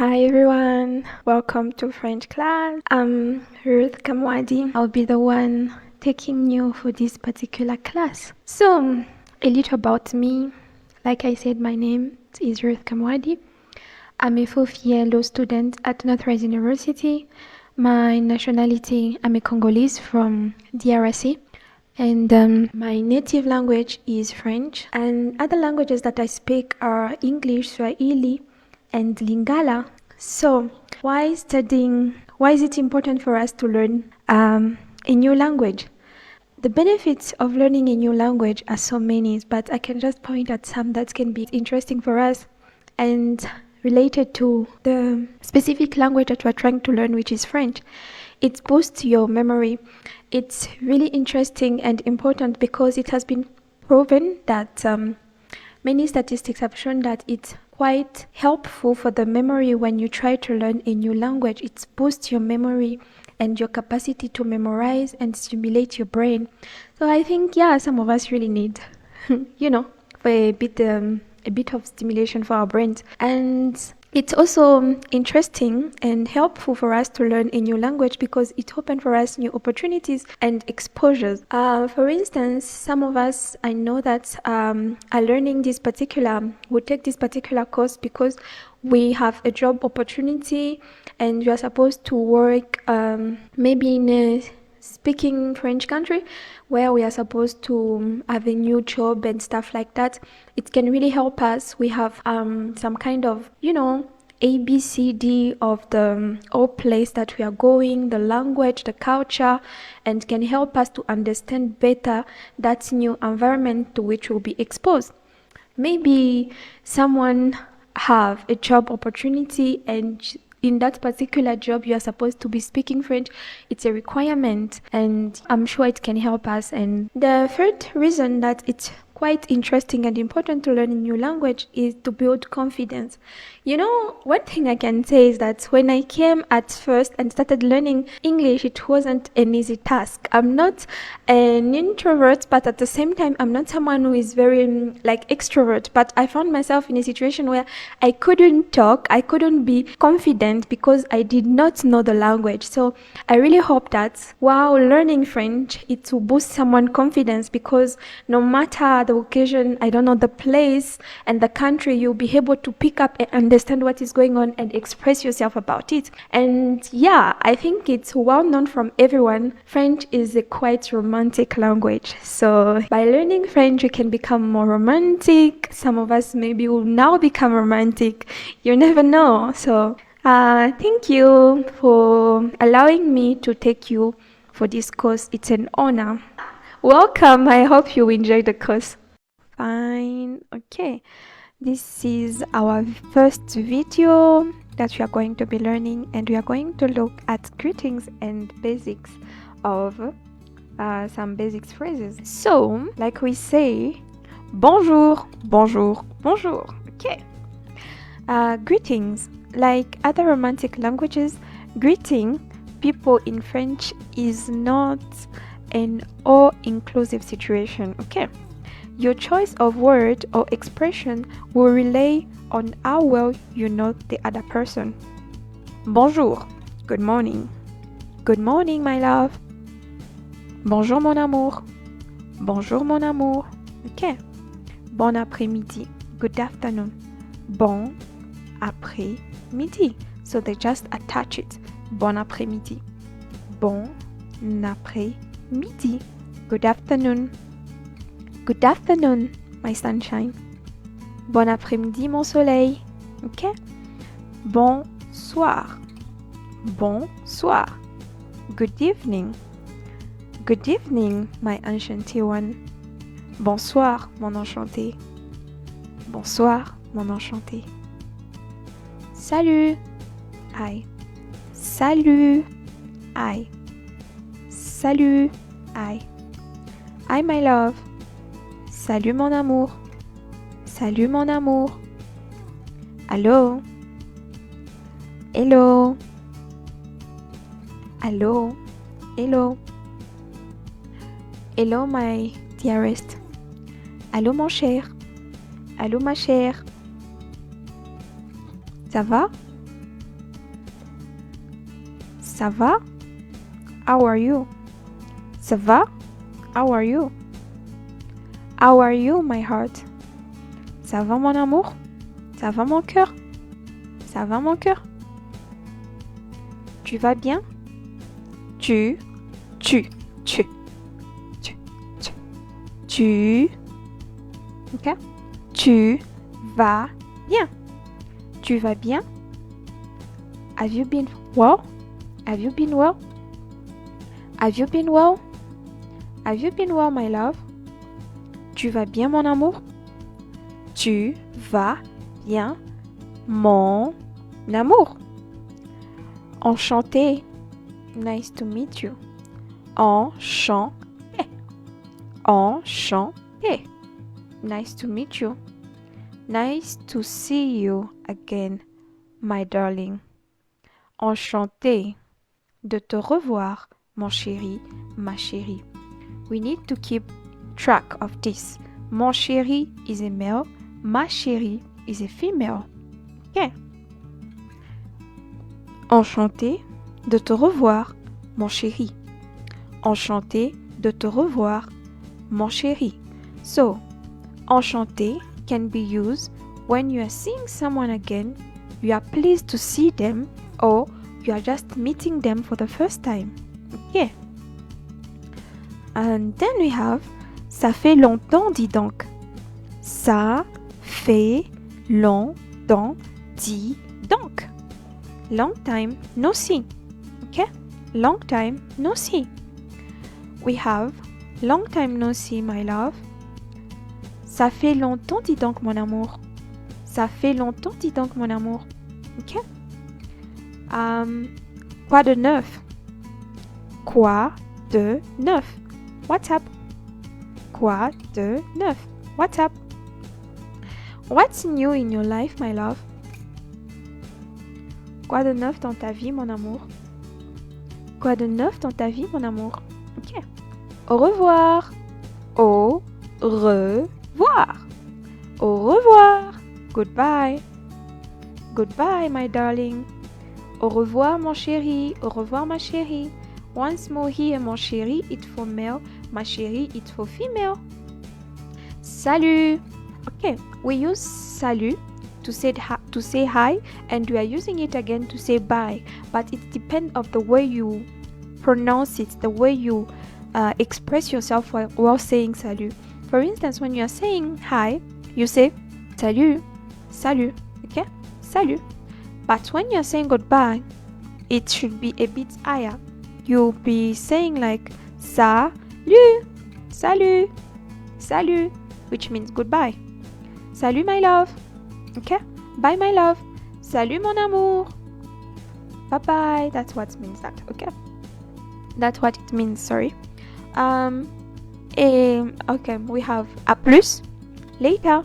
Hi everyone, welcome to French class. I'm Ruth Kamadi. I'll be the one taking you for this particular class. So, a little about me. Like I said, my name is Ruth Kamadi. I'm a fourth-year law student at Northwest University. My nationality, I'm a Congolese from DRC. And my native language is French. And other languages that I speak are English, Swahili, and Lingala. So, why is it important for us to learn a new language? The benefits of learning a new language are so many, but I can just point at some that can be interesting for us and related to the specific language that we're trying to learn, which is French. It boosts your memory. It's really interesting and important because it has been proven that many statistics have shown that it's quite helpful for the memory when you try to learn a new language. It boosts your memory and your capacity to memorize and stimulate your brain. So I think, some of us really need, for a bit of stimulation for our brains. And it's also interesting and helpful for us to learn a new language because it opens for us new opportunities and exposures. For instance, some of us, I know that are learning would take this particular course because we have a job opportunity and we are supposed to work maybe in a speaking French country where we are supposed to have a new job and stuff like that. It can really help us. We have some kind of, ABCD of the whole place that we are going, the language, the culture, and can help us to understand better that new environment to which we'll be exposed. Maybe someone have a job opportunity and in that particular job you are supposed to be speaking French. It's a requirement and I'm sure it can help us. And the third reason that it's quite interesting and important to learn a new language is to build confidence. One thing I can say is that when I came at first and started learning English, it wasn't an easy task. I'm not an introvert, but at the same time, I'm not someone who is very extrovert. But I found myself in a situation where I couldn't talk, I couldn't be confident because I did not know the language. So I really hope that while learning French, it will boost someone's confidence because no matter the occasion, the place and the country, you'll be able to pick up and understand what is going on and express yourself about it. And I think it's well known from everyone. French is a quite romantic language. So by learning French, you can become more romantic. Some of us maybe will now become romantic. You never know. So thank you for allowing me to take you for this course. It's an honor. Welcome. I hope you enjoy the course. Fine. Okay. This is our first video that we are going to be learning, and we are going to look at greetings and basics of some basic phrases. So, like we say, bonjour, bonjour, bonjour. Okay. Greetings. Like other romantic languages, greeting people in French is not an all-inclusive situation. Okay. Your choice of word or expression will rely on how well you know the other person. Bonjour, good morning. Good morning, my love. Bonjour, mon amour. Bonjour, mon amour. Okay. Bon après-midi, good afternoon. Bon après-midi. So they just attach it. Bon après-midi. Bon après-midi. Good afternoon. Good afternoon, my sunshine. Bon après-midi, mon soleil. Okay? Bonsoir. Bonsoir. Good evening. Good evening, my enchanté one. Bonsoir, mon enchanté. Bonsoir, mon enchanté. Salut. Hi. Salut. Hi. Salut. Hi. Hi, my love. Salut mon amour. Salut mon amour. Allô. Hello. Allô. Hello. Hello my dearest. Allô mon cher. Allô ma chère. Ça va? Ça va? How are you? Ça va? How are you? How are you, my heart? Ça va, mon amour? Ça va, mon cœur? Ça va, mon cœur? Tu vas bien? Tu ok? Tu vas bien. Tu vas bien? Have you been well? Have you been well? Have you been well? Have you been well, my love? Tu vas bien, mon amour? Tu vas bien, mon amour? Enchanté. Nice to meet you. Enchanté. Enchanté. Nice to meet you. Nice to see you again, my darling. Enchanté de te revoir, mon chéri, ma chérie. We need to keep track of this. Mon chéri is a male, ma chérie is a female. Okay. Enchanté de te revoir, mon chéri. Enchanté de te revoir, mon chéri. So, enchanté can be used when you are seeing someone again, you are pleased to see them, or you are just meeting them for the first time. Okay. And then we have ça fait longtemps, dis donc. Ça fait longtemps, dis donc. Long time no see. Okay? Long time no see. We have long time no see, my love. Ça fait longtemps, dis donc, mon amour. Ça fait longtemps, dis donc, mon amour. Ok? Quoi de neuf? Quoi de neuf? What's up? Quoi de neuf? What's up? What's new in your life, my love? Quoi de neuf dans ta vie, mon amour? Quoi de neuf dans ta vie, mon amour? Ok. Au revoir. Au revoir. Au revoir. Goodbye. Goodbye, my darling. Au revoir, mon chéri. Au revoir, ma chérie. Once more here, mon chéri, it's for male. Ma chérie, it's for female. Salut. Okay, we use salut to say hi, and we are using it again to say bye. But it depends of the way you pronounce it, the way you express yourself while saying salut. For instance, when you are saying hi, you say salut, salut, okay? Salut. But when you are saying goodbye, it should be a bit higher. You'll be saying like salut, salut, salut, which means goodbye. Salut, my love. Okay? Bye, my love. Salut, mon amour. Bye-bye. That's what means that, okay? That's what it means, sorry. Okay, we have à plus, later.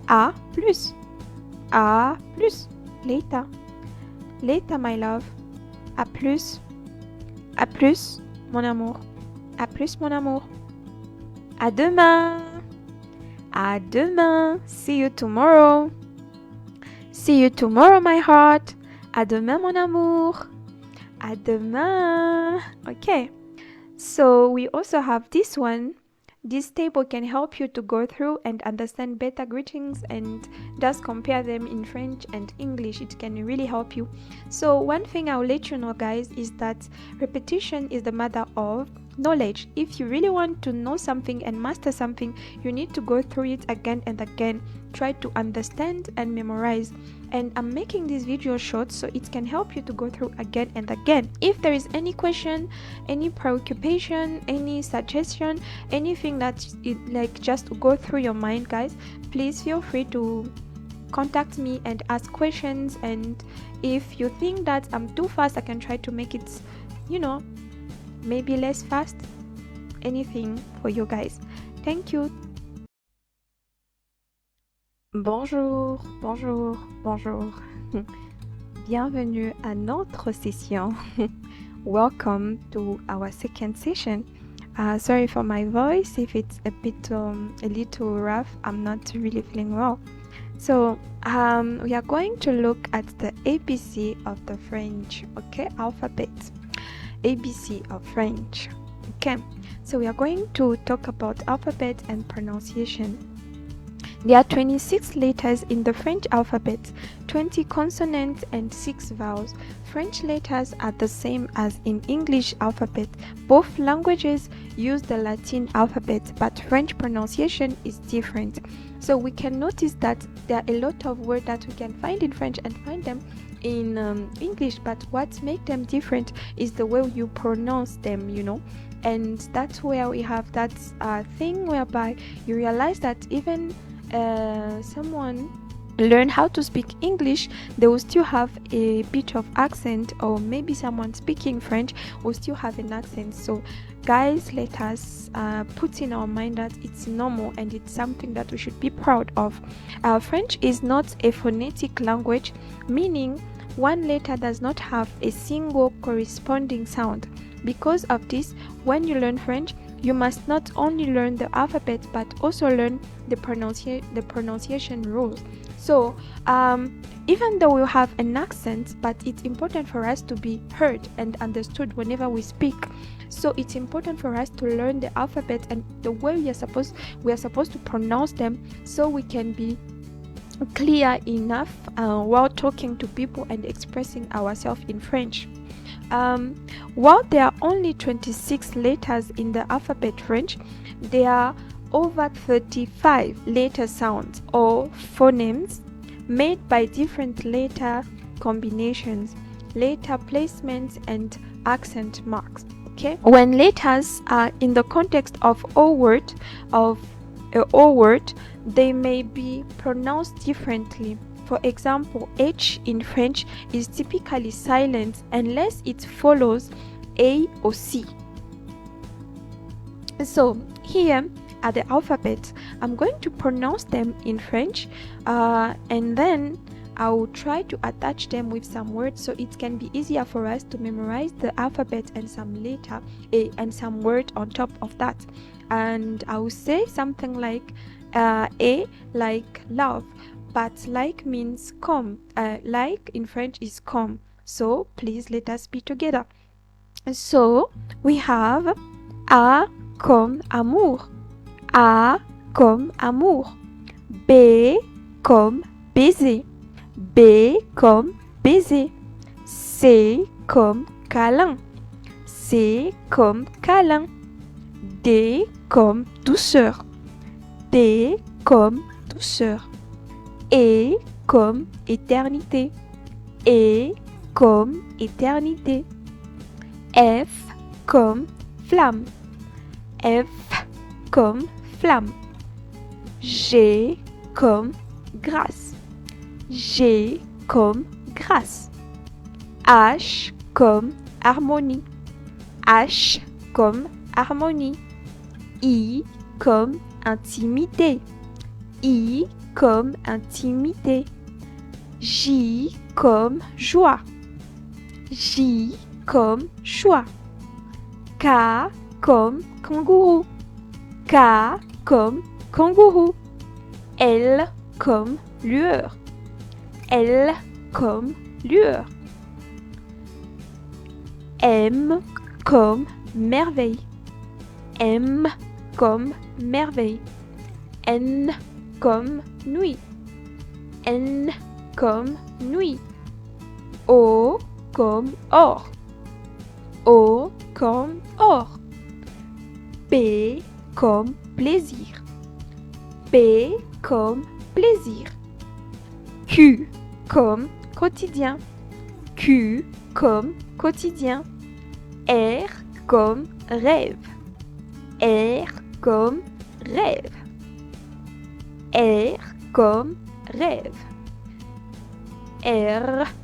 À plus. À plus, later. Later, my love. À plus. À plus, mon amour. À plus, mon amour. À demain. À demain. See you tomorrow. See you tomorrow, my heart. À demain, mon amour. À demain. Okay. So we also have this one. This table can help you to go through and understand better greetings and just compare them in French and English. It can really help you. So one thing I'll let you know, guys, is that repetition is the mother of knowledge. If you really want to know something and master something, you need to go through it again and again. Try to understand and memorize. And I'm making this video short so it can help you to go through again and again. If there is any question, any preoccupation, any suggestion, anything that like just go through your mind, guys, please feel free to contact me and ask questions. And if you think that I'm too fast, I can try to make it, maybe less fast. Anything for you guys. Thank you. Bonjour, bonjour, bonjour. Bienvenue à notre session. Welcome to our second session. Sorry for my voice if it's a little rough. I'm not really feeling well. So we are going to look at the ABC of the French, okay, alphabet. ABC of French. Okay, so we are going to talk about alphabet and pronunciation. There are 26 letters in the French alphabet, 20 consonants and 6 vowels. French letters are the same as in English alphabet. Both languages use the Latin alphabet, but French pronunciation is different. So we can notice that there are a lot of words that we can find in French and find them in English, but what makes them different is the way you pronounce them, you know. And that's where we have that thing whereby you realize that even someone learn how to speak English, they will still have a bit of accent, or maybe someone speaking French will still have an accent. So guys, let us put in our mind that it's normal and it's something that we should be proud of. French is not a phonetic language, meaning one letter does not have a single corresponding sound. Because of this, when you learn French, you must not only learn the alphabet but also learn the pronunciation rules. So even though we have an accent, but it's important for us to be heard and understood whenever we speak. So it's important for us to learn the alphabet and the way we are supposed to pronounce them, so we can be clear enough while talking to people and expressing ourselves in French. While there are only 26 letters in the alphabet French, there are over 35 letter sounds or phonemes made by different letter combinations, letter placements, and accent marks. Okay, when letters are in the context of a word, they may be pronounced differently. For example, H in French is typically silent unless it follows A or C. So here are the alphabet. I'm going to pronounce them in French and then I will try to attach them with some words so it can be easier for us to memorize the alphabet and some letter and some word on top of that. And I will say something like A, like love. But like means come. Like in French is come. So please let us be together. So we have A comme amour. A comme amour. B comme baiser. B comme baiser. C comme câlin. C comme câlin. D comme douceur. D comme douceur. E comme éternité. E comme éternité. F comme flamme. F comme flamme. G comme grâce. G comme grâce. H comme harmonie. H comme harmonie. I comme intimité. I comme intimité. J comme joie. J comme joie. K comme kangourou. K comme kangourou. L comme lueur. L comme lueur. M comme merveille. M comme merveille. N comme nuit. N comme nuit. O comme or. O comme or. P comme plaisir. P comme plaisir. Q comme quotidien. Q comme quotidien. R comme rêve. R comme rêve. R comme rêve. R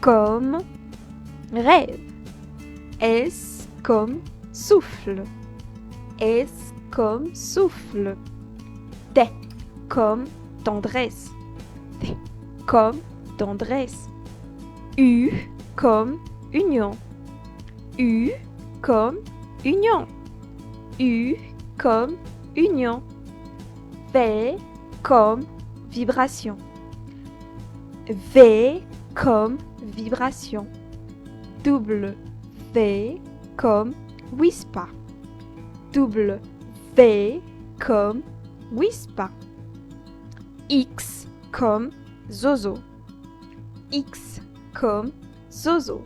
comme rêve. S comme souffle. S comme souffle. T comme tendresse. T comme tendresse. U comme union. U comme union. U comme union. V comme vibration. V comme vibration. W comme whisper. W comme whisper. X comme zozo. X comme zozo.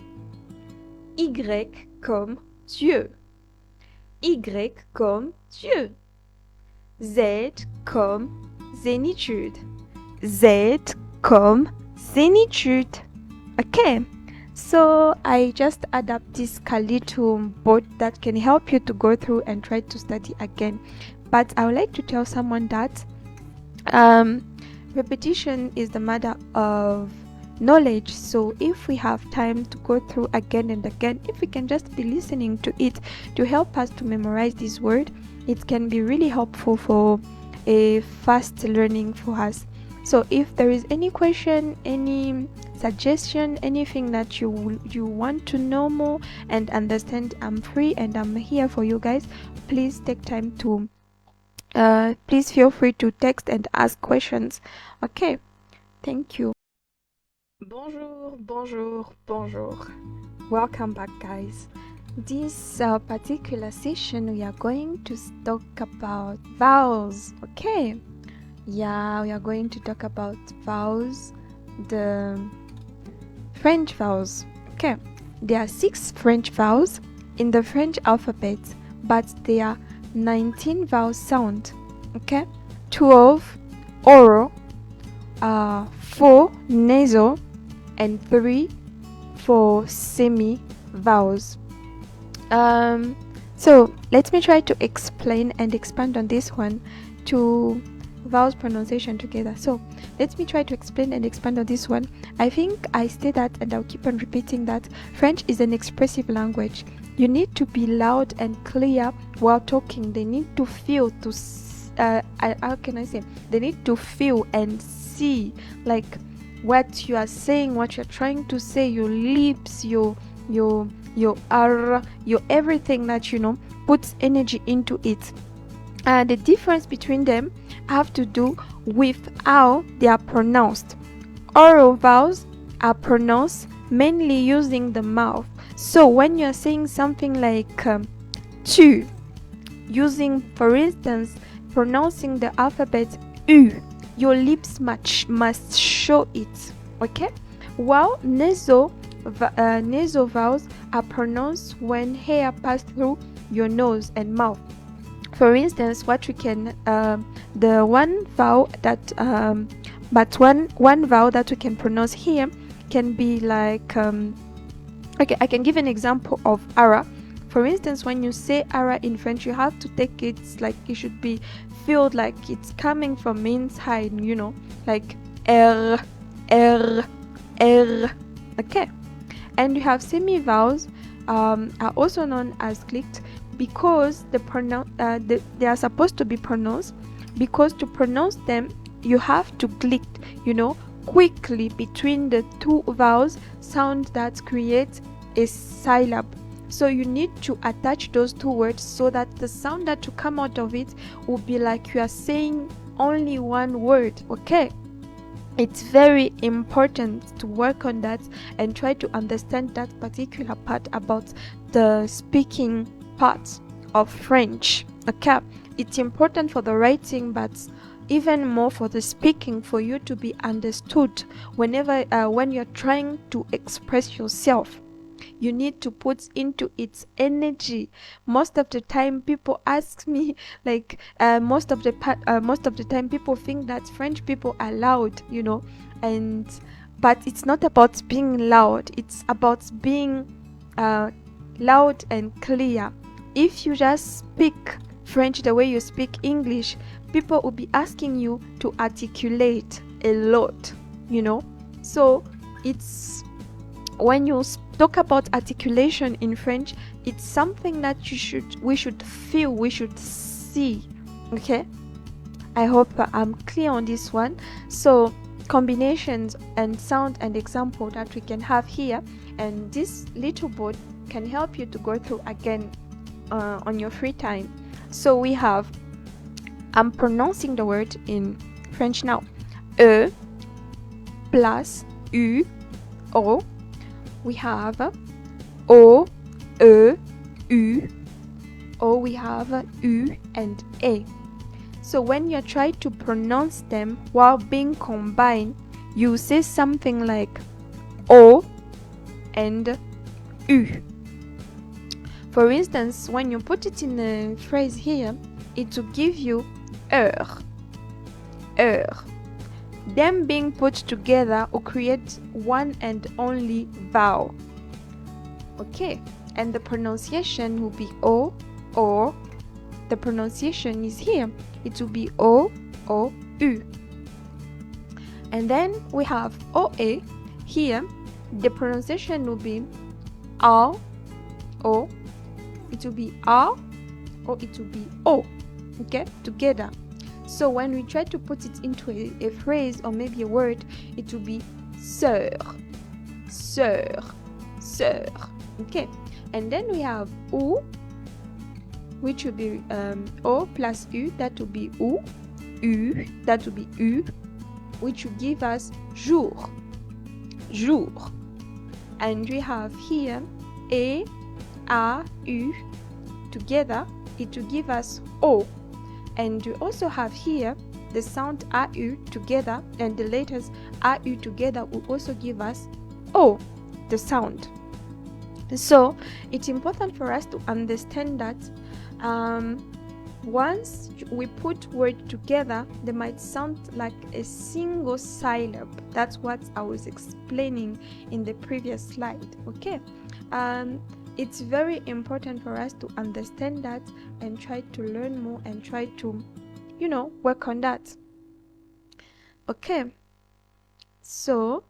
Y comme Dieu. Y comme Dieu. Z comme zénitude. Z comme zénitude. Okay, so I just add up this little board that can help you to go through and try to study again. But I would like to tell someone that repetition is the mother of knowledge. So if we have time to go through again and again, if we can just be listening to it to help us to memorize this word, it can be really helpful for a fast learning for us. So if there is any question, any suggestion, anything that you want to know more and understand, I'm free and I'm here for you guys. Please take time to please feel free to text and ask questions. Okay, thank you. Bonjour, bonjour, bonjour. Welcome back, guys. This particular session we are going to talk about vowels. Okay, yeah, we are going to talk about vowels, the French vowels. Okay, there are 6 French vowels in the French alphabet, but there are 19 vowel sound. Okay, 12 oral, 4 nasal, and 3 for semi vowels. So let me try to explain and expand on this one to vowels pronunciation together. So let me try to explain and expand on this one. I think I say that and I'll keep on repeating that French is an expressive language. You need to be loud and clear while talking. They need to feel to how can I say, they need to feel and see like what you are saying, what you're trying to say, your lips, your R, your everything that puts energy into it. The difference between them have to do with how they are pronounced. Oral vowels are pronounced mainly using the mouth. So when you're saying something like tu, using, for instance, pronouncing the alphabet U, your lips must show it. Okay, while nasal vowels are pronounced when hair passes through your nose and mouth. For instance, what we can the one vowel that but one vowel that we can pronounce here can be like okay, I can give an example of ara. For instance, when you say ara in French, you have to take it like it should be feel like it's coming from inside, like R, R, R. Okay, and you have semi vowels are also known as clicked because they are supposed to be pronounced, because to pronounce them you have to click quickly between the 2 vowels sound that create a syllable. So you need to attach those 2 words so that the sound that to come out of it will be like you are saying only one word. Okay, it's very important to work on that and try to understand that particular part about the speaking part of French. Okay, it's important for the writing, but even more for the speaking, for you to be understood whenever when you're trying to express yourself. You need to put into its energy. Most of the time people ask me like most of the time people think that French people are loud, but it's not about being loud, it's about being loud and clear. If you just speak French the way you speak English, people will be asking you to articulate a lot, so it's when you talk about articulation in French, it's something that we should feel, we should see. Okay, I hope I'm clear on this one. So combinations and sound and example that we can have here, and this little board can help you to go through again on your free time. So we have I'm pronouncing the word in French now. E plus U, O. We have O, E, U. O, we have U and A. So when you try to pronounce them while being combined, you say something like O and U. For instance, when you put it in a phrase here, it will give you heure. Them being put together will create one and only vowel. Okay, and the pronunciation will be O, or the pronunciation is here. It will be O, O, U. And then we have OA. Here, the pronunciation will be R, O. It will be R, or it will be O. Okay, together. So when we try to put it into a phrase or maybe a word, it will be sœur, sœur, sœur. Okay, and then we have U, which will be O plus U, that will be U, U, that will be U, which will give us jour, jour. And we have here A, U, together, it will give us O. And we also have here the sound AU together, and the letters AU together will also give us O, the sound. So it's important for us to understand that once we put words together, they might sound like a single syllable. That's what I was explaining in the previous slide. Okay, it's very important for us to understand that and try to learn more and try to, work on that. Okay, so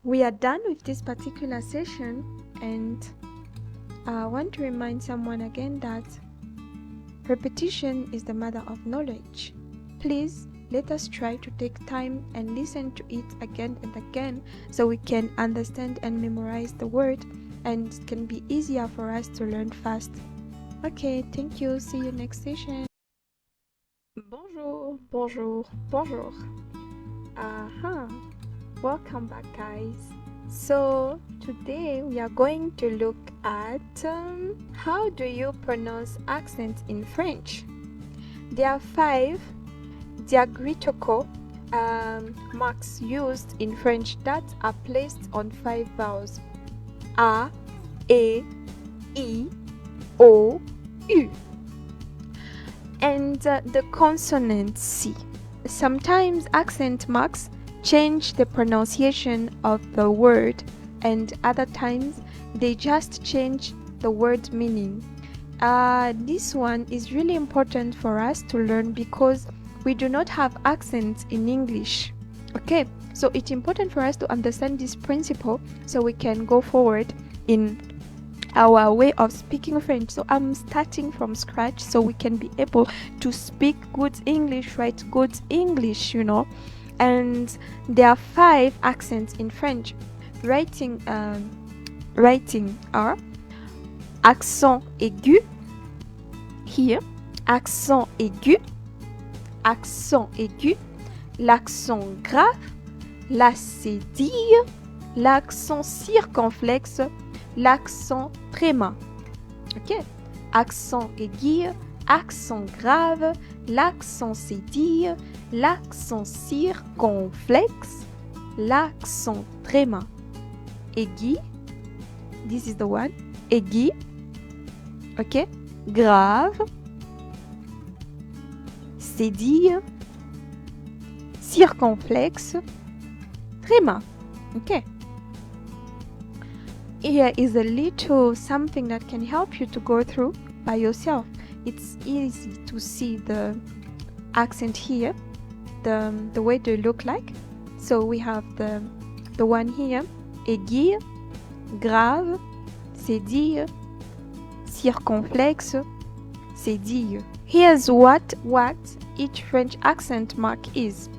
we are done with this particular session, and I want to remind someone again that repetition is the mother of knowledge. Please let us try to take time and listen to it again and again so we can understand and memorize the word, and it can be easier for us to learn fast. Okay, thank you. See you next session. Bonjour, bonjour, bonjour. Welcome back, guys. So today we are going to look at how do you pronounce accents in French. There are 5 diacritical marks used in French that are placed on 5 vowels: A, E, I, O, U. And the consonant C. Sometimes accent marks change the pronunciation of the word, and other times they just change the word meaning. This one is really important for us to learn because we do not have accents in English. Okay, so it's important for us to understand this principle so we can go forward in our way of speaking French. So I'm starting from scratch so we can be able to speak good English, write good English, And there are 5 accents in French. Writing are accent aigu, here, accent aigu, l'accent grave, la cédille, l'accent circonflexe, l'accent tréma. Ok, accent aigu, accent grave, l'accent cédille, l'accent circonflexe, l'accent tréma. Aigu, this is the one, aigu, ok, grave, cédille, circonflexe, tréma. Okay. Here is a little something that can help you to go through by yourself. It's easy to see the accent here, the way they look like. So we have the one here, aigu, grave, cédille, circonflexe, cédille. Here's what each French accent mark is,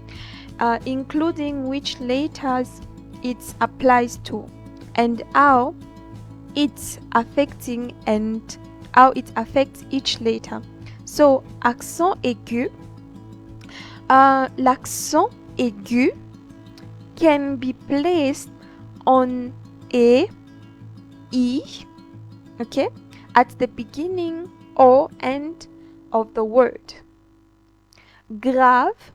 including which letters it applies to, and how it's affecting and how it affects each letter. So accent aigu L'accent aigu can be placed on a, I, okay, at the beginning or end of the word. Grave,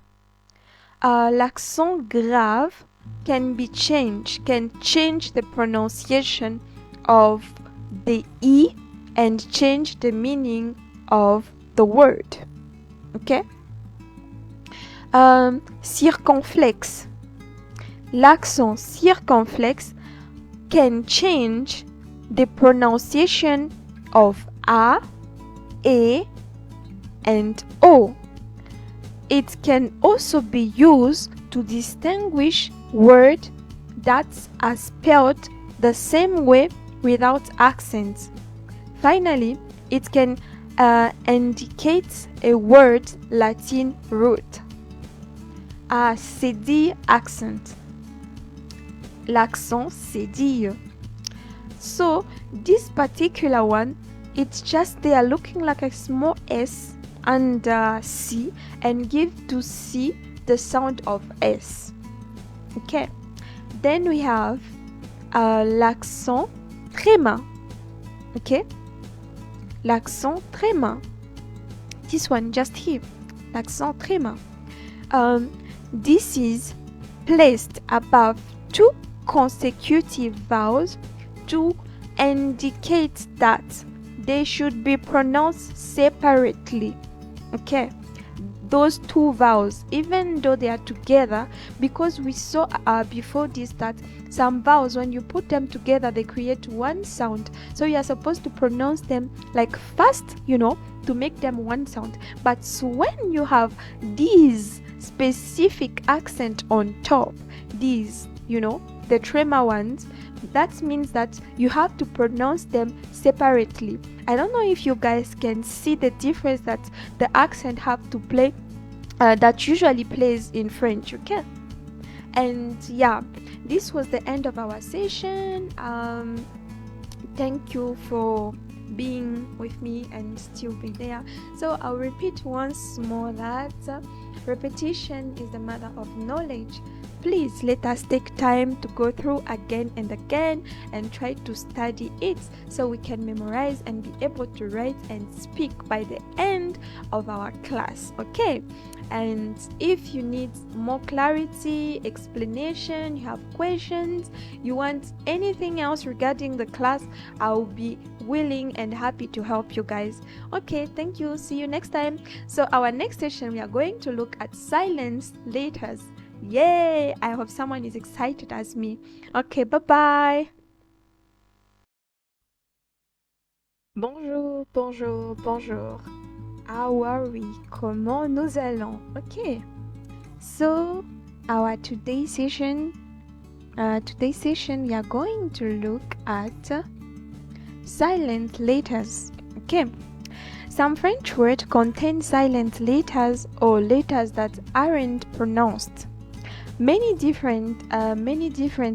l'accent grave can change the pronunciation of the I and change the meaning of the word. Okay? Circonflexe. L'accent circonflexe can change the pronunciation of A, E, and O. It can also be used to distinguish words that are spelled the same way without accents. Finally, it can indicate a word Latin root. C'est dire accent. L'accent c'est dire. So this particular one, it's just they are looking like a small S and C and give to C the sound of S. Okay. Then we have l'accent tréma. Okay. L'accent tréma. This one just here. L'accent tréma. This is placed above two consecutive vowels to indicate that they should be pronounced separately. Okay, those two vowels, even though they are together, because we saw before this that some vowels, when you put them together, they create one sound. So you are supposed to pronounce them like fast, to make them one sound. But when you have these specific accent on top, these, the tremor ones, that means that you have to pronounce them separately. I don't know if you guys can see the difference that the accent have to play, that usually plays in French, okay? And yeah, this was the end of our session. Thank you for being with me and still be there. So I'll repeat once more that repetition is the mother of knowledge. Please let us take time to go through again and again and try to study it so we can memorize and be able to write and speak by the end of our class. Okay? And if you need more clarity, explanation, you have questions, you want anything else regarding the class, I'll be willing and happy to help you guys. Okay, thank you. See you next time. So our next session, we are going to look at silence letters. Yay! I hope someone is excited as me. Okay, bye-bye. Bonjour, bonjour, bonjour. How are we? Comment nous allons? Okay. So, our today's session, we are going to look at silent letters. Okay. Some French words contain silent letters or letters that aren't pronounced. Many different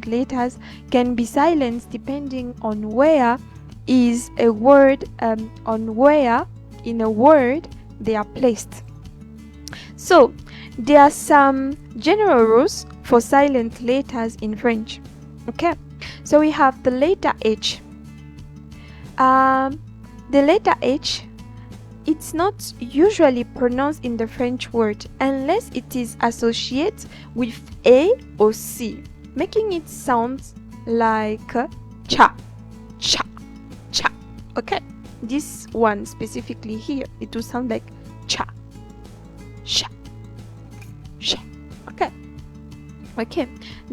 letters can be silenced depending on where is a word, on where in a word they are placed. So there are some general rules for silent letters in French. Okay, so we have the letter H. The letter H, it's not usually pronounced in the French word unless it is associated with A or C, making it sound like cha, cha, cha. Okay, this one specifically here, it will sound like cha, sha, sha. Okay.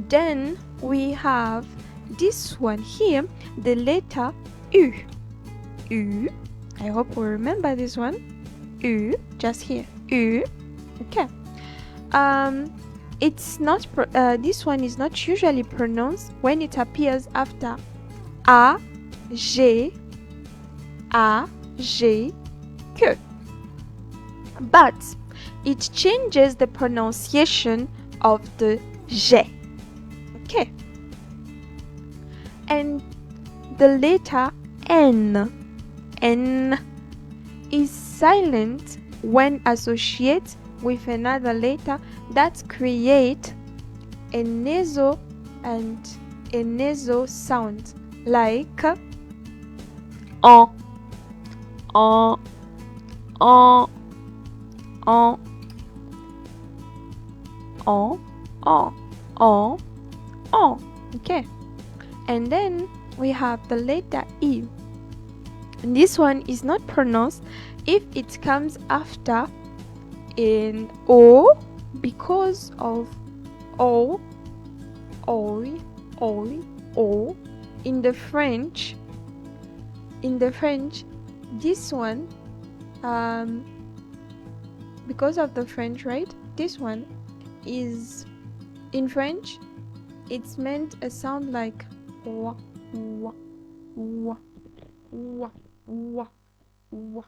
Then we have this one here, the letter U. U. I hope we remember this one. U, just here. U. Okay. It's not. This one is not usually pronounced when it appears after A, G, A, G, que. But it changes the pronunciation of the G. Okay. And the letter N. N is silent when associated with another letter that create a nasal and a nasal sound, like on, on, on, on, on, on. Okay, and then we have the letter E. And this one is not pronounced if it comes after an O, because of O, oi, oi, O. In the French, this one, because of the French, right? This one is, in French, it's meant a sound like wa, wa, wa, wa, wa, wa.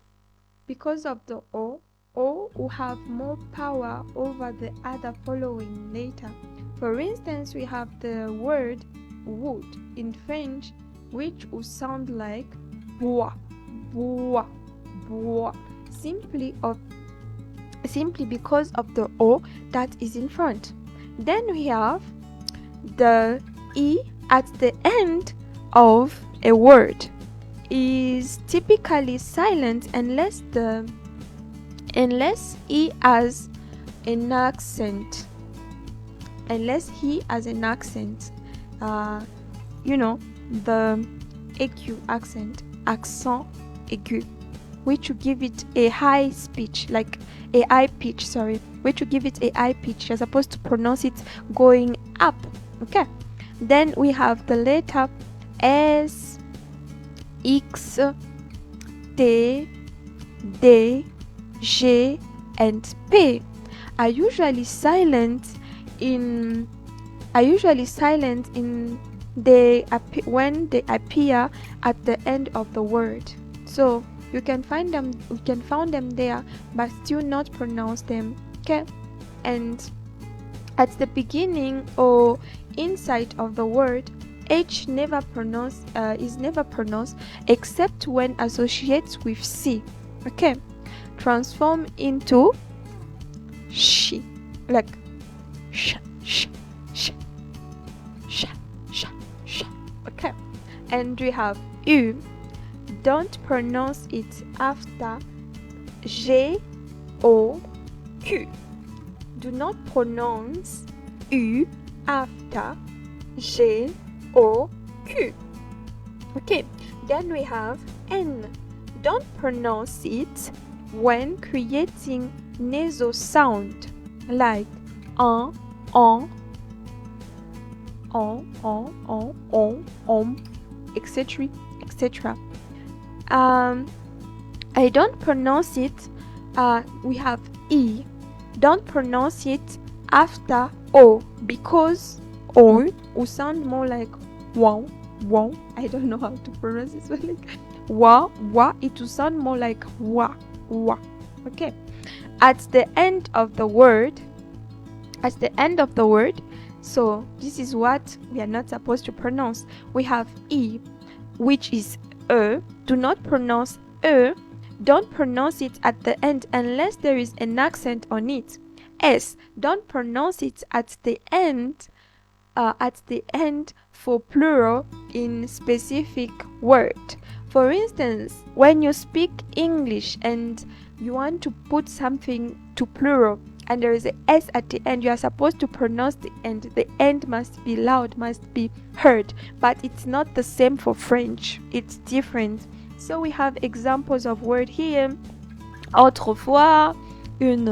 Because of the O will have more power over the other following letter. For instance, we have the word wood in French, which will sound like bois, bois, bois, simply because of the O that is in front. Then we have the E at the end of a word is typically silent unless he has an accent. The aigu accent, accent aigu, which will give it a high pitch, which will give it a high pitch. You're supposed to pronounce it going up. Okay. Then we have the letter S, X, T, D, G, and P are usually silent when they appear at the end of the word. So you can find them there, but still not pronounce them. Okay, and at the beginning or inside of the word, H is never pronounced except when associated with C. Okay, transform into she, like sh, sh, sh, sh, sh, sh. Okay, and we have U. Don't pronounce it after G O Q. Do not pronounce U after G O Q. Okay, then we have N. Don't pronounce it when creating nasal sound, like on, etc., etc. I don't pronounce it. We have E. Don't pronounce it after O, because O will sound more like wow, wow. I don't know how to pronounce this one. Like wa, wa. It will sound more like wa, wa. Okay. At the end of the word. So this is what we are not supposed to pronounce. We have E, which is E. Do not pronounce E. Don't pronounce it at the end unless there is an accent on it. S. Don't pronounce it at the end. For plural in specific word. For instance, when you speak English and you want to put something to plural and there is an S at the end, you are supposed to pronounce the end. The end must be loud, must be heard, but it's not the same for French. It's different. So we have examples of word here. Autrefois, un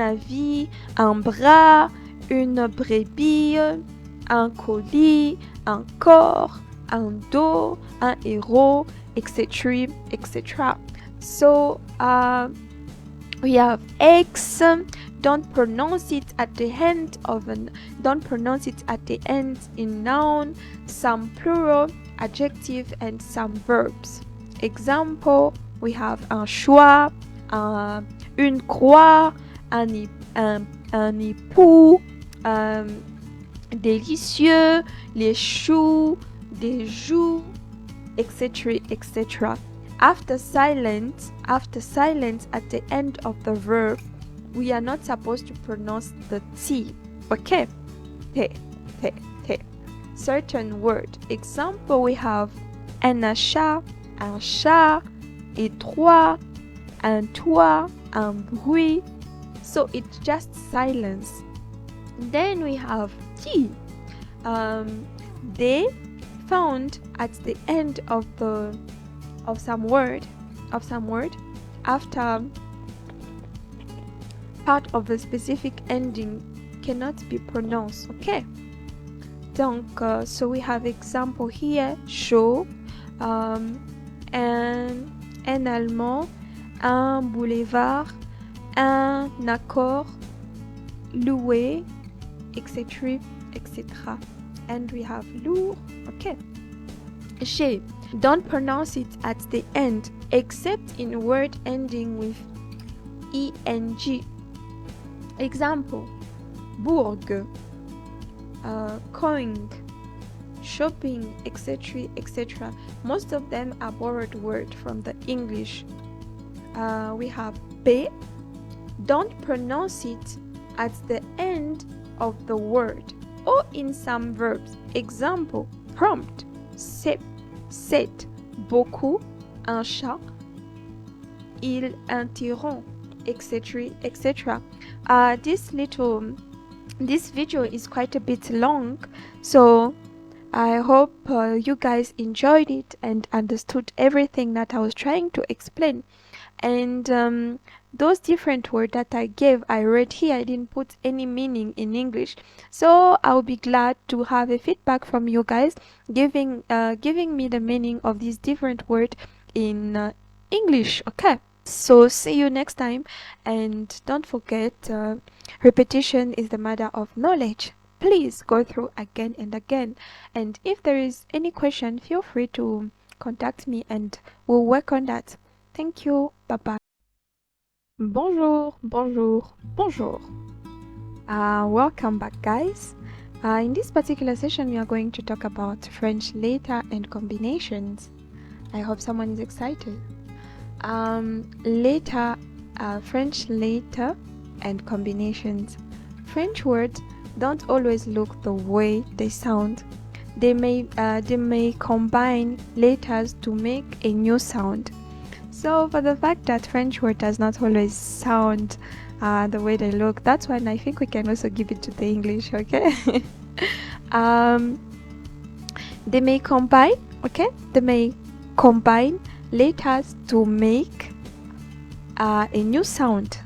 avis, un bras, une brebis, un colis, un corps, un dos, un héros, etc., etc. So we have X. Don't pronounce it at the end in noun, some plural, adjective, and some verbs. Example, we have un choix, une croix, un époux, délicieux, les choux, des joues, etc., etc. After silence at the end of the verb, we are not supposed to pronounce the T. Okay? T. Certain word. Example, we have un achat, un chat, et trois, un toit, un bruit. So it's just silence. Then we have T. They found at the end of some word after part of the specific ending cannot be pronounced. Okay. Donc, so we have example here: chaud, un allemand, un boulevard, un accord, louer, etc., etc. And we have lourd. Okay. J'ai. Don't pronounce it at the end except in word ending with eng. Example: bourg, coin, shopping, etc., etc. Most of them are borrowed words from the English. We have paix. Don't pronounce it at the end of the word or in some verbs. Example: prompt, c'est, beaucoup, un chat, il interrompt, etc., etc. This video is quite a bit long, so I hope you guys enjoyed it and understood everything that I was trying to explain. And those different words that I gave, I read here, I didn't put any meaning in English. So I'll be glad to have a feedback from you guys, giving me the meaning of these different words in English. Okay. So see you next time, and don't forget, repetition is the mother of knowledge. Please go through again and again. And if there is any question, feel free to contact me and we'll work on that. Thank you. Bye bye. Bonjour, bonjour, bonjour. Welcome back, guys. In this particular session, we are going to talk about French letter and combinations. I hope someone is excited. French letter and combinations. French words don't always look the way they sound. They may combine letters to make a new sound. So for the fact that French word does not always sound the way they look, that's when I think we can also give it to the English. Okay. They may combine. Okay, they may combine letters to make a new sound.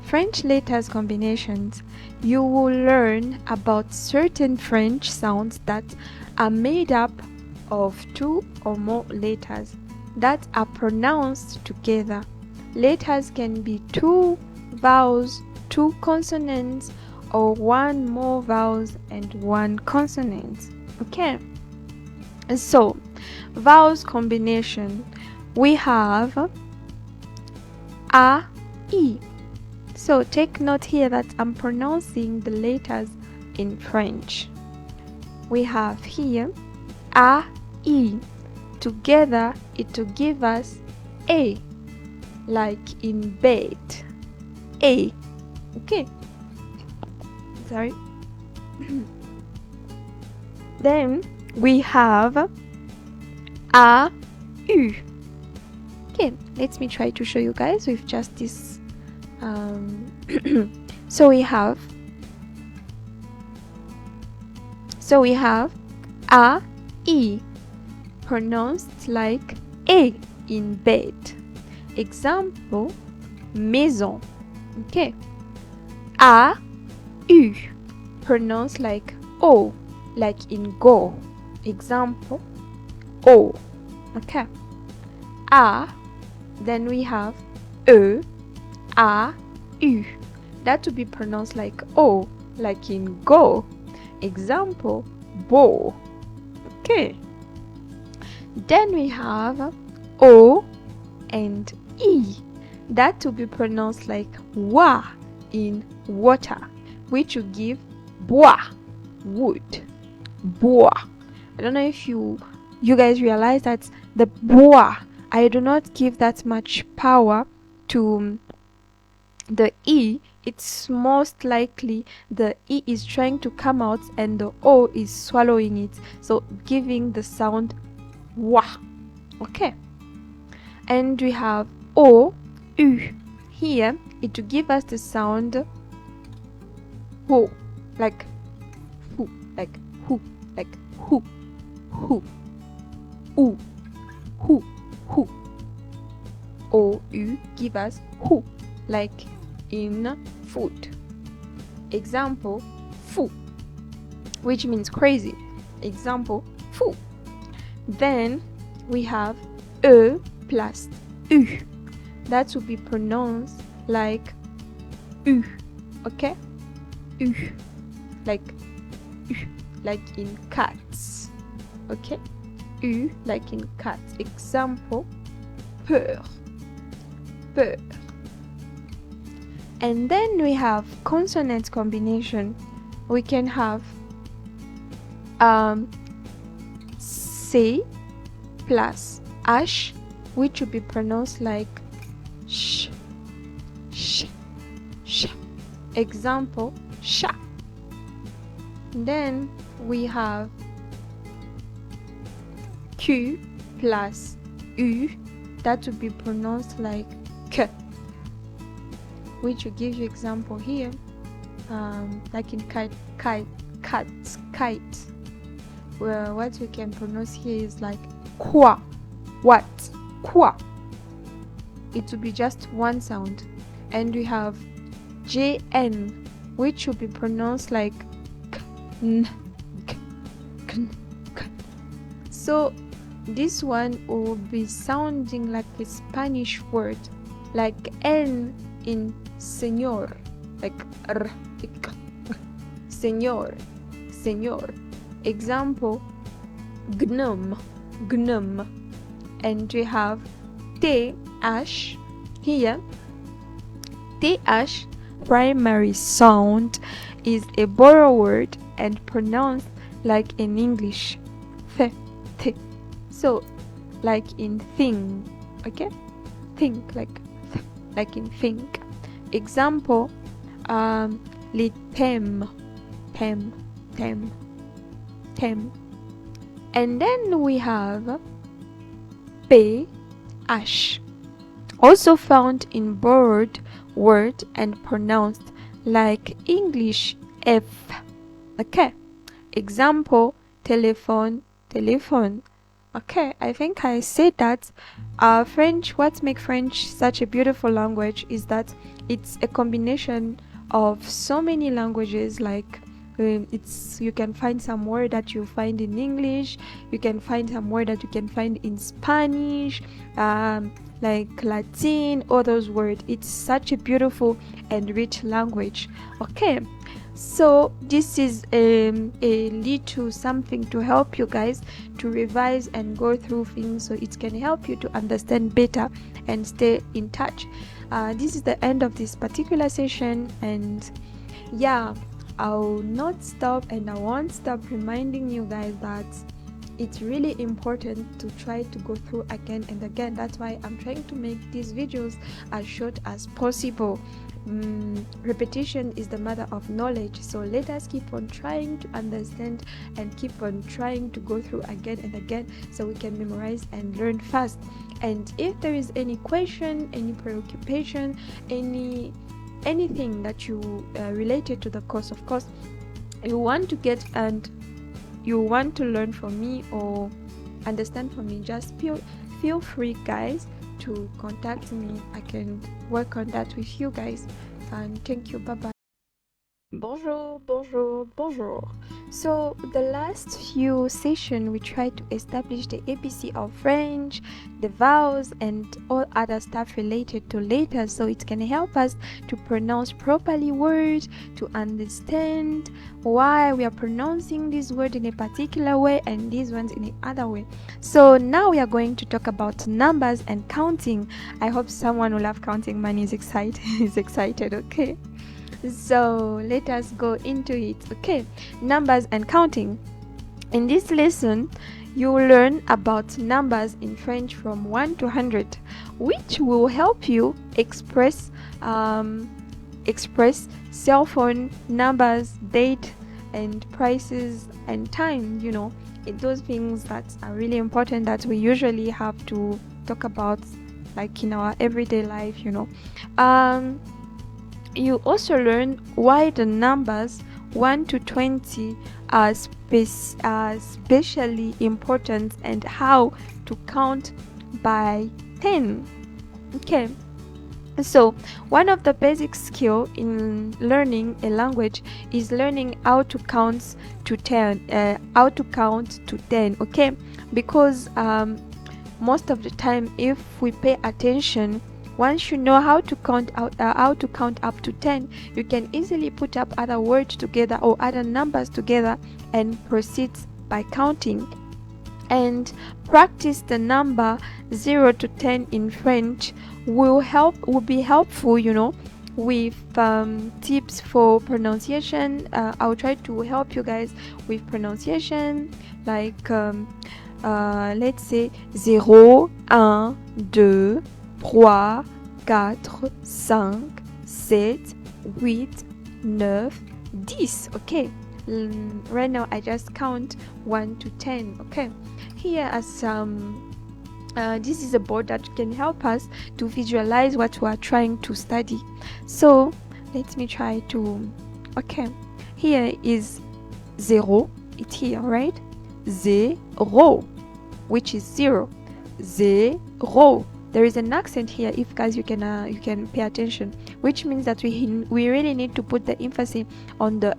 French letters combinations. You will learn about certain French sounds that are made up of two or more letters that are pronounced together. Letters can be two vowels, two consonants, or one more vowels and one consonant. Okay. So, vowels combination. We have a, I. So take note here that I'm pronouncing the letters in French. We have here a, I. Together it will give us a, like in bed. A. Okay. Sorry. Then we have a, U. Okay, let me try to show you guys with just this. So we have a, I, pronounced like a in bed. Example: maison. Okay. A, U, pronounced like o, like in go. Example: o. Okay. A. Then we have e, a, u. That to be pronounced like o, like in go. Example: beau. Okay. Then we have o and e. That to be pronounced like wa in water, which will give bois, wood. Bois. I don't know if you guys realize that the bois I do not give that much power to the E. It's most likely the E is trying to come out and the O is swallowing it, so giving the sound wa. Okay, and we have O, U. Here it will give us the sound ho, like who, like who, like who, who, oo, who, who. O, U give us who, like in food. Example, fou, which means crazy. Example, fou. Then we have E plus U. That will be pronounced like U. Okay? U. Like U. Like in cats. Okay? U like in cats. Example, peur. Peur. And then we have consonant combination. We can have C plus H, which will be pronounced like sh, sh, sh. Example, sha. Then we have Q plus U, that will be pronounced like k, which will give you example here, like in kite, where what we can pronounce here is like quoi, what, quoi. It will be just one sound. And we have JN, which will be pronounced like k, n, k, k, k. So this one will be sounding like a Spanish word, like N in señor, like r, señor, señor. Example, gnome, gnome. And we have TH here. TH primary sound is a borrowed word and pronounced like in English, th, th. So like in thing, okay? Think, like in think. Example, les thèmes, thème, thème, thème. And then we have PH, also found in borrowed word and pronounced like English F. Okay. Example, telephone, telephone. Okay, I think I said that. French, what makes French such a beautiful language is that it's a combination of so many languages. Like you can find some word that you find in English, you can find some word that you can find in Spanish, like Latin, all those words. It's such a beautiful and rich language. Okay, so this is a little something to help you guys to revise and go through things, so it can help you to understand better and stay in touch. This is the end of this particular session, and yeah, I'll not stop and I won't stop reminding you guys that it's really important to try to go through again and again. That's why I'm trying to make these videos as short as possible. Repetition is the mother of knowledge, so let us keep on trying to understand and keep on trying to go through again and again, so we can memorize and learn fast. And if there is any question, any preoccupation, anything that you related to the course, of course, you want to get and you want to learn from me or understand from me, just feel free, guys, to contact me. I can work on that with you guys. And thank you. Bye bye. Bonjour, bonjour, bonjour. So the last few sessions we tried to establish the ABC of French, the vowels and all other stuff related to letters, so it can help us to pronounce properly words, to understand why we are pronouncing this word in a particular way and these ones in the other way. So now we are going to talk about numbers and counting. I hope someone who loves counting money is excited, okay? So let us go into it. Okay, numbers and counting. In this lesson, you will learn about numbers in French from 1 to 100, which will help you express cell phone numbers, date, and prices and time. Those things that are really important that we usually have to talk about, like in our everyday life. You also learn why the numbers 1 to 20 are especially important and how to count by 10. Okay. So one of the basic skills in learning a language is learning how to count to 10. Okay, because most of the time, if we pay attention, once you know how to count up to 10, you can easily put up other words together or other numbers together and proceed by counting. And practice the number 0 to 10 in French will be helpful, with tips for pronunciation. I'll try to help you guys with pronunciation, like let's say 0, 1, 2, 3, 4, 5, 6, 7, 8, 9, 10. Okay. Right now I just count 1 to 10. Okay. Here as this is a board that can help us to visualize what we are trying to study. So let me try to. Okay, here is 0. It's here, right? 0, which is 0. 0. There is an accent here. If guys, you can pay attention, which means that we really need to put the emphasis on the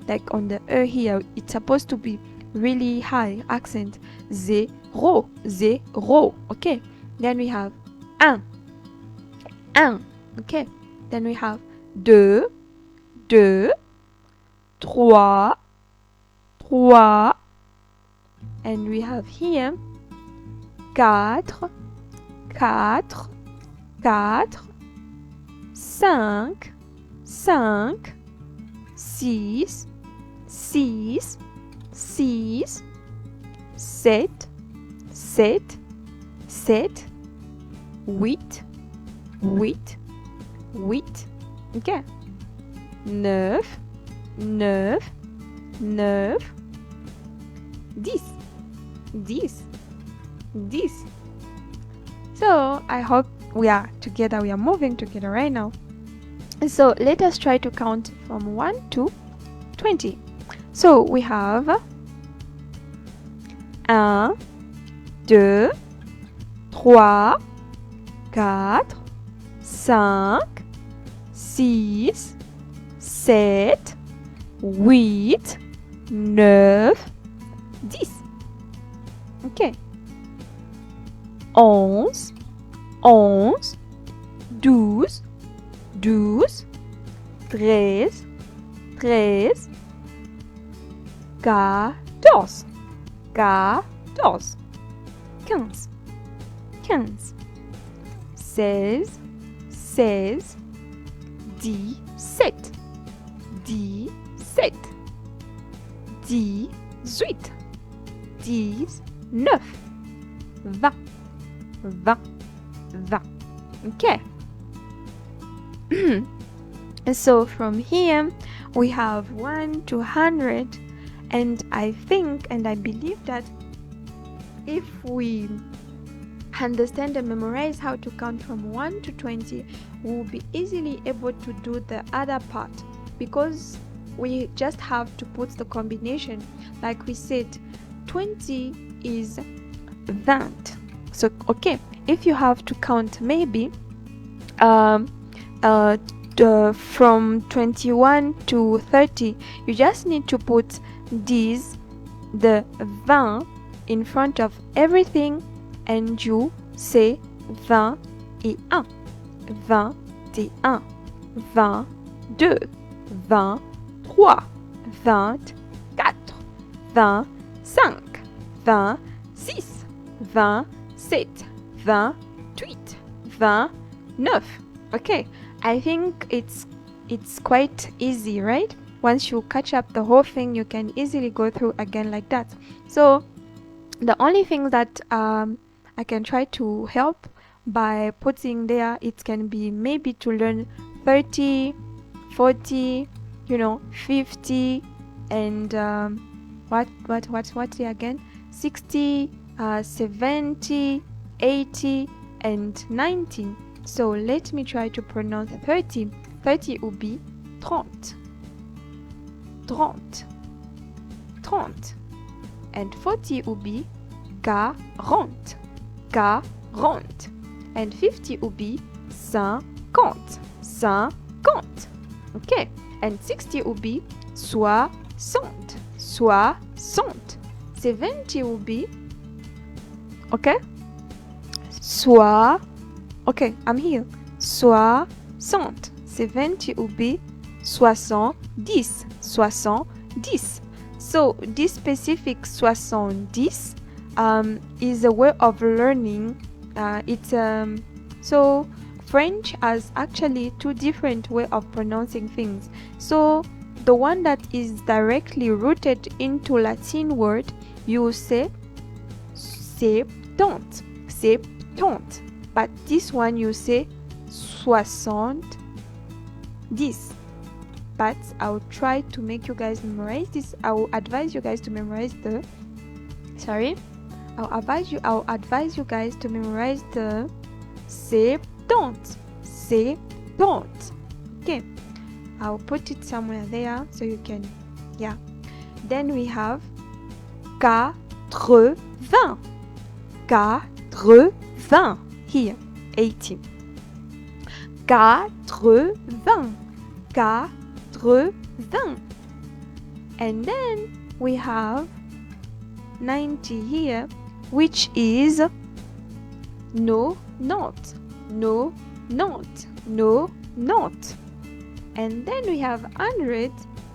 like on the here. It's supposed to be really high accent. 0, 0. Okay. Then we have 1. Okay. Then we have 2, 3, 3. And we have here 4, 4, 5, 6, 7, 8. Okay. 9, 10. So I hope we are moving together right now. So let us try to count from 1 to 20. So we have 1, 2, 3, 4, 5, 6, 7, 8, 9, 10. Okay. 11, 12, 13, 14, 15, 16, 17, 18, 19, 20. Okay. So from here we have 1 to 100, and I think and I believe that if we understand and memorize how to count from 1 to 20, we'll be easily able to do the other part, because we just have to put the combination. Like we said, 20 is 20. So okay, if you have to count maybe from 21 to 30, you just need to put the 20 in front of everything, and you say 21, 21, 22, 23, 24, 25, 26, 27, 28, 29. Okay, I think it's quite easy, right? Once you catch up the whole thing, you can easily go through again like that. So The only thing that I can try to help by putting there, it can be maybe to learn 30, 40, 50, and what again? 60, 70, 80, and 90. So let me try to pronounce 30. 30 would be 30, 30, 30. And 40 would be 40, 40. And 50 would be 50, 50. Okay. And 60 would be 60, 60. 70 would be, okay, okay, I'm here. 60. 70 would be 70, 70. So this specific 70 is a way of learning. So French has actually two different way of pronouncing things. So the one that is directly rooted into Latin word, you say 70, 70. But this one you say 60. But I'll try to make you guys memorize this. I will advise you guys to memorize the I'll advise you guys to memorize the 70. Okay, I'll put it somewhere there so you can, yeah. Then we have 80. 80 here, 80. 80. And then we have 90 here, which is no, not. And then we have 100,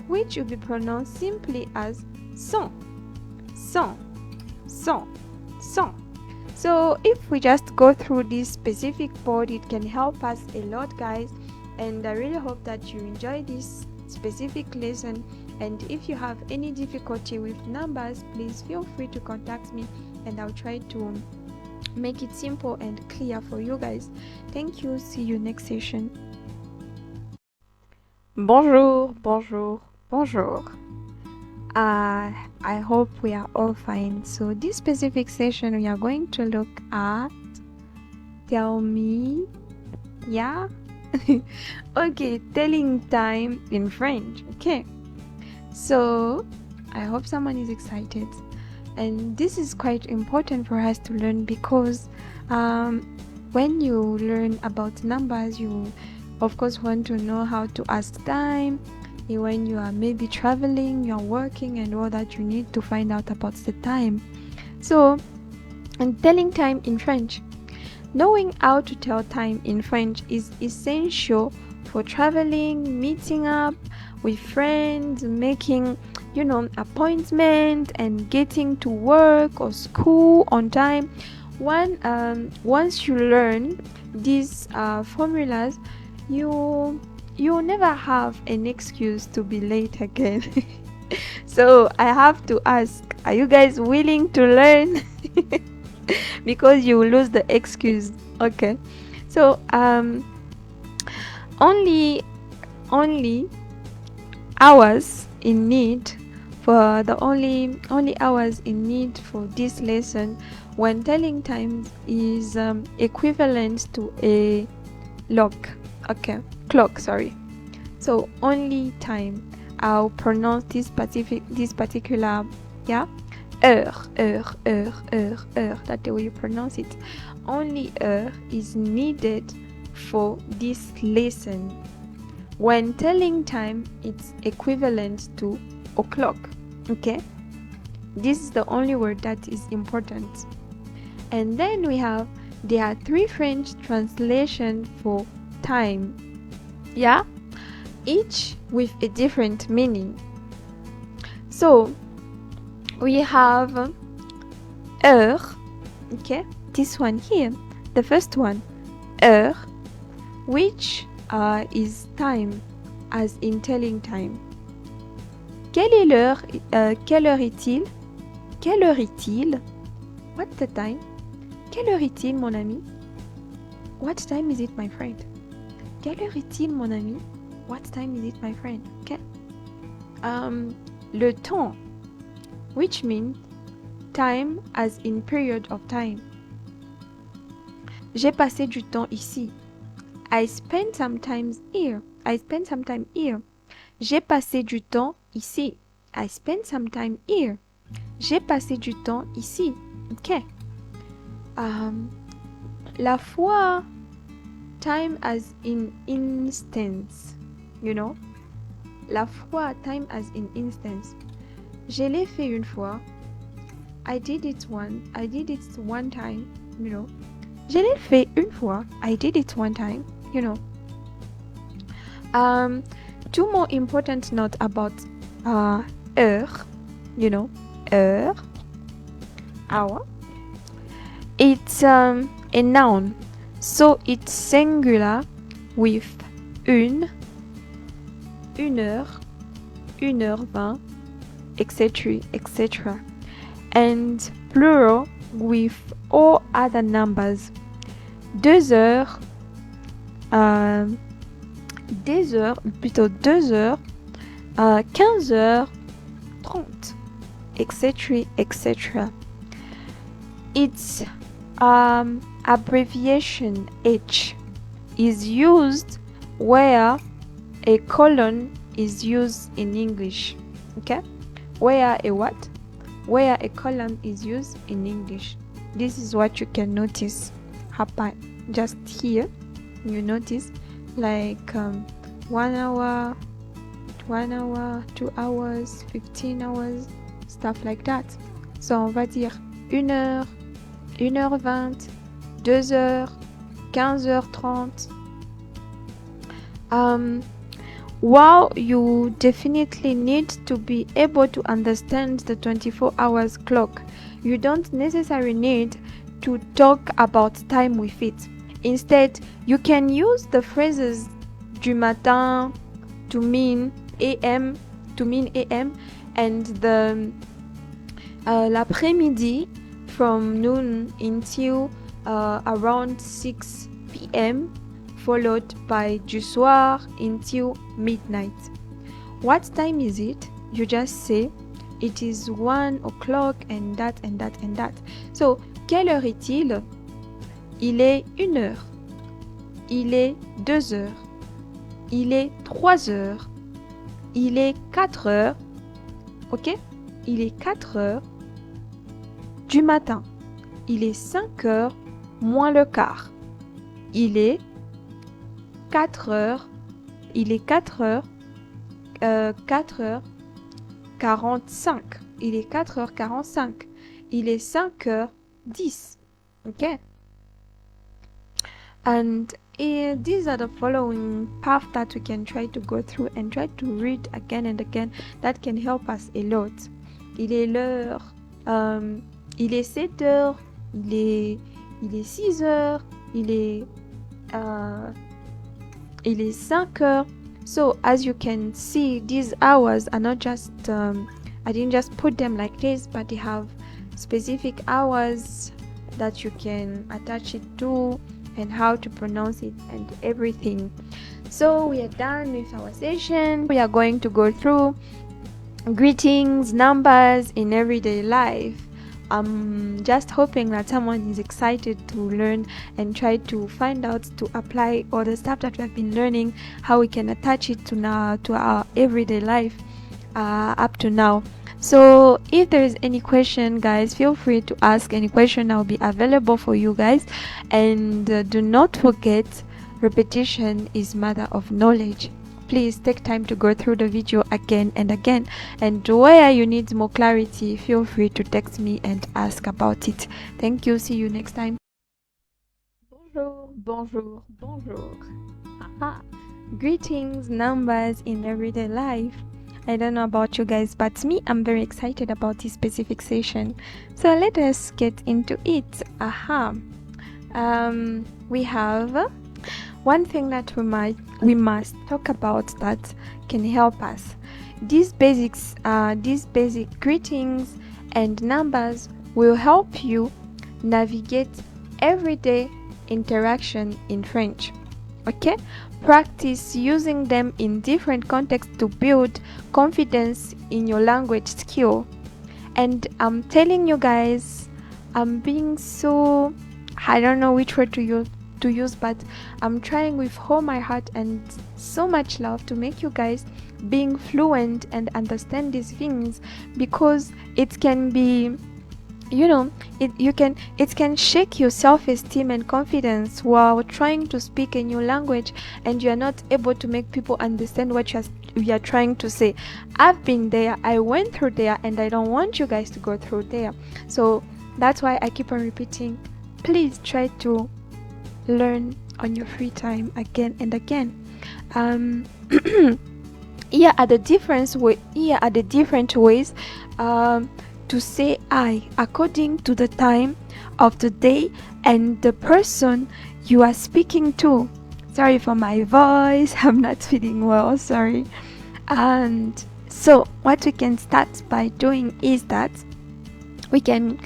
which will be pronounced simply as 100. So if we just go through this specific board, it can help us a lot, guys. And I really hope that you enjoy this specific lesson. And if you have any difficulty with numbers, please feel free to contact me, and I'll try to make it simple and clear for you guys. Thank you. See you next session. Bonjour. I hope we are all fine. So this specific session, we are going to look at tell me, yeah. Okay, telling time in French. Okay, so I hope someone is excited, and this is quite important for us to learn, because when you learn about numbers, you of course want to know how to ask time. When you are maybe traveling, you're working, and all that, you need to find out about the time. So, and telling time in French. Knowing how to tell time in French is essential for traveling, meeting up with friends, making, appointment, and getting to work or school on time. Once you learn these formulas, you never have an excuse to be late again. So I have to ask, are you guys willing to learn? Because you will lose the excuse. Okay, so only hours in need for the only hours in need for this lesson when telling time is equivalent to a clock, sorry. So only time, I'll pronounce this particular, yeah, heure, that's the way you pronounce it. Only heure is needed for this lesson. When telling time, it's equivalent to o'clock. Okay, this is the only word that is important. And then there are 3 French translations for time, yeah, each with a different meaning. So we have heure, okay, this one here, the first one, heure, which is time, as in telling time. Quelle heure est-il? What's the time? Quelle heure est-il, mon ami? What time is it, my friend? Quelle heure est-il, mon ami? What time is it, my friend? Okay. Le temps, which means time as in period of time. J'ai passé du temps ici. I spent some time here. I spent some time here. J'ai passé du temps ici. I spent some time here. J'ai passé du temps ici. Okay. La fois, time as in instance. You know? La fois, time as in instance. Je l'ai fait une fois. I did it one time. You know? Je l'ai fait une fois. I did it one time. You know? Two more important notes about heure. You know? Heure. Hour. It's a noun. So it's singular with une heure, 1h20, etc., etc. And plural with all other numbers. 2 heures, des heures, plutôt 2 heures, 15 heures, 30, etc., etc. Its abbreviation H is used where a colon is used in English. Okay? Where a what? Where a colon is used in English. This is what you can notice happen just here. You notice like 1 hour, 2 hours, 15 hours, stuff like that. So on va dire 1 heure, 1h20, 2 heures, 15h30. While you definitely need to be able to understand the 24 hours clock, you don't necessarily need to talk about time with it. Instead, you can use the phrases du matin to mean AM, and the l'après-midi from noon until around 6 p.m. followed by du soir until midnight. What time is it? You just say it is 1 o'clock and that and that and that. So, quelle heure est-il? Il est 1 heure. Il est 2 heures. Il est 3 heures. Il est 4 heures. Ok? Il est 4 heures du matin. Il est 5 heures moins le quart. Il est 4 heures. Il est 4 heures. 4 heures 45. Il est 4 heures 45. Il est 5 heures 10. Okay? And these are the following paths that we can try to go through and try to read again and again. That can help us a lot. Il est l'heure. Il est 7 heures. Il est 6 heures. Il est 5 heures. So as you can see, these hours are not just I didn't just put them like this, but they have specific hours that you can attach it to and how to pronounce it and everything. So we are done with our session. We are going to go through greetings, numbers in everyday life. I'm just hoping that someone is excited to learn and try to find out to apply all the stuff that we have been learning, how we can attach it to our everyday life up to now. So if there is any question, guys, feel free to ask any question. I'll be available for you guys. And do not forget, repetition is mother of knowledge. Please take time to go through the video again and again. And where you need more clarity, feel free to text me and ask about it. Thank you. See you next time. Bonjour, bonjour, bonjour. Haha. Greetings, numbers in everyday life. I don't know about you guys, but me, I'm very excited about this specific session. So let us get into it. We have one thing that we must talk about that can help us. These basic greetings and numbers will help you navigate everyday interaction in French. Okay? Practice using them in different contexts to build confidence in your language skill. And I'm telling you guys, I'm being so, I don't know which word to use, but I'm trying with all my heart and so much love to make you guys being fluent and understand these things, because it can be, it can shake your self-esteem and confidence while trying to speak a new language and you're not able to make people understand what you're trying to say. I've been there, I went through there, and I don't want you guys to go through there. So that's why I keep on repeating, please try to learn on your free time again and again. Here are the different ways to say I according to the time of the day and the person you are speaking to. Sorry for my voice, I'm not feeling well, sorry. And so what we can start by doing is that we can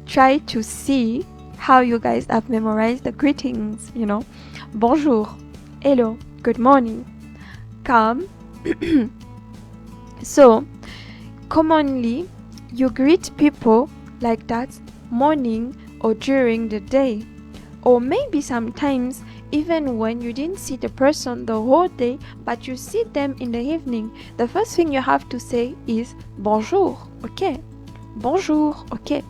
try to see how you guys have memorized the greetings, bonjour, hello, good morning, come. So commonly you greet people like that morning or during the day, or maybe sometimes even when you didn't see the person the whole day but you see them in the evening. The first thing you have to say is bonjour, okay, bonjour, okay.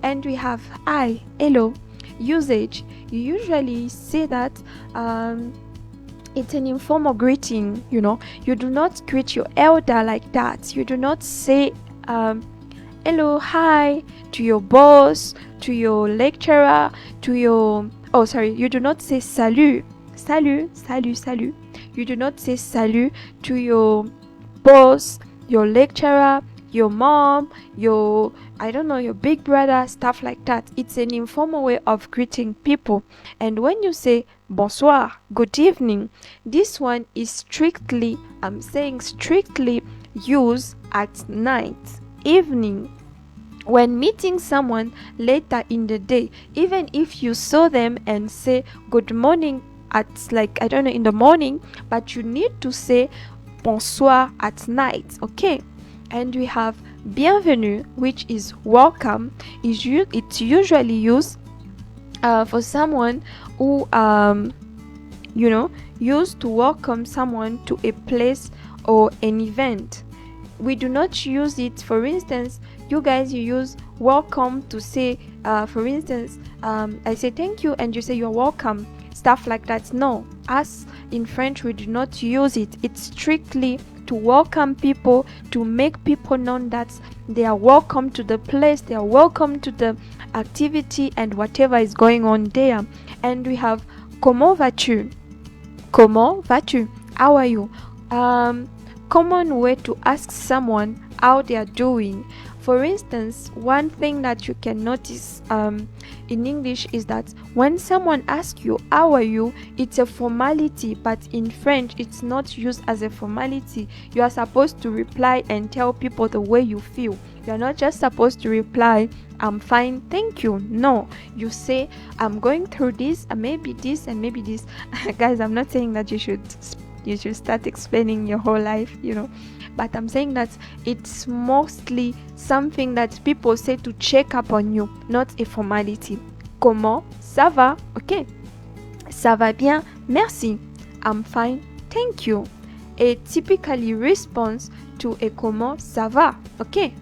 And we have hi, hello usage. You usually say that it's an informal greeting, you do not greet your elder like that. You do not say hello, hi to your boss, to your lecturer, you do not say salut. You do not say salut to your boss, your lecturer, your mom, your big brother, stuff like that. It's an informal way of greeting people. And when you say bonsoir, good evening, this one is strictly used at night, evening, when meeting someone later in the day. Even if you saw them and say good morning at in the morning, but you need to say bonsoir at night, okay? And we have bienvenue, which is welcome. It's usually used for someone who used to welcome someone to a place or an event. We do not use it, for instance, you guys, you use welcome to say, for instance, I say thank you and you say you're welcome, stuff like that. No, us in French, we do not use it. It's strictly to welcome people, to make people know that they are welcome to the place, they are welcome to the activity and whatever is going on there. And we have comment vas-tu? Comment vas-tu? How are you? Common way to ask someone how they are doing. For instance, one thing that you can notice in English is that when someone asks you how are you, it's a formality, but in French it's not used as a formality. You are supposed to reply and tell people the way you feel. You're not just supposed to reply I'm fine, thank you. No, you say I'm going through this and maybe this and maybe this. Guys, I'm not saying that you should start explaining your whole life, but I'm saying that it's mostly something that people say to check up on you, not a formality. Comment ça va? Okay. Ça va bien, merci. I'm fine, thank you. A typically response to a comment ça va? Okay.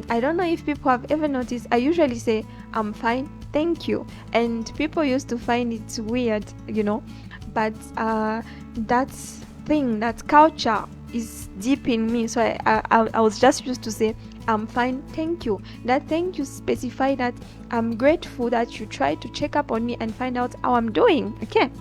I don't know if people have ever noticed, I usually say I'm fine, thank you, and people used to find it weird, but that culture is deep in me, so I was just used to say I'm fine, thank you. That thank you specify that I'm grateful that you try to check up on me and find out how I'm doing, okay?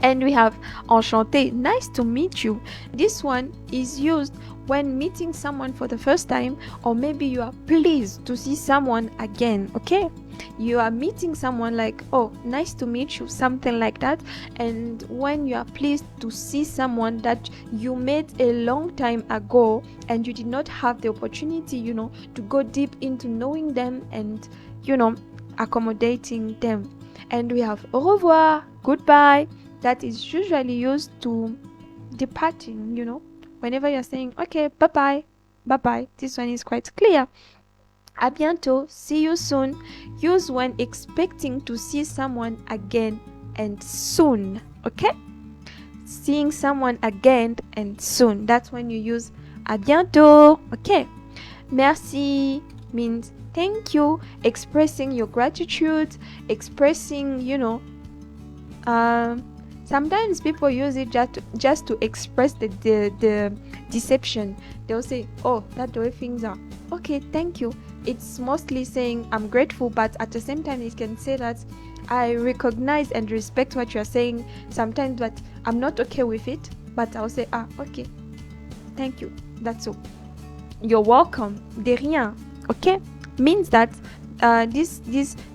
And we have enchanté, nice to meet you. This one is used when meeting someone for the first time, or maybe you are pleased to see someone again, okay? You are meeting someone like, oh, nice to meet you, something like that. And when you are pleased to see someone that you met a long time ago and you did not have the opportunity, to go deep into knowing them and, accommodating them. And we have au revoir, goodbye. That is usually used to departing, whenever you're saying, okay, bye-bye, bye-bye. This one is quite clear. À bientôt, see you soon. Use when expecting to see someone again and soon, okay? Seeing someone again and soon. That's when you use à bientôt, okay? Merci means thank you, expressing your gratitude, expressing, sometimes people use it just to express the deception. They'll say, oh, that's the way things are. Okay, thank you. It's mostly saying I'm grateful, but at the same time, it can say that I recognize and respect what you're saying sometimes, but I'm not okay with it. But I'll say, okay, thank you. That's all. You're welcome. De rien. Okay? Means that this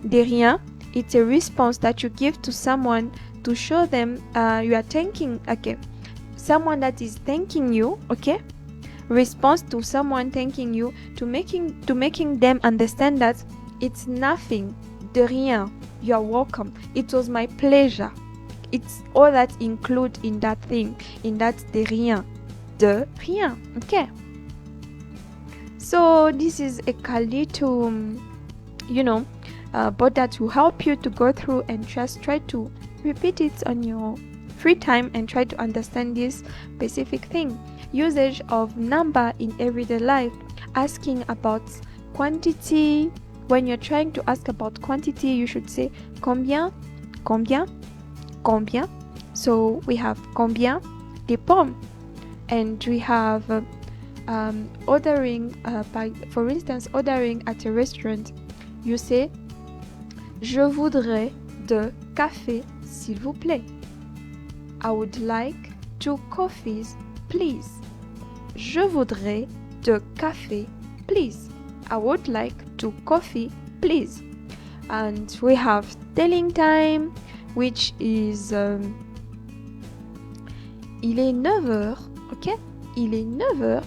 de rien, it's a response that you give to someone to show them you are thanking. Okay, someone that is thanking you. Okay, response to someone thanking you, to making them understand that it's nothing, de rien, you are welcome, it was my pleasure. It's all that include in that thing, in that de rien. Okay, so this is a kali to but that will help you to go through and just try to repeat it on your free time and try to understand this specific thing. Usage of number in everyday life. Asking about quantity. When you're trying to ask about quantity, you should say combien, combien, combien. So we have combien de pommes, and we have ordering for instance, ordering at a restaurant. You say je voudrais de café s'il vous plaît. I would like 2 coffees, please. Je voudrais de café, please. I would like 2 coffee, please. And we have telling time, which is il est 9h, okay? Il est 9h.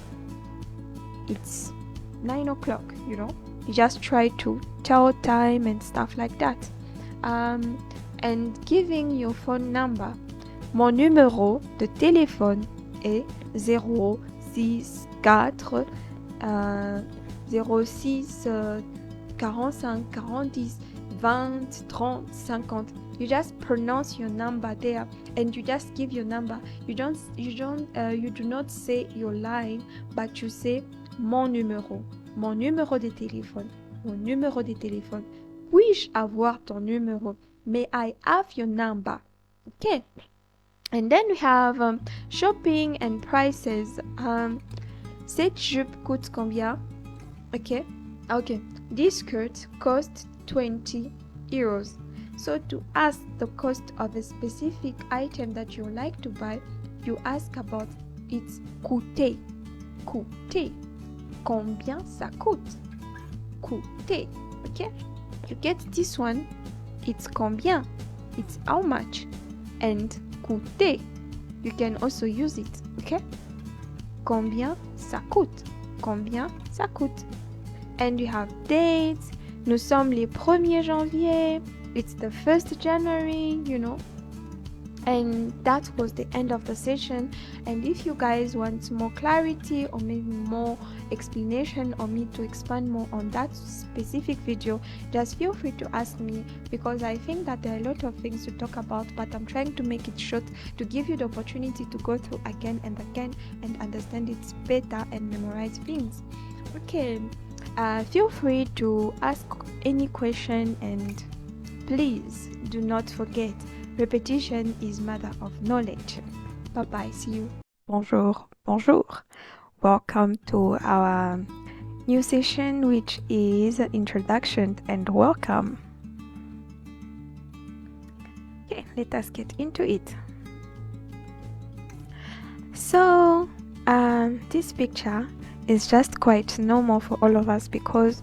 It's 9 o'clock, You just try to tell time and stuff like that. And giving your phone number. Mon numéro de téléphone est 064 06 45 40 20 30 50. You just pronounce your number there and you just give your number. You do not say your line, but you say mon numéro de téléphone. Mon numéro de téléphone. Puis-je avoir ton numéro? May I have your number? Okay. And then we have shopping and prices. Cette jupe coûte combien? Okay. This skirt cost 20 euros. So to ask the cost of a specific item that you like to buy, you ask about its coûter. Coûter. Combien ça coûte? Coûter. Okay. You get this one. It's combien. It's how much. And coûter. You can also use it. Okay. Combien ça coûte. Combien ça coûte. And you have dates. Nous sommes les 1er janvier. It's the 1st January, And that was the end of the session. And if you guys want more clarity or maybe more explanation or me to expand more on that specific video, just feel free to ask me, because I think that there are a lot of things to talk about, but I'm trying to make it short to give you the opportunity to go through again and again and understand it better and memorize things. Okay, feel free to ask any question, and please do not forget, repetition is matter of knowledge. Bye-bye. See you. Bonjour. Welcome to our new session, which is introduction and welcome. Okay, let us get into it. So, this picture is just quite normal for all of us, because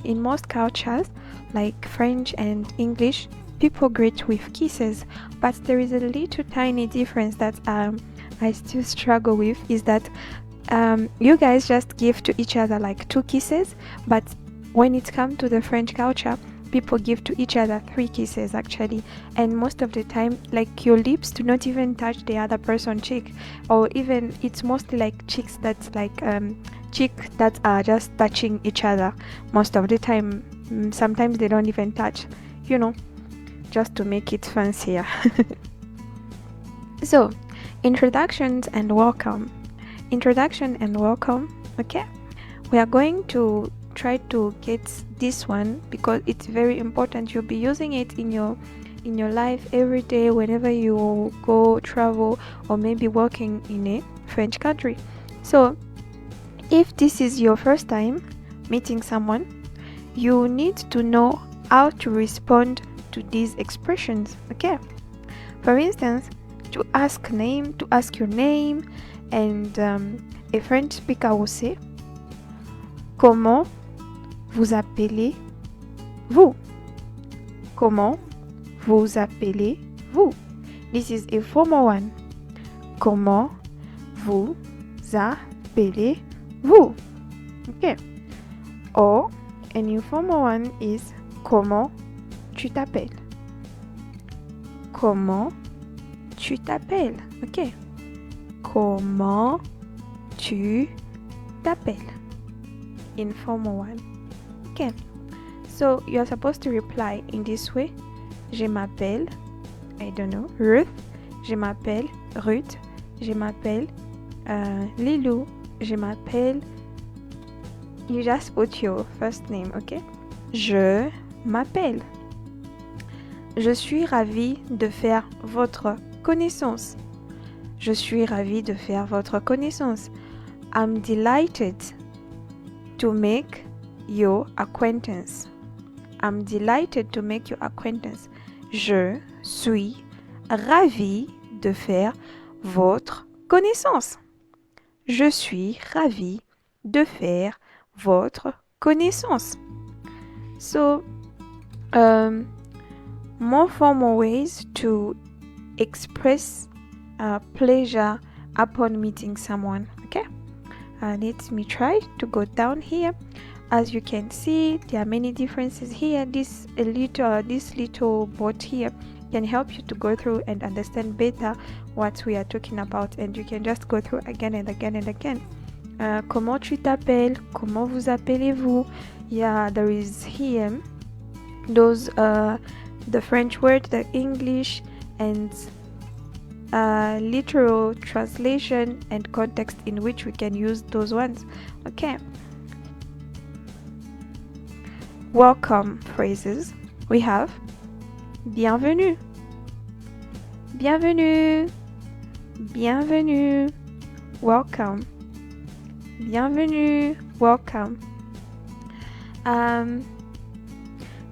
in most cultures, like French and English, people greet with kisses, but there is a little tiny difference that I still struggle with, is that you guys just give to each other like 2 kisses, but when it comes to the French culture, people give to each other 3 kisses actually, and most of the time like your lips do not even touch the other person's cheek, or even it's mostly like cheeks that's like cheek that are just touching each other most of the time. Sometimes they don't even touch, just to make it fancier. So introductions and welcome. Introduction and welcome. Okay, we are going to try to get this one because it's very important. You'll be using it in your life every day whenever you go travel or maybe working in a French country. So if this is your first time meeting someone, you need to know how to respond to these expressions. Okay, for instance, to ask your name, and a French speaker will say, comment vous appelez-vous? Comment vous appelez-vous? This is a formal one. Comment vous appelez-vous? Okay. Or an informal one is comment tu t'appelles? Comment tu t'appelles? Okay. Comment tu t'appelles? Informal one. Okay. So you're supposed to reply in this way. Je m'appelle, I don't know, Ruth. Je m'appelle Ruth. Je m'appelle Lilou. Je m'appelle. You just put your first name, okay? Je m'appelle. Je suis ravie de faire votre connaissance. Je suis ravie de faire votre connaissance. I'm delighted to make your acquaintance. I'm delighted to make your acquaintance. Je suis ravie de faire votre connaissance. Je suis ravie de faire votre connaissance. So, more formal ways to express pleasure upon meeting someone. Okay, let me try to go down here. As you can see, there are many differences here. This little board here can help you to go through and understand better what we are talking about, and you can just go through again and again and again. Comment tu t'appelles? Comment vous appelez-vous? Yeah, there is here those the French word, the English, and literal translation and context in which we can use those ones. Okay. Welcome phrases. We have bienvenue, bienvenue, bienvenue, welcome, bienvenue, welcome.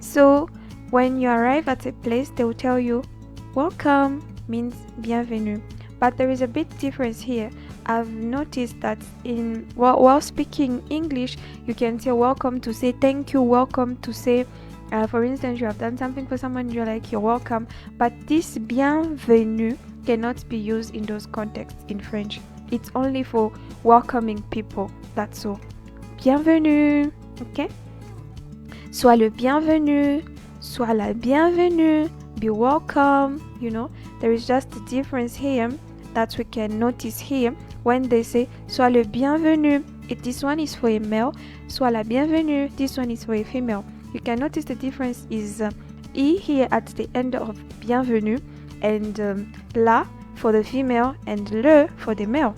So when you arrive at a place, they will tell you welcome means bienvenue, but there is a bit difference here. I've noticed that while speaking English, you can say welcome to say thank you, welcome to say for instance, you have done something for someone, you're like you're welcome, but this bienvenue cannot be used in those contexts in French. It's only for welcoming people, that's all. Bienvenue. Okay, sois le bienvenu, sois la bienvenue, be welcome. There is just a difference here that we can notice here when they say sois le bienvenu. This one is for a male, sois la bienvenue, this one is for a female. You can notice the difference is E here at the end of bienvenue, and la for the female and le for the male.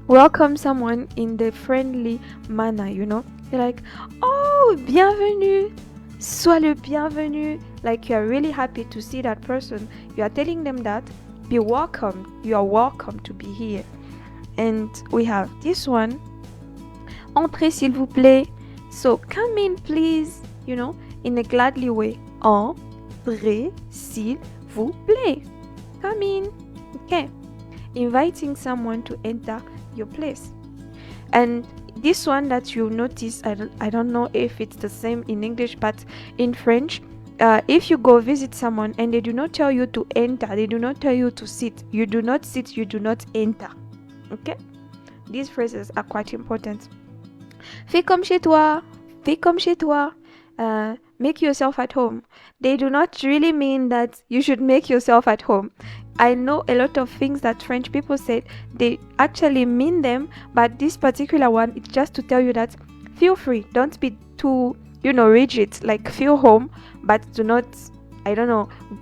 Welcome someone in the friendly manner, You're like, oh, bienvenue, sois le bienvenu. Like you are really happy to see that person. You are telling them that, be welcome. You are welcome to be here. And we have this one. Entrez s'il vous plaît. So come in please, in a gladly way. Entrez s'il vous plaît. Come in. Okay. Inviting someone to enter your place. And this one that you notice, I don't know if it's the same in English, but in French, if you go visit someone and they do not tell you to enter, they do not tell you to sit, you do not sit, you do not enter. Okay? These phrases are quite important. Fais comme chez toi. Fais comme chez toi. make yourself at home. They do not really mean that you should make yourself at home. I know a lot of things that French people said, they actually mean them, but this particular one, it's just to tell you that feel free. Don't be too, rigid. Like, feel home, but do not,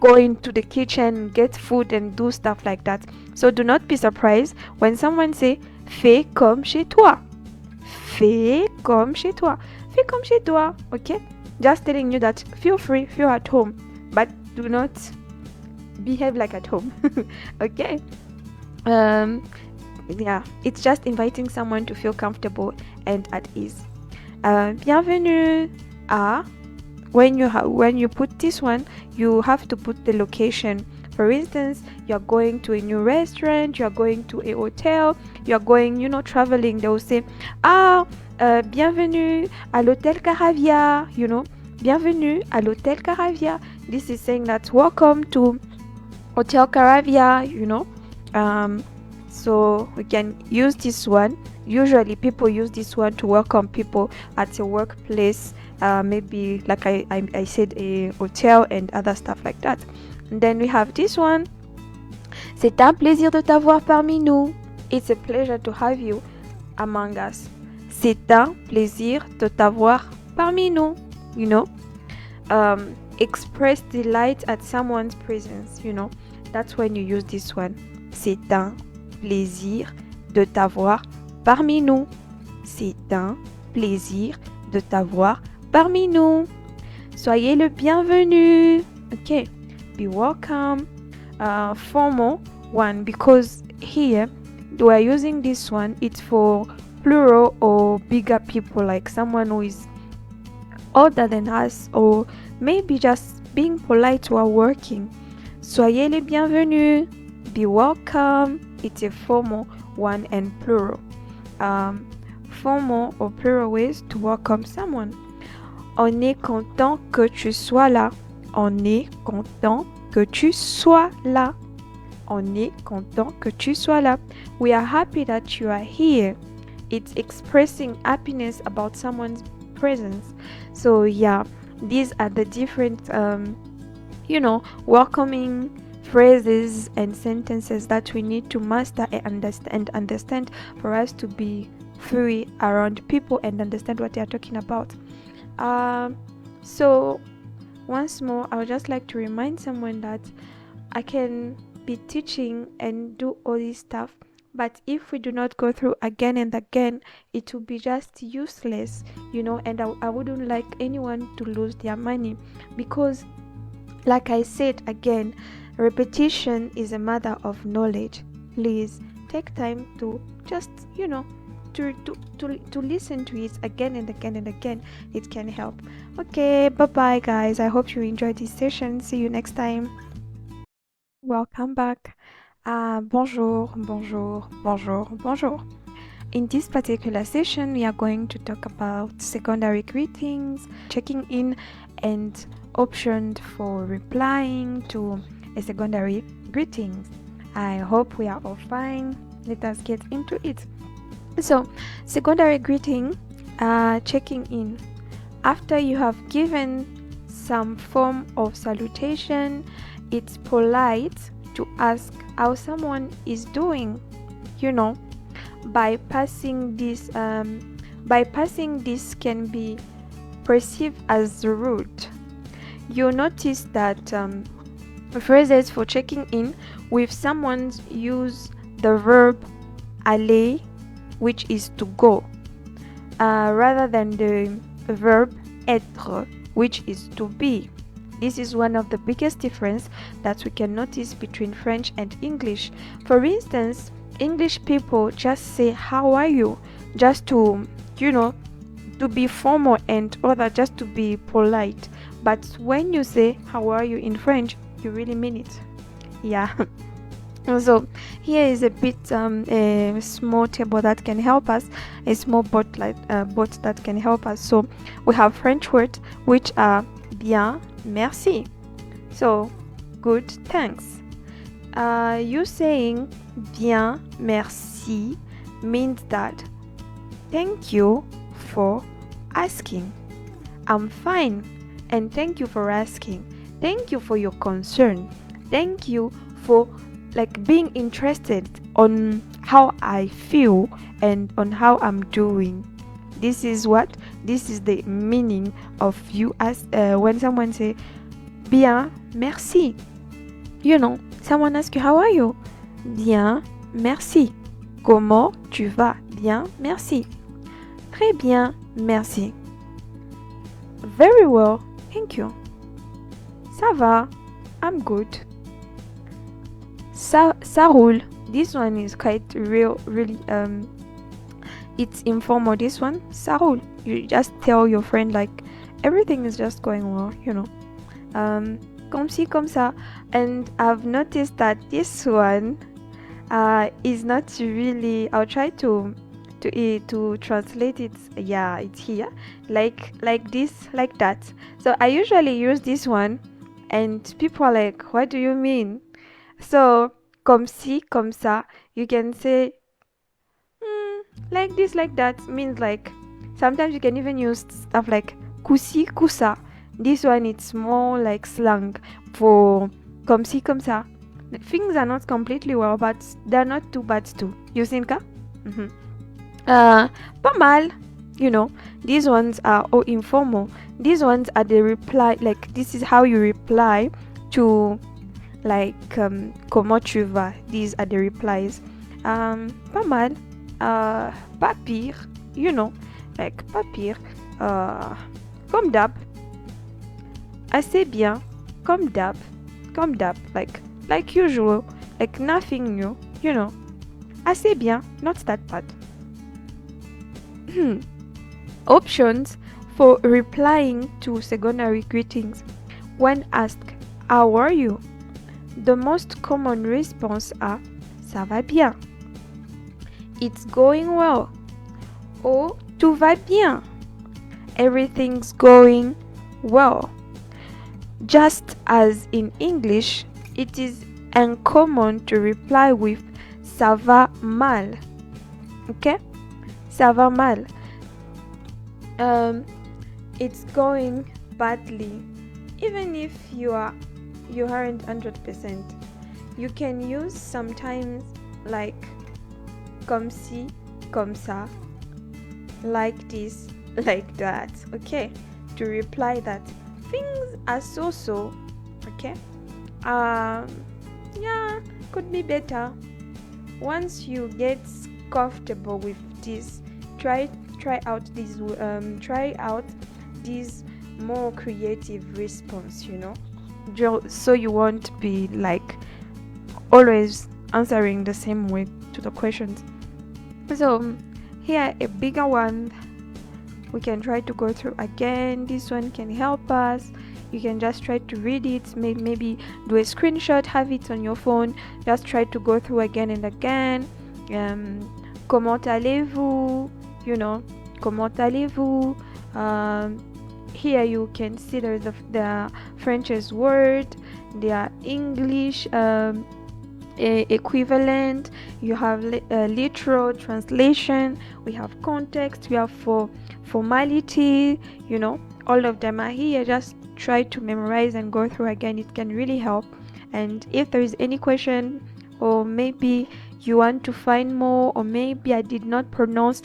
go into the kitchen, get food and do stuff like that. So do not be surprised when someone say, fais comme chez toi. Fais comme chez toi. Fais comme chez toi. Okay? Just telling you that feel free, feel at home, but do not behave like at home. Okay? Yeah, it's just inviting someone to feel comfortable and at ease. Bienvenue à. When you put this one, you have to put the location. For instance, you're going to a new restaurant, you're going to a hotel, you're going, traveling. They will say, bienvenue à l'hôtel Caravia, bienvenue à l'hôtel Caravia. This is saying that welcome to Hotel Caravia, so we can use this one. Usually people use this one to welcome people at a workplace, maybe like I said, a hotel and other stuff like that. And then we have this one. C'est un plaisir de t'avoir parmi nous. It's a pleasure to have you among us. C'est un plaisir de t'avoir parmi nous. Express delight at someone's presence. That's when you use this one. C'est un plaisir de t'avoir parmi nous. C'est un plaisir de t'avoir parmi nous. Soyez le bienvenu. Okay. Be welcome. Formal one, because here we're using this one, it's for plural or bigger people, like someone who is older than us, or maybe just being polite while working. Soyez les bienvenus. Be welcome. It's a formal one and plural. Formal or plural ways to welcome someone. On est content que tu sois là. On est content que tu sois là. On est content que tu sois là. We are happy that you are here. It's expressing happiness about someone's presence. So yeah, these are the different welcoming phrases and sentences that we need to master and understand for us to be free around people and understand what they are talking about. So once more, I would just like to remind someone that I can be teaching and do all this stuff, but if we do not go through again and again, it will be just useless, and I wouldn't like anyone to lose their money, because like I said again, repetition is a matter of knowledge. Please take time to just, to listen to it again and again and again. It can help. Okay, bye guys. I hope you enjoyed this session. See you next time. Welcome back. Bonjour. In this particular session, we are going to talk about secondary greetings, checking in, and options for replying to a secondary greeting. I hope we are all fine. Let us get into it. So, secondary greeting, checking in. After you have given some form of salutation, it's polite to ask how someone is doing. Bypassing this can be perceived as rude. You'll notice that phrases for checking in with someone use the verb aller, which is to go, rather than the verb être, which is to be. This is one of the biggest difference that we can notice between French and English. For instance, English people just say how are you, just to to be formal, and other just to be polite. But when you say how are you in French, you really mean it. Yeah. So here is a bit a small table that can help us, a small bot that can help us. So we have French words which are bien, merci. So good, thanks. You saying bien, merci means that thank you for asking. I'm fine, and thank you for asking. Thank you for your concern. Thank you for like being interested on how I feel and on how I'm doing. This is the meaning of you as when someone say bien, merci. You know, someone asks you how are you? Bien, merci. Comment tu vas? Bien, merci. Très bien, merci. Very well, thank you. Ça va, I'm good. Ça roule. This one is quite really it's informal. This one, ça roule. You just tell your friend like everything is just going well, you know. Comme ci, comme ça. And I've noticed that this one is not really, I'll try to translate it. Yeah, it's here. Like this, like that. So I usually use this one and people are like, what do you mean? So, comme ci, comme ça, you can say like this, like that, means like, sometimes you can even use stuff like kusi, kusa. This one, it's more like slang for comme ci, comme ça. Things are not completely well, but they're not too bad too. You think? Pas mal. You know, these ones are all informal. These ones are the reply, like this is how you reply to like comment tu vas. These are the replies. Pas mal. Pas pire. You know, like pas pire. Comme d'hab. Assez bien. Comme d'hab. Comme d'hab. Like usual. Like nothing new. You know. Assez bien. Not that bad. Options for replying to secondary greetings. When asked, how are you? The most common response are ça va bien. It's going well. Or tout va bien. Everything's going well. Just as in English, it is uncommon to reply with ça va mal. Okay? Ça va mal. It's going badly. Even if you aren't 100%, you can use sometimes like comme ci, comme ça, like this, like that. Okay, to reply that things are so. Okay, yeah, could be better. Once you get comfortable with this, try out these more creative response, you know, so you won't be like always answering the same way to the questions. So here a bigger one we can try to go through again. This one can help us. You can just try to read it, maybe do a screenshot, have it on your phone, just try to go through again and again. Comment allez-vous? You know, comment allez-vous? Here you can see there's the French's word, their English equivalent. You have literal translation. We have context. We have formality. You know, all of them are here. Just try to memorize and go through again. It can really help. And if there is any question, or maybe you want to find more, or maybe I did not pronounce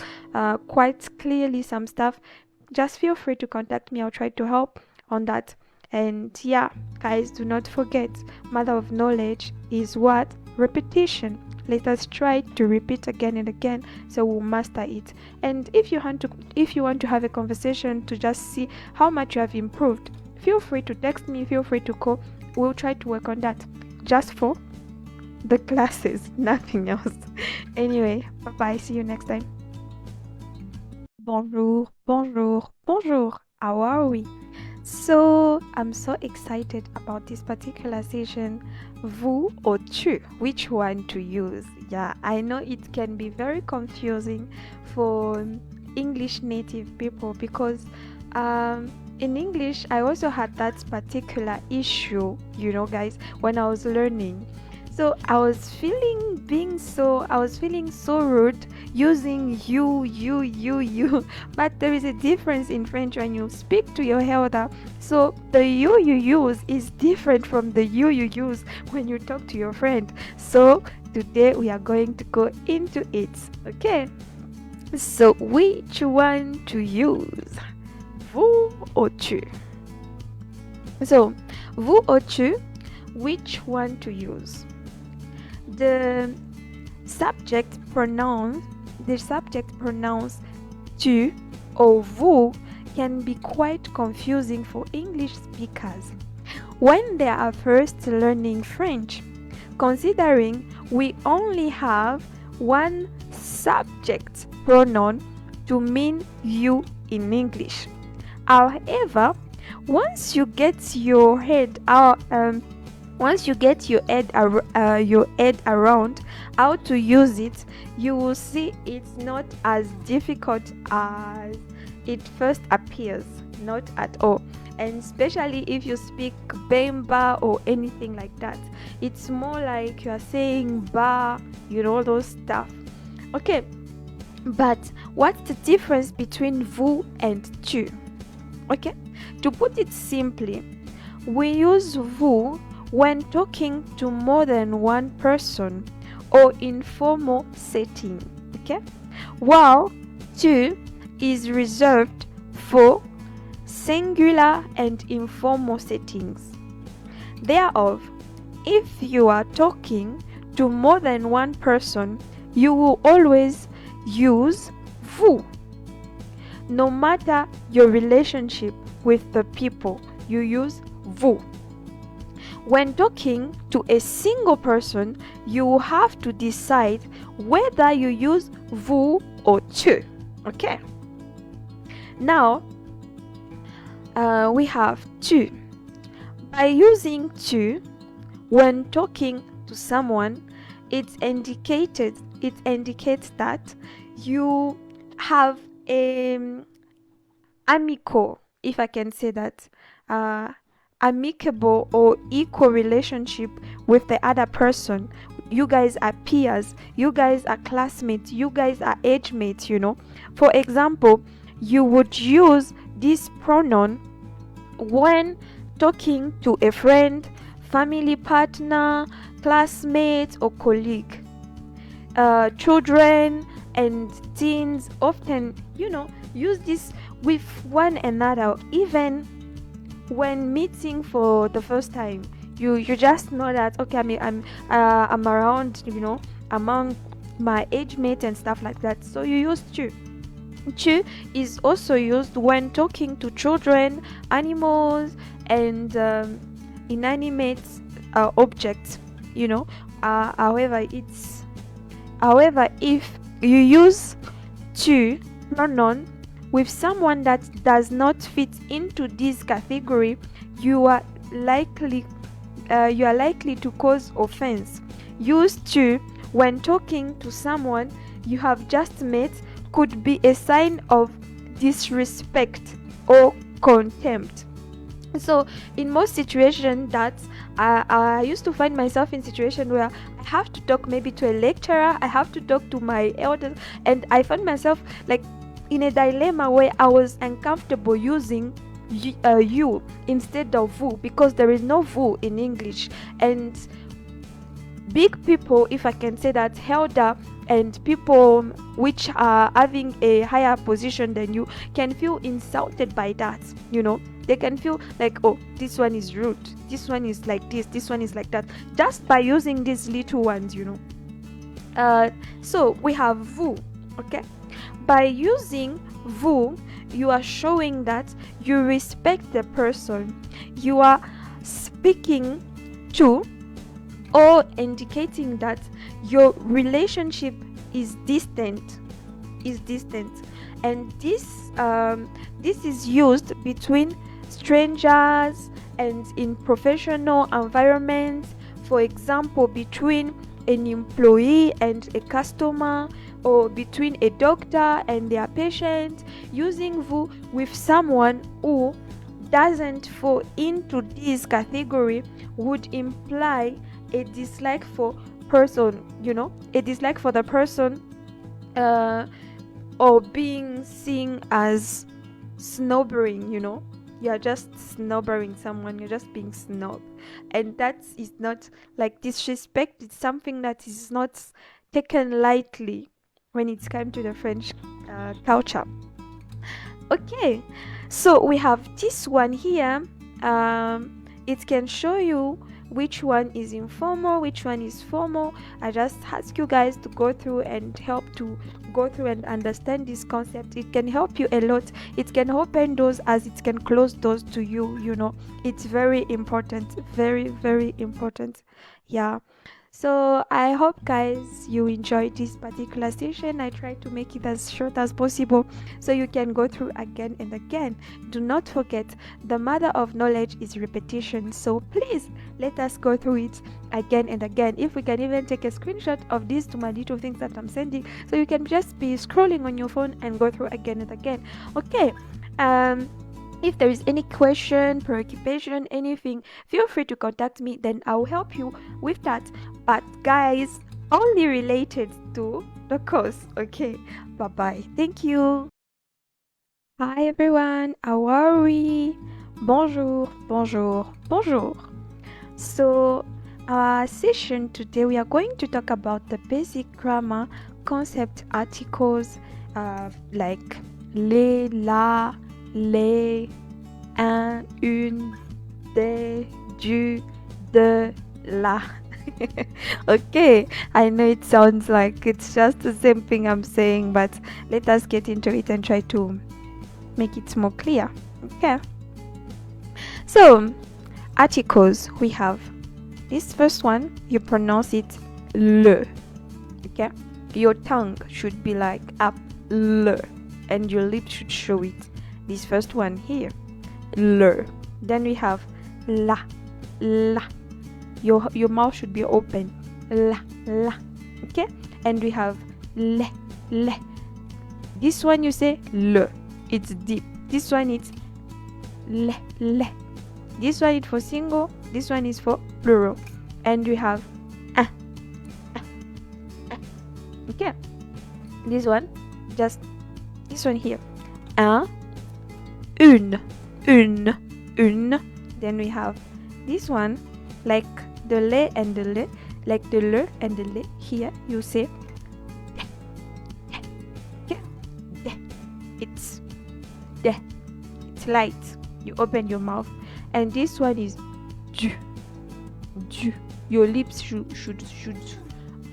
quite clearly some stuff, just feel free to contact me. I'll try to help on that. And yeah, guys, do not forget, mother of knowledge is what? Repetition. Let us try to repeat again and again so we'll master it. And if you want to have a conversation to just see how much you have improved, feel free to text me, feel free to call. We'll try to work on that just for the classes, nothing else. Anyway, bye bye, see you next time. Bonjour, bonjour, bonjour. How are we? So I'm so excited about this particular session. Vous or tu, which one to use? Yeah, I know it can be very confusing for English native people because in English I also had that particular issue, you know, guys, when I was learning. So I was feeling so rude, using you. But there is a difference in French when you speak to your elder. So the you use is different from the you use when you talk to your friend. So today we are going to go into it. Okay, so which one to use, vous or tu? So vous or tu, which one to use? The subject pronouns tu or vous can be quite confusing for English speakers when they are first learning French, considering we only have one subject pronoun to mean you in English. However, once you get your head around how to use it, you will see it's not as difficult as it first appears, not at all. And especially if you speak Bemba or anything like that, it's more like you are saying ba, those stuff. Okay, but what's the difference between vous and tu? Okay, to put it simply, we use vous when talking to more than one person or in formal setting, okay, while tu is reserved for singular and informal settings. Thereof, if you are talking to more than one person, you will always use vous. No matter your relationship with the people, you use vous. When talking to a single person, you will have to decide whether you use vous or tu. Okay. Now, we have tu. By using tu, when talking to someone, it indicates that you have a amicable, if I can say that, amicable or equal relationship with the other person. You guys are peers, you guys are classmates, you guys are age mates. For example, you would use this pronoun when talking to a friend, family partner, classmate or colleague. Children and teens often use this with one another. Even when meeting for the first time, you just know that, okay, I'm around, among my age mate and stuff like that. So you use tu. Tu is also used when talking to children, animals, and inanimate objects. However, if you use tu pronoun with someone that does not fit into this category, you are likely to cause offense. Use tu when talking to someone you have just met could be a sign of disrespect or contempt. So in most situations that I used to find myself in situation where I have to talk maybe to a lecturer, I have to talk to my elders, and I found myself like in a dilemma where I was uncomfortable using you instead of vous, because there is no vous in English. And big people, if I can say that, elder and people which are having a higher position than you can feel insulted by that. They can feel like, oh, this one is rude, this one is like this one is like that, just by using these little ones. So we have vous. Okay, by using vous, you are showing that you respect the person you are speaking to, or indicating that your relationship is distant. And this is used between strangers and in professional environments. For example, between an employee and a customer, or between a doctor and their patient. Using vous with someone who doesn't fall into this category would imply a dislike for person, a dislike for the person or being seen as snobbering, you're just snobbering someone, you're just being snob, and that is not like disrespect. It's something that is not taken lightly when it's come to the French culture. Okay, so we have this one here. It can show you which one is informal, which one is formal. I just ask you guys to go through and help to go through and understand this concept. It can help you a lot. It can open doors as it can close doors to you. It's very important, very, very important. Yeah. So I hope guys you enjoyed this particular session. I try to make it as short as possible so you can go through again and again. Do not forget, the mother of knowledge is repetition. So please let us go through it again and again. If we can even take a screenshot of these two little things that I'm sending, so you can just be scrolling on your phone and go through again and again. Okay. If there is any question, preoccupation, anything, feel free to contact me, then I'll help you with that. But guys, only related to the course. Okay, bye bye. Thank you. Hi everyone, how are we? Bonjour, bonjour, bonjour. So our session today, we are going to talk about the basic grammar concept articles like les, la, les, un, une, des, du, de, la. Okay, I know it sounds like it's just the same thing I'm saying, but let us get into it and try to make it more clear. Okay, so articles, we have this first one, you pronounce it le. Okay, your tongue should be like up le, and your lips should show it. This first one here, le. Then we have la, la. Your mouth should be open, la, la. Okay, and we have le, le. This one you say le, it's deep. This one it's le, le. This one is for single, this one is for plural. And we have ah, ah, ah. Okay, this one, just this one here, un, une, une. Then we have this one, like the le and the le, like the le and the le. Here you say de, de, de. It's de. It's light. You open your mouth. And this one is du, du. Your lips should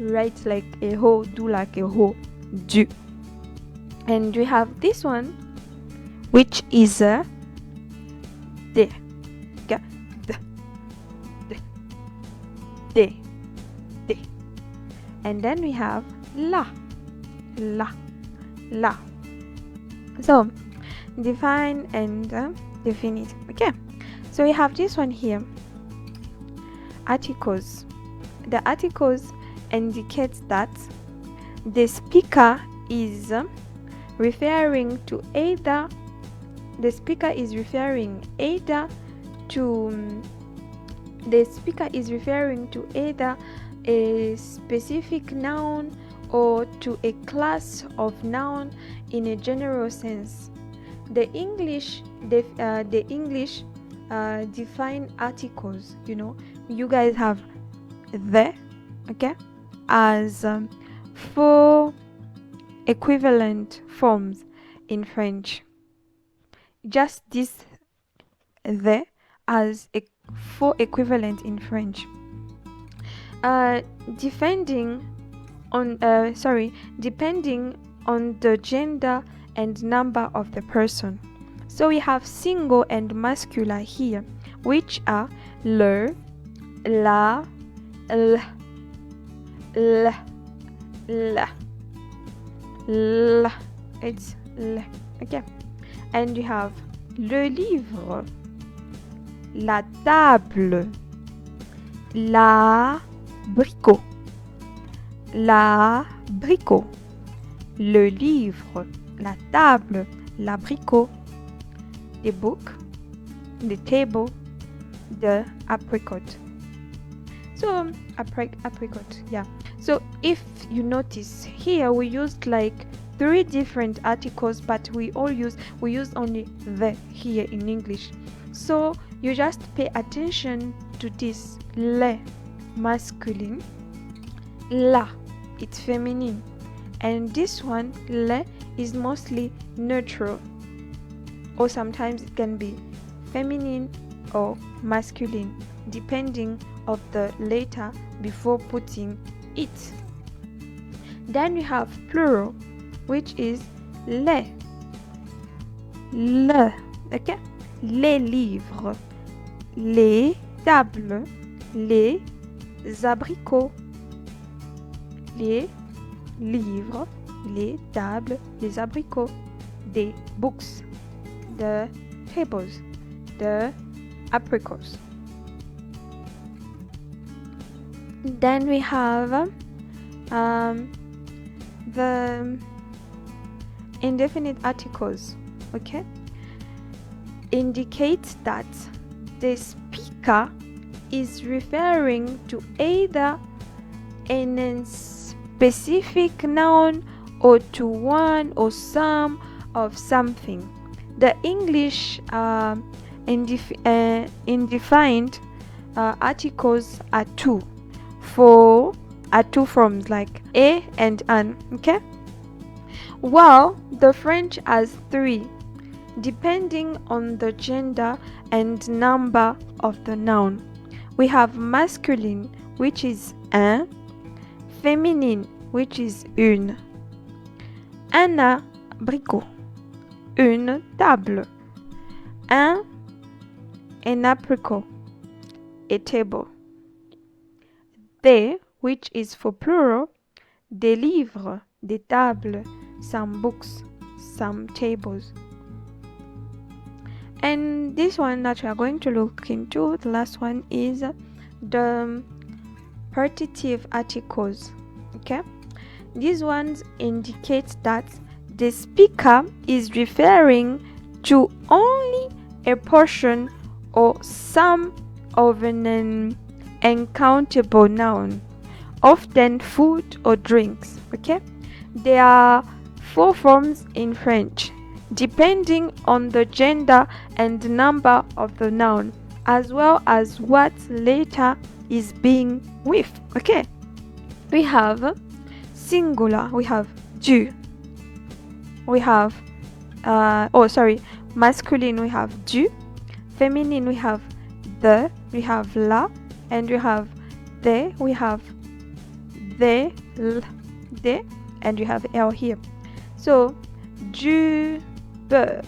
write like a ho, do like a ho, du. And we have this one, which is a de. Okay. De, de. And then we have la, la, la. So define and definite. Okay, so we have this one here, articles. The articles indicates that the speaker is referring to either a specific noun or to a class of noun in a general sense. The English define articles. You guys have the, okay, as 4 equivalent forms in French. Just this the as 4 equivalent in French. Depending on the gender and number of the person. So we have single and masculine here, which are le, la, l, l, la, l. It's l. Okay. And you have le livre, la table, l'abricot, l'abricot, le livre, la table, l'abricot, the book, the table, the apricot. So apricot, yeah. So if you notice here, we used like 3 different articles, but we use only the here in English. So you just pay attention to this. Le, masculine. La, it's feminine. And this one, le, is mostly neutral, or sometimes it can be feminine or masculine, depending of the letter before putting it. Then we have plural, which is le, okay? Les livres, les tables, les abricots, les livres, les tables, les abricots, the books, the tables, the apricots. Then we have the indefinite articles, okay? Indicates that the speaker is referring to either a specific noun or to one or some of something. The English indefined articles are two forms, like a and an, okay? While the French has 3, depending on the gender and number of the noun. We have masculine, which is un, feminine, which is une, un abricot, une table, un apricot, a table, des, which is for plural, des livres, des tables, some books, some tables. And this one that we are going to look into, the last one, is the partitive articles, okay? These ones indicate that the speaker is referring to only a portion or some of an uncountable noun, often food or drinks, okay? There are 4 forms in French, depending on the gender and number of the noun, as well as what letter is being with, okay? We have singular, we have du, we have masculine, we have du, feminine, we have the, we have la, and we have they, we have they, de, and we have l here. So du beurre,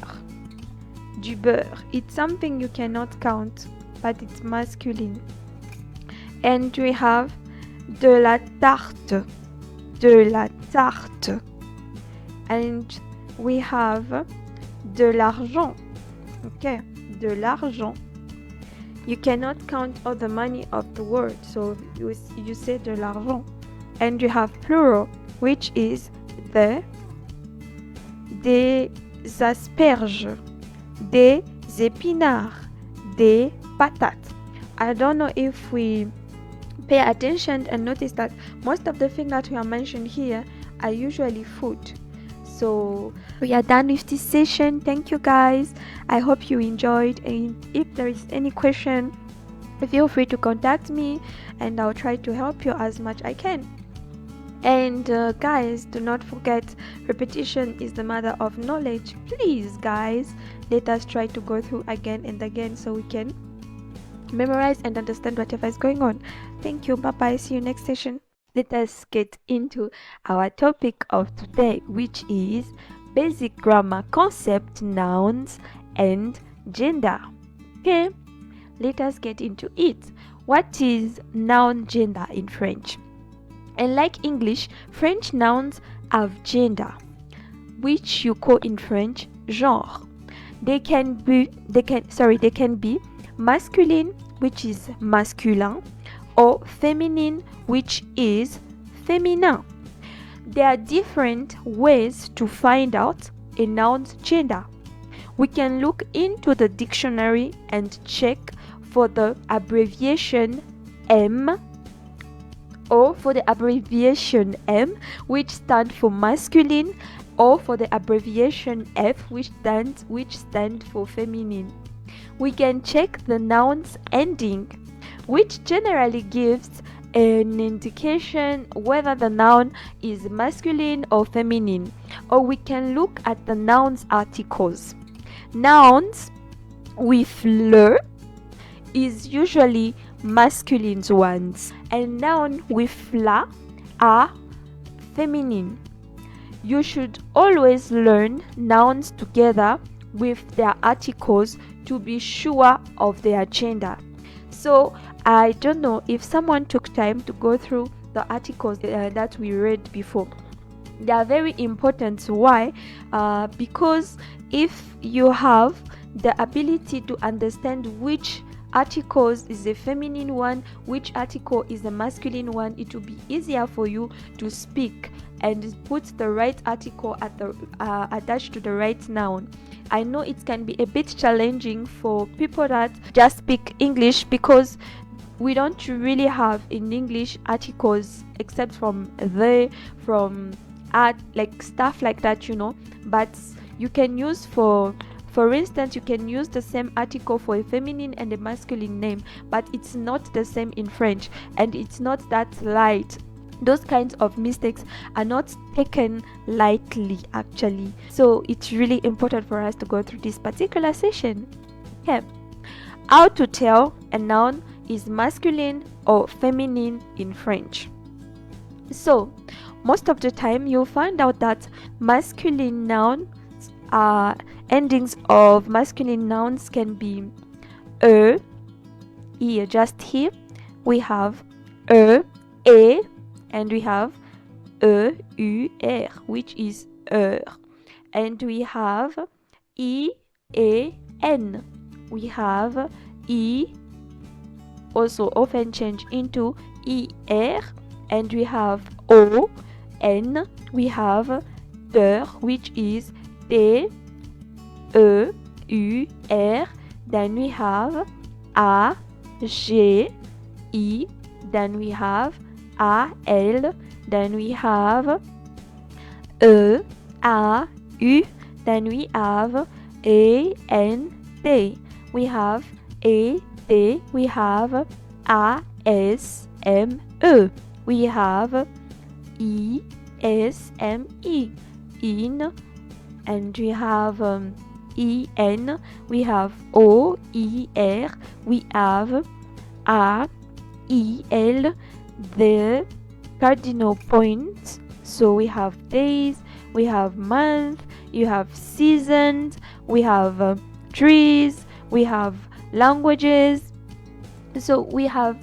it's something you cannot count, but it's masculine. And we have de la tarte, and we have de l'argent, okay, de l'argent. You cannot count all the money of the word, so you say de l'argent. And you have plural, which is des asperges, des épinards, des patates. I don't know if we pay attention and notice that most of the things that we are mentioned here are usually food. So we are done with this session. Thank you guys. I hope you enjoyed, and if there is any question, feel free to contact me and I'll try to help you as much I can. And guys, do not forget, repetition is the mother of knowledge. Please guys, let us try to go through again and again so we can memorize and understand whatever is going on. Thank you. Bye bye. See you next session. Let us get into our topic of today, which is basic grammar concept, nouns and gender. Okay, let us get into it. What is noun gender in French? And like English, French nouns have gender, which you call in French genre. They can be masculine, which is masculin, or feminine, which is féminin. There are different ways to find out a noun's gender. We can look into the dictionary and check for the abbreviation M or for the abbreviation M, which stands for masculine, or for the abbreviation F, which stands for feminine. We can check the noun's ending, which generally gives an indication whether the noun is masculine or feminine, or we can look at the noun's articles. Nouns with le is usually masculine ones, and noun with la are feminine. You should always learn nouns together with their articles to be sure of their gender. So I don't know if someone took time to go through the articles that we read before. They are very important. Why? Because if you have the ability to understand which articles is a feminine one, which article is a masculine one, it will be easier for you to speak and put the right article at the attached to the right noun. I know it can be a bit challenging for people that just speak English, because we don't really have in English articles except from the, from at, like stuff like that, but you can use for instance, you can use the same article for a feminine and a masculine name, but it's not the same in French, and it's not that light. Those kinds of mistakes are not taken lightly, actually. So it's really important for us to go through this particular session. Okay. How to tell a noun is masculine or feminine in French. So most of the time you'll find out that masculine noun endings of masculine nouns can be here, just here we have e, and we have which is and we have en, we have also often change into er, and we have on, we have which is T-E-U-R, then we have A-G-I, then we have A-L, then we have E-A-U, then we have A-N-T, we have A-T, we have A-S-M-E, we have E-S-M-E, in, and we have en, we have oer, we have a-il, the cardinal points. So we have days, we have month, you have seasons, we have trees, we have languages. So we have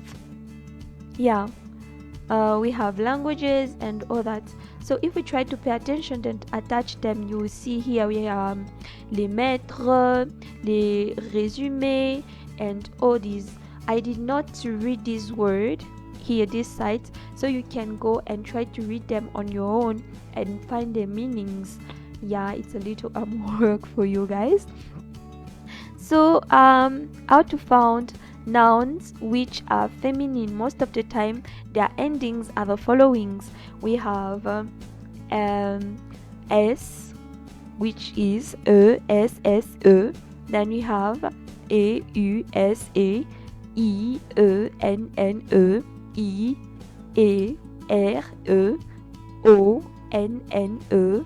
we have languages and all that. So if we try to pay attention and attach them, you will see here we have les maîtres, les résumés, and all these. I did not read this word here, this site, so you can go and try to read them on your own and find the meanings. Yeah, it's a little work for you guys. So how to find nouns which are feminine? Most of the time their endings are the followings. We have s, which is e-s-s-e, then we have e-u-s-e, i-e-n-n-e, i-e-r-e, o-n-n-e,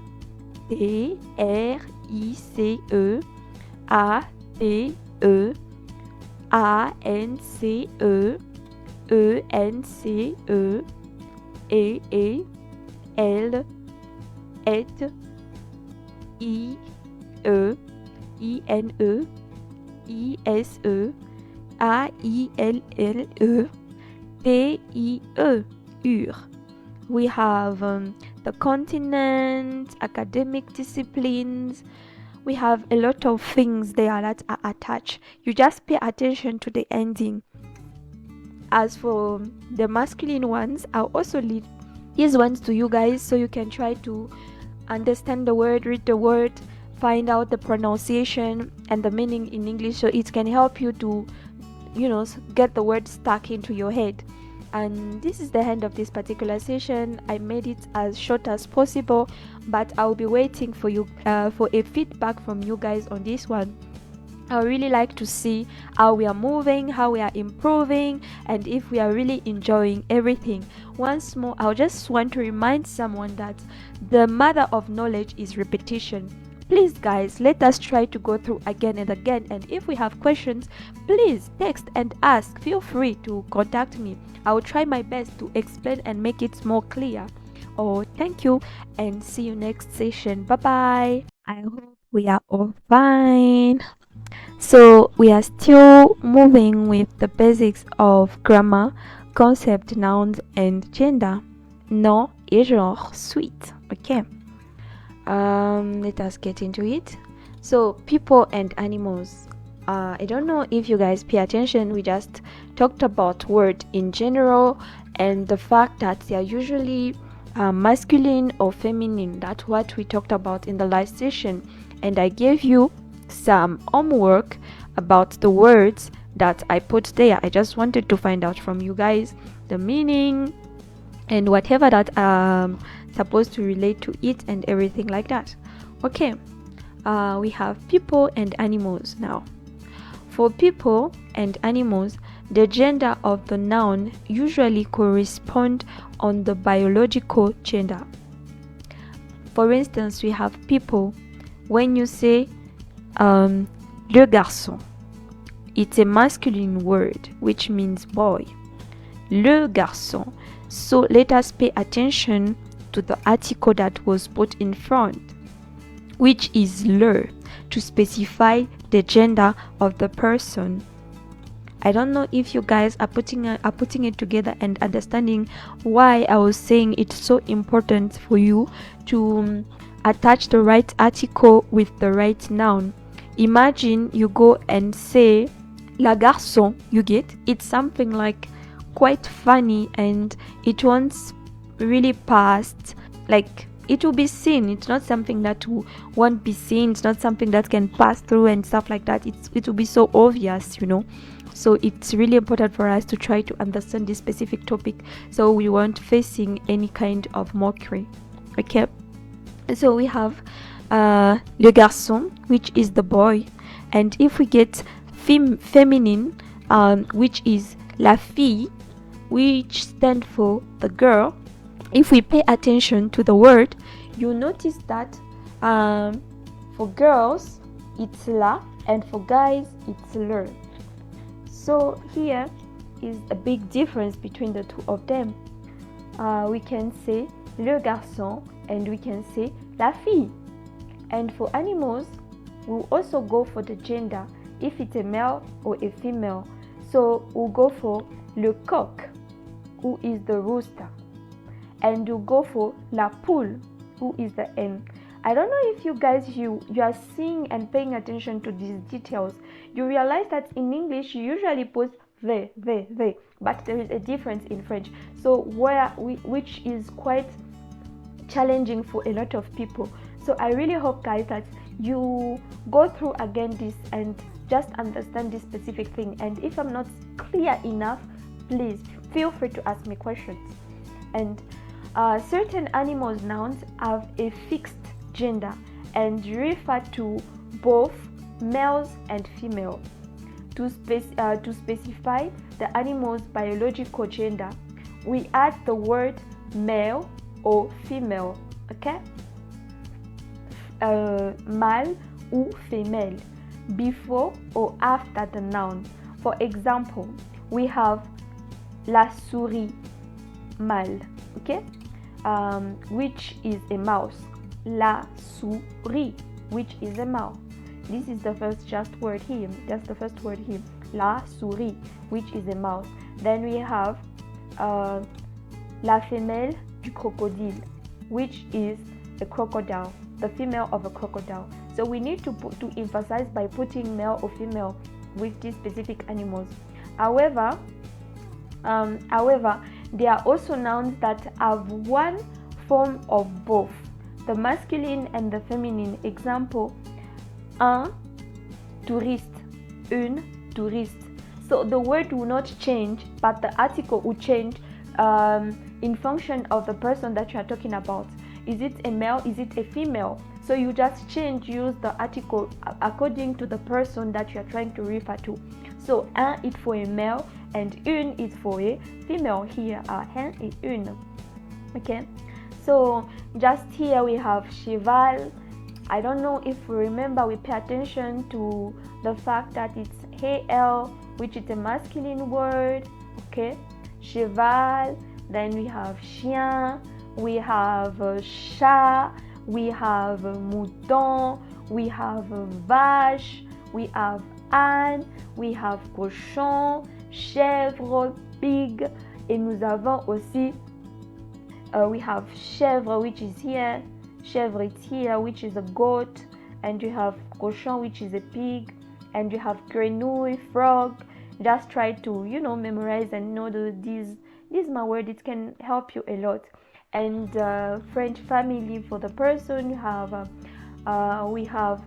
t-r-i-c-e, a-t-e, A-N-C-E, E-N-C-E, E-E, L, Et, I-E, I-N-E, I-S-E, A-I-L-L-E, T-I-E, UR. We have the continent, academic disciplines. We have a lot of things there that are attached. You just pay attention to the ending. As for the masculine ones, I'll also leave these ones to you guys so you can try to understand the word, read the word, find out the pronunciation and the meaning in English, so it can help you to, get the word stuck into your head. And this is the end of this particular session. I made it as short as possible, but I'll be waiting for you for a feedback from you guys on this one. I would really like to see how we are moving, how we are improving, and if we are really enjoying everything. Once more, I just want to remind someone that the mother of knowledge is repetition. Please guys, let us try to go through again and again, and if we have questions, please text and ask. Feel free to contact me. I will try my best to explain and make it more clear. Thank you and see you next session. Bye bye. I hope we are all fine. So we are still moving with the basics of grammar, concept, nouns, and gender. Nom et genre, suite. Okay. Let us get into it. So people and animals. I don't know if you guys pay attention. We just talked about word in general and the fact that they are usually masculine or feminine. That's what we talked about in the last session. And I gave you some homework about the words that I put there. I just wanted to find out from you guys the meaning and whatever that supposed to relate to it and everything like that. Okay, we have people and animals now. For people and animals, the gender of the noun usually correspond on the biological gender. For instance, we have people. When you say le garçon, it's a masculine word which means boy. Le garçon. So let us pay attention to the article that was put in front, which is le, to specify the gender of the person. I don't know if you guys are putting it together and understanding why I was saying it's so important for you to attach the right article with the right noun. Imagine you go and say la garçon, you get? It's something like quite funny and it won't really pass. Like it will be seen. It's not something that won't be seen. It's not something that can pass through and stuff like that. It will be so obvious, you know. So it's really important for us to try to understand this specific topic so we weren't facing any kind of mockery. Okay. So we have le garçon, which is the boy, and if we get feminine, which is la fille, which stands for the girl. If we pay attention to the word, you notice that for girls it's la, and for guys it's le. So here is a big difference between the two of them. We can say le garçon and we can say la fille. And for animals, we'll also go for the gender, if it's a male or a female. So we'll go for le coq, who is the rooster, and we'll go for la poule, who is the hen. I don't know if you guys you are seeing and paying attention to these details. You realize that in English you usually put they, but there is a difference in French. So which is quite challenging for a lot of people. So I really hope guys that you go through again this and just understand this specific thing. And if I'm not clear enough, please feel free to ask me questions. And certain animals' nouns have a fixed gender and refer to both males and female. To specify the animal's biological gender, we add the word male or female, okay? Mâle ou femelle before or after the noun. For example, we have la souris, mâle, okay? Which is a mouse. La souris, which is a mouse. This is the first word here. That's the first word here. La souris, which is a mouse. Then we have la femelle du crocodile, which is a crocodile, the female of a crocodile. So we need to emphasize by putting male or female with these specific animals. However, there are also nouns that have one form of both, the masculine and the feminine. Example, un touriste, une touriste. So the word will not change, but the article will change in function of the person that you are talking about. Is it a male? Is it a female? So you just use the article according to the person that you are trying to refer to. So un is for a male and une is for a female. Here are un et une. Okay, so just here we have cheval. I don't know if we remember, we pay attention to the fact that it's HL, which is a masculine word. Okay, cheval. Then we have chien, we have chat, we have mouton, we have vache, we have âne, we have cochon, chèvre, pig, et nous avons aussi we have chèvre, which is here, chèvre is here, which is a goat, and you have cochon, which is a pig, and you have grenouille, frog. Just try to memorize and know these my word. It can help you a lot. And French family, for the person you have we have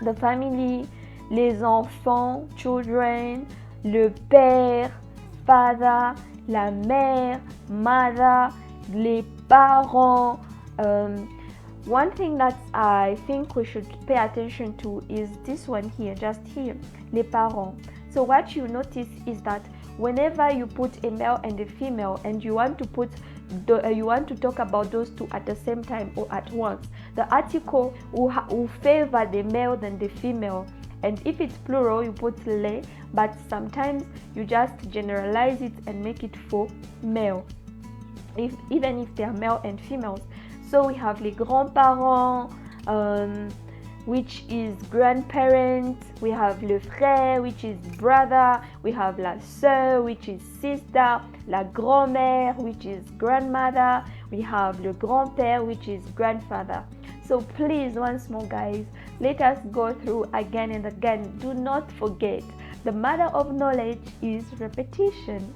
the family, les enfants, children, le père, father, la mère, mother, les parents. One thing that I think we should pay attention to is this one here, just here, les parents. So what you notice is that whenever you put a male and a female and you want to talk about those two at the same time or at once, the article will favor the male than the female. And if it's plural, you put les, but sometimes you just generalize it and make it for male, even if they are male and females. So we have les grands-parents, which is grandparents. We have le frère, which is brother. We have la sœur, which is sister. La grand-mère, which is grandmother. We have le grand-père, which is grandfather. So please, once more guys, let us go through again and again. Do not forget, the mother of knowledge is repetition.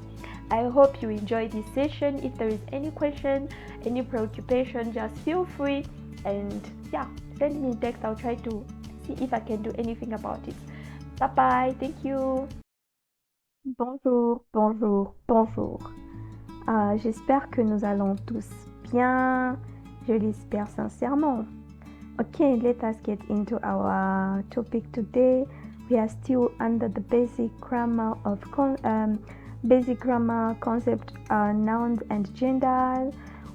I hope you enjoyed this session. If there is any question, any preoccupation, just feel free and send me a text. I'll try to see if I can do anything about it. Bye bye. Thank you. Bonjour, bonjour, bonjour. J'espère que nous allons tous bien. Je l'espère sincèrement. Okay, let us get into our topic today. We are still under the basic grammar concept, nouns and gender,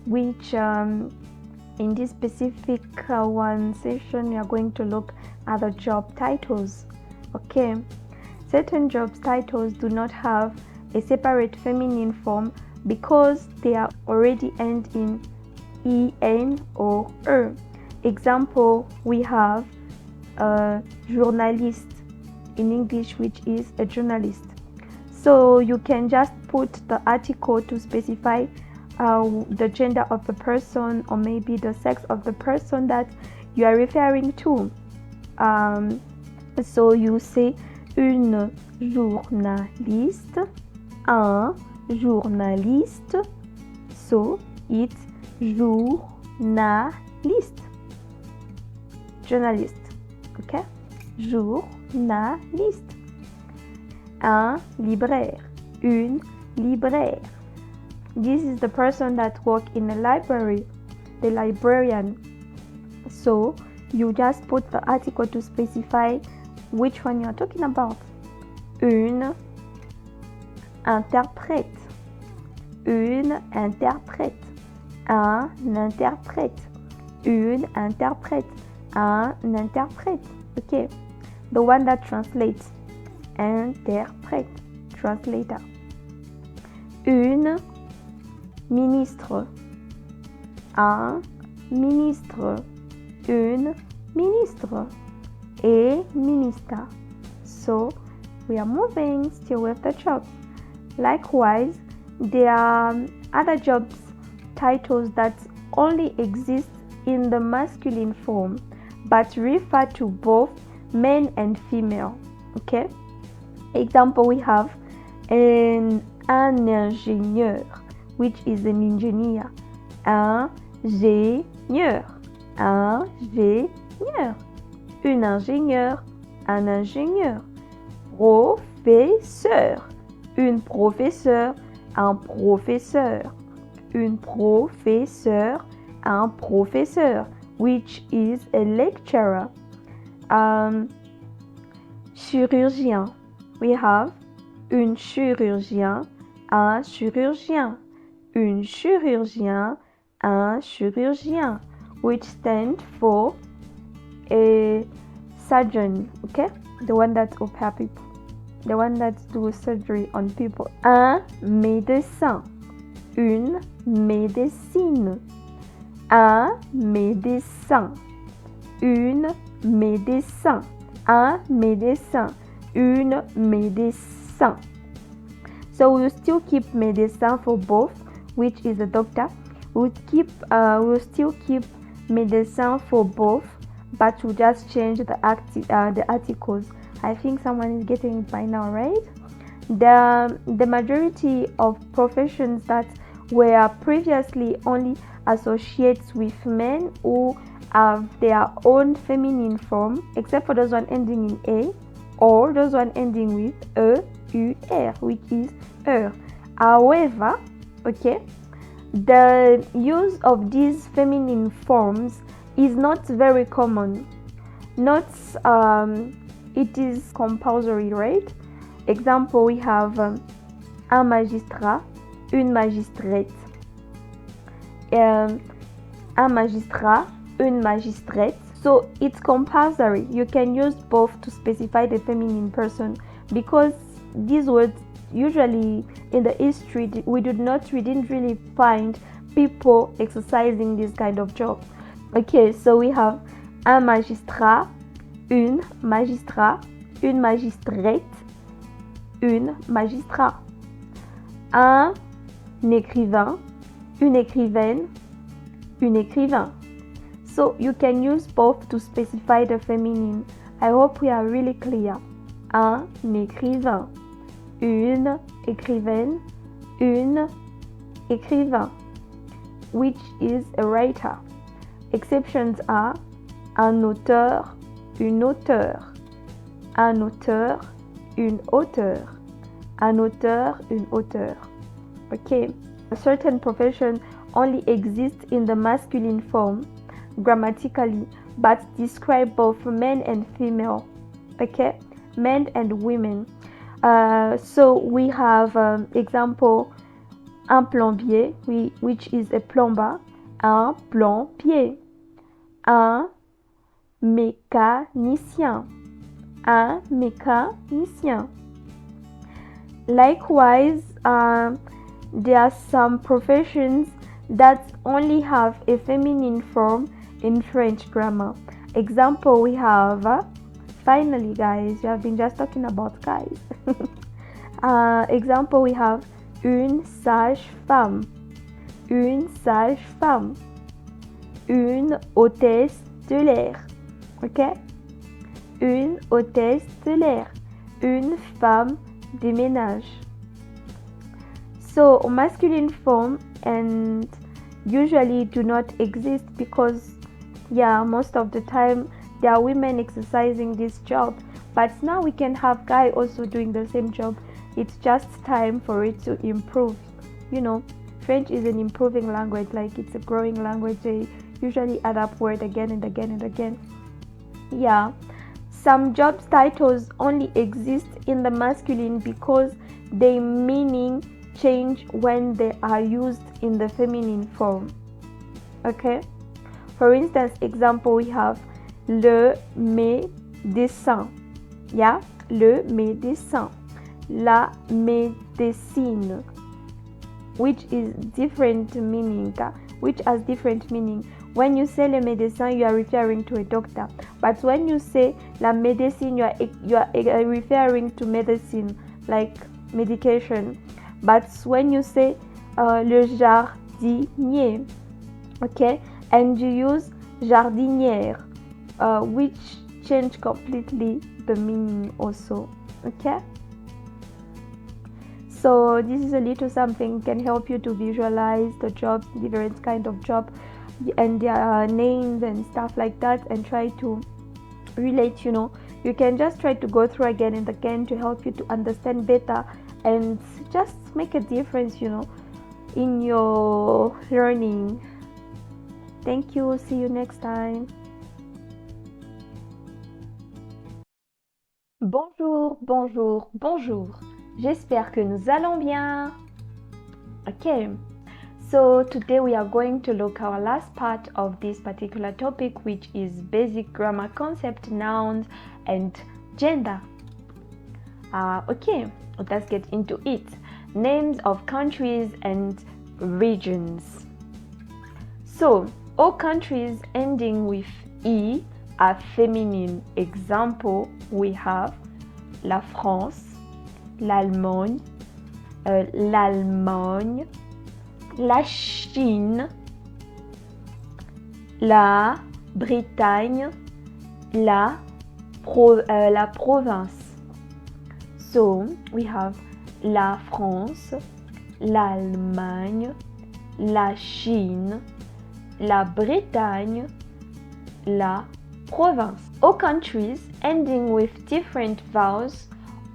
which in this specific one session we are going to look at the job titles. Okay, certain job titles do not have a separate feminine form because they are already end in en or er. Example, we have a journalist in English, which is a journalist. So you can just put the article to specify the gender of the person or maybe the sex of the person that you are referring to. So you say une journaliste, un journaliste. So it's journaliste. Journalist. Okay? Journaliste. Un libraire, une libraire. This is the person that works in a library, the librarian. So you just put the article to specify which one you are talking about. Une interprète, une interprète, un interprète, une interprète, un interprète. Okay, the one that translates. Interprète, translator. Une ministre, un ministre, une ministre, a minister. So we are moving still with the jobs. Likewise, there are other jobs titles that only exist in the masculine form but refer to both men and female. Okay? Example, we have un ingénieur, which is an engineer. Ingénieur, ingénieur. Une ingénieure, un ingénieur. Professeur, professeur, une professeure, un professeur, une professeure, un professeur, which is a lecturer. Chirurgien, we have une chirurgien, un chirurgien, une chirurgien, un chirurgien, which stands for a surgeon, okay? The one that opera people, the one that do surgery on people. Un médecin, une médecine, un médecin, une médecin, un médecin, une médecin. So we'll still keep médecin for both, which is a doctor. We'll still keep médecin for both, but we'll just change the articles. I think someone is getting it by now, right? The majority of professions that were previously only associates with men who have their own feminine form, except for those one ending in A, or those one ending with EUR, which is er. However, okay, the use of these feminine forms is not very common. It is compulsory, right? Example, we have un magistrat, une magistrate. Un magistrat, une magistrate. So it's compulsory. You can use both to specify the feminine person, because these words usually in the history we didn't really find people exercising this kind of job. Okay, so we have un magistrat, une magistrat, une magistrate, une magistrat. Un écrivain, une écrivaine, une écrivain. So you can use both to specify the feminine. I hope we are really clear. Un écrivain, une écrivaine, une écrivain, which is a writer. Exceptions are un auteur, une auteure, un auteur, une auteure, un auteur, une auteure. Okay, a certain profession only exists in the masculine form grammatically, but describe both men and female. Okay, men and women. So we have example, un plombier, which is a plumber, un plombier, un mécanicien, un mécanicien. Likewise, there are some professions that only have a feminine form in French grammar. Example, we have finally, guys, we have been just talking about guys. Example, we have une sage-femme, une sage-femme, une hôtesse de l'air, okay? Une hôtesse de l'air, une femme de ménage. So masculine form and usually do not exist because most of the time there are women exercising this job, but now we can have guy also doing the same job. It's just time for it to improve. You know, French is an improving language, like it's a growing language. They usually add up word again and again and again. Some job titles only exist in the masculine because their meaning change when they are used in the feminine form. Okay, for instance, example, we have le médecin, le médecin, la médecine, which is different meaning, which has different meaning. When you say le médecin, you are referring to a doctor, but when you say la médecine, you are referring to medicine, like medication. But when you say le jardinier, okay, and you use jardinière, which change completely the meaning also. Okay, so this is a little something can help you to visualize the job, different kind of job, and their names and stuff like that, and try to relate, you can just try to go through again and again to help you to understand better and just make a difference, in your learning. Thank you. See you next time. Bonjour, bonjour, bonjour. J'espère que nous allons bien. Okay. So today we are going to look at our last part of this particular topic, which is basic grammar concept, nouns and gender. Okay, let's get into it. Names of countries and regions. So all countries ending with E are feminine. Example, we have la France, l'Allemagne, la Chine, la Bretagne, la province. So we have la France, l'Allemagne, la Chine, la Bretagne, la province. All countries ending with different vowels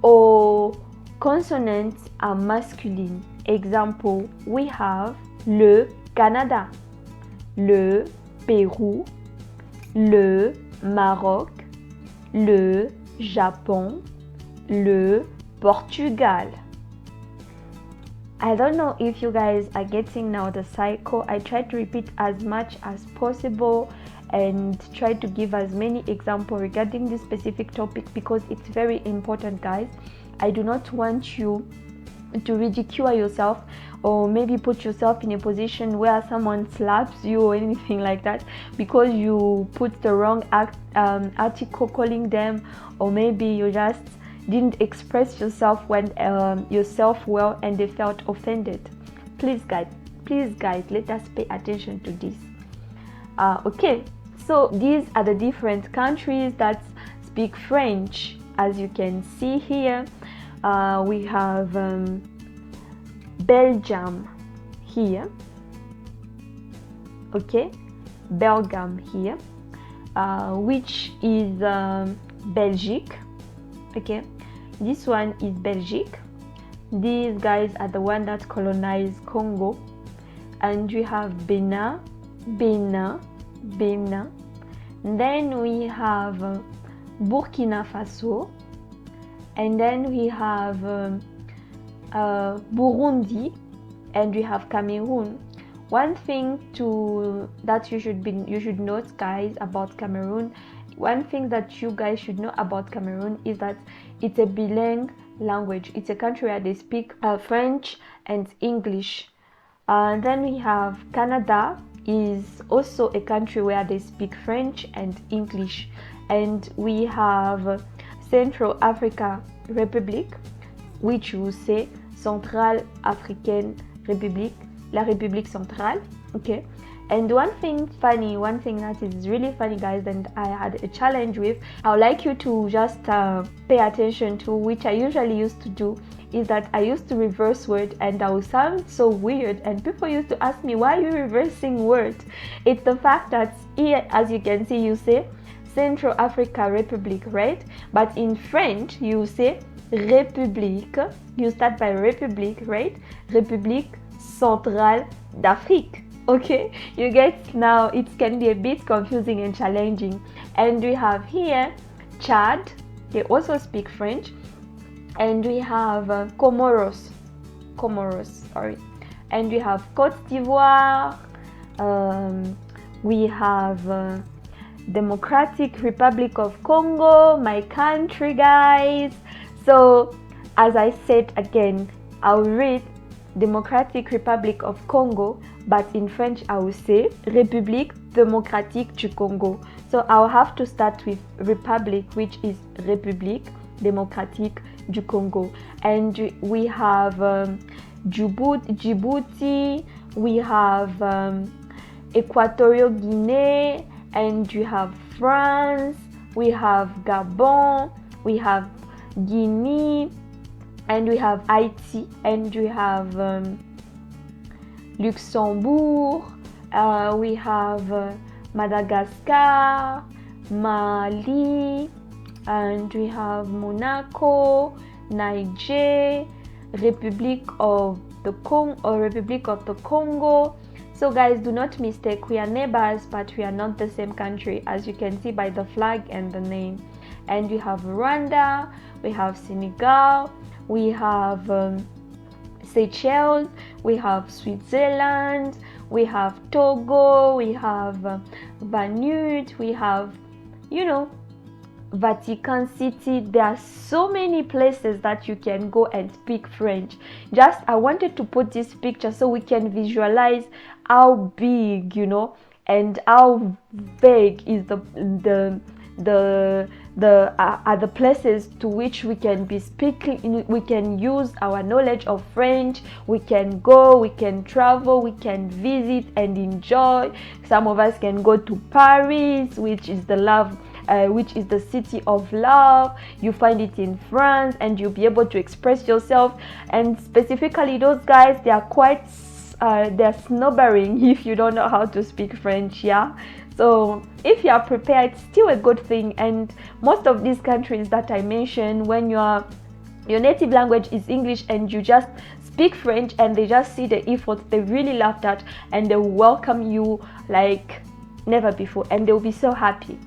or consonants are masculine. Example, we have le Canada, le Pérou, le Maroc, le Japon, le Portugal. I don't know if you guys are getting now the cycle. I try to repeat as much as possible and try to give as many examples regarding this specific topic because it's very important, guys. I do not want you to ridicule yourself or maybe put yourself in a position where someone slaps you or anything like that because you put the wrong article calling them, or maybe you just didn't express yourself well and they felt offended. Please guys, let us pay attention to this. Okay, so these are the different countries that speak French. As you can see here, we have Belgium here, okay, Belgium here, which is Belgique, okay, this one is Belgique. These guys are the one that colonized Congo. And we have Benin. Then we have Burkina Faso, and then we have Burundi, and we have Cameroon. One thing that you should note, guys, about Cameroon. One thing that you guys should know about Cameroon is that it's a bilingual language. It's a country where they speak French and English. Then we have Canada, is also a country where they speak French and English. And we have Central Africa Republic, which you say Central African Republic, la République Centrale, okay. And one thing that is really funny, guys, and I had a challenge with, I would like you to just pay attention to, which I usually used to do, is that I used to reverse word and I would sound so weird, and people used to ask me, why are you reversing words? It's the fact that here, as you can see, you say Central Africa Republic, right? But in French, you say République. You start by République, right? République Centrale d'Afrique. Okay, you get now, it can be a bit confusing and challenging. And we have here Chad, they also speak French. And we have Comoros, sorry. And we have Côte d'Ivoire, we have Democratic Republic of Congo, my country, guys. So as I said again, I'll read Democratic Republic of Congo, but in French I will say République démocratique du Congo. So I'll have to start with Republic, which is République démocratique du Congo. And we have Djibouti, we have Equatorial Guinea, and we have France, we have Gabon, we have Guinea, and we have Haiti, and we have Luxembourg, we have Madagascar, Mali, and we have Monaco, Niger, Republic of the Congo. So guys, do not mistake, we are neighbors, but we are not the same country, as you can see by the flag and the name. And we have Rwanda, we have Senegal, we have Seychelles, we have Switzerland, we have Togo, we have Vanuatu, we have, Vatican City. There are so many places that you can go and speak French. Just I wanted to put this picture so we can visualize how big, and how vague is the places to which we can be speaking. We can use our knowledge of French. We can go, we can travel, we can visit and enjoy. Some of us can go to Paris, which is the city of love. You find it in France, and you'll be able to express yourself. And specifically, those guys, they are quite they're snobbering if you don't know how to speak French. Yeah, so if you are prepared, it's still a good thing. And most of these countries that I mentioned, when your native language is English and you just speak French and they just see the effort, they really love that, and they will welcome you like never before, and they'll be so happy.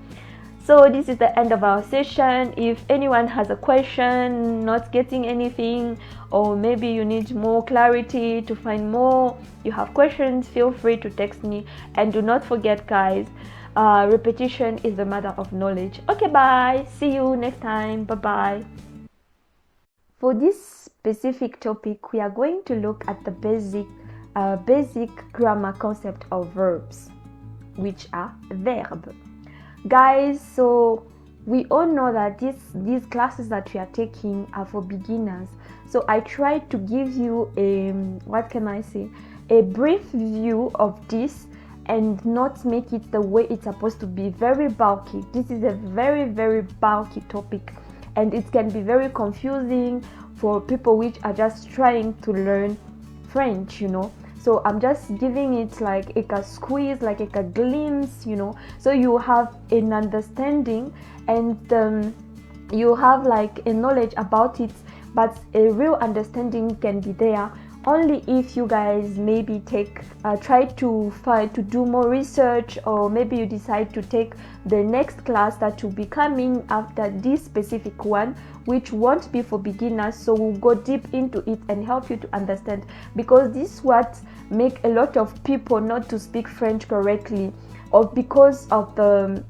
So this is the end of our session. If anyone has a question, not getting anything, or maybe you need more clarity to find more, you have questions, feel free to text me. And do not forget, guys, repetition is the mother of knowledge. Okay, bye. See you next time. Bye-bye. For this specific topic, we are going to look at the basic grammar concept of verbs, which are verbs. Guys, so we all know that these classes that we are taking are for beginners. So I tried to give you a brief view of this and not make it the way it's supposed to be, very bulky. This is a very, very bulky topic, and it can be very confusing for people which are just trying to learn French, So I'm just giving it like a squeeze, like a glimpse, so you have an understanding, and you have like a knowledge about it, but a real understanding can be there only if you guys maybe try to do more research, or maybe you decide to take the next class that will be coming after this specific one, which won't be for beginners. So we'll go deep into it and help you to understand, because this is what make a lot of people not to speak French correctly, or because of the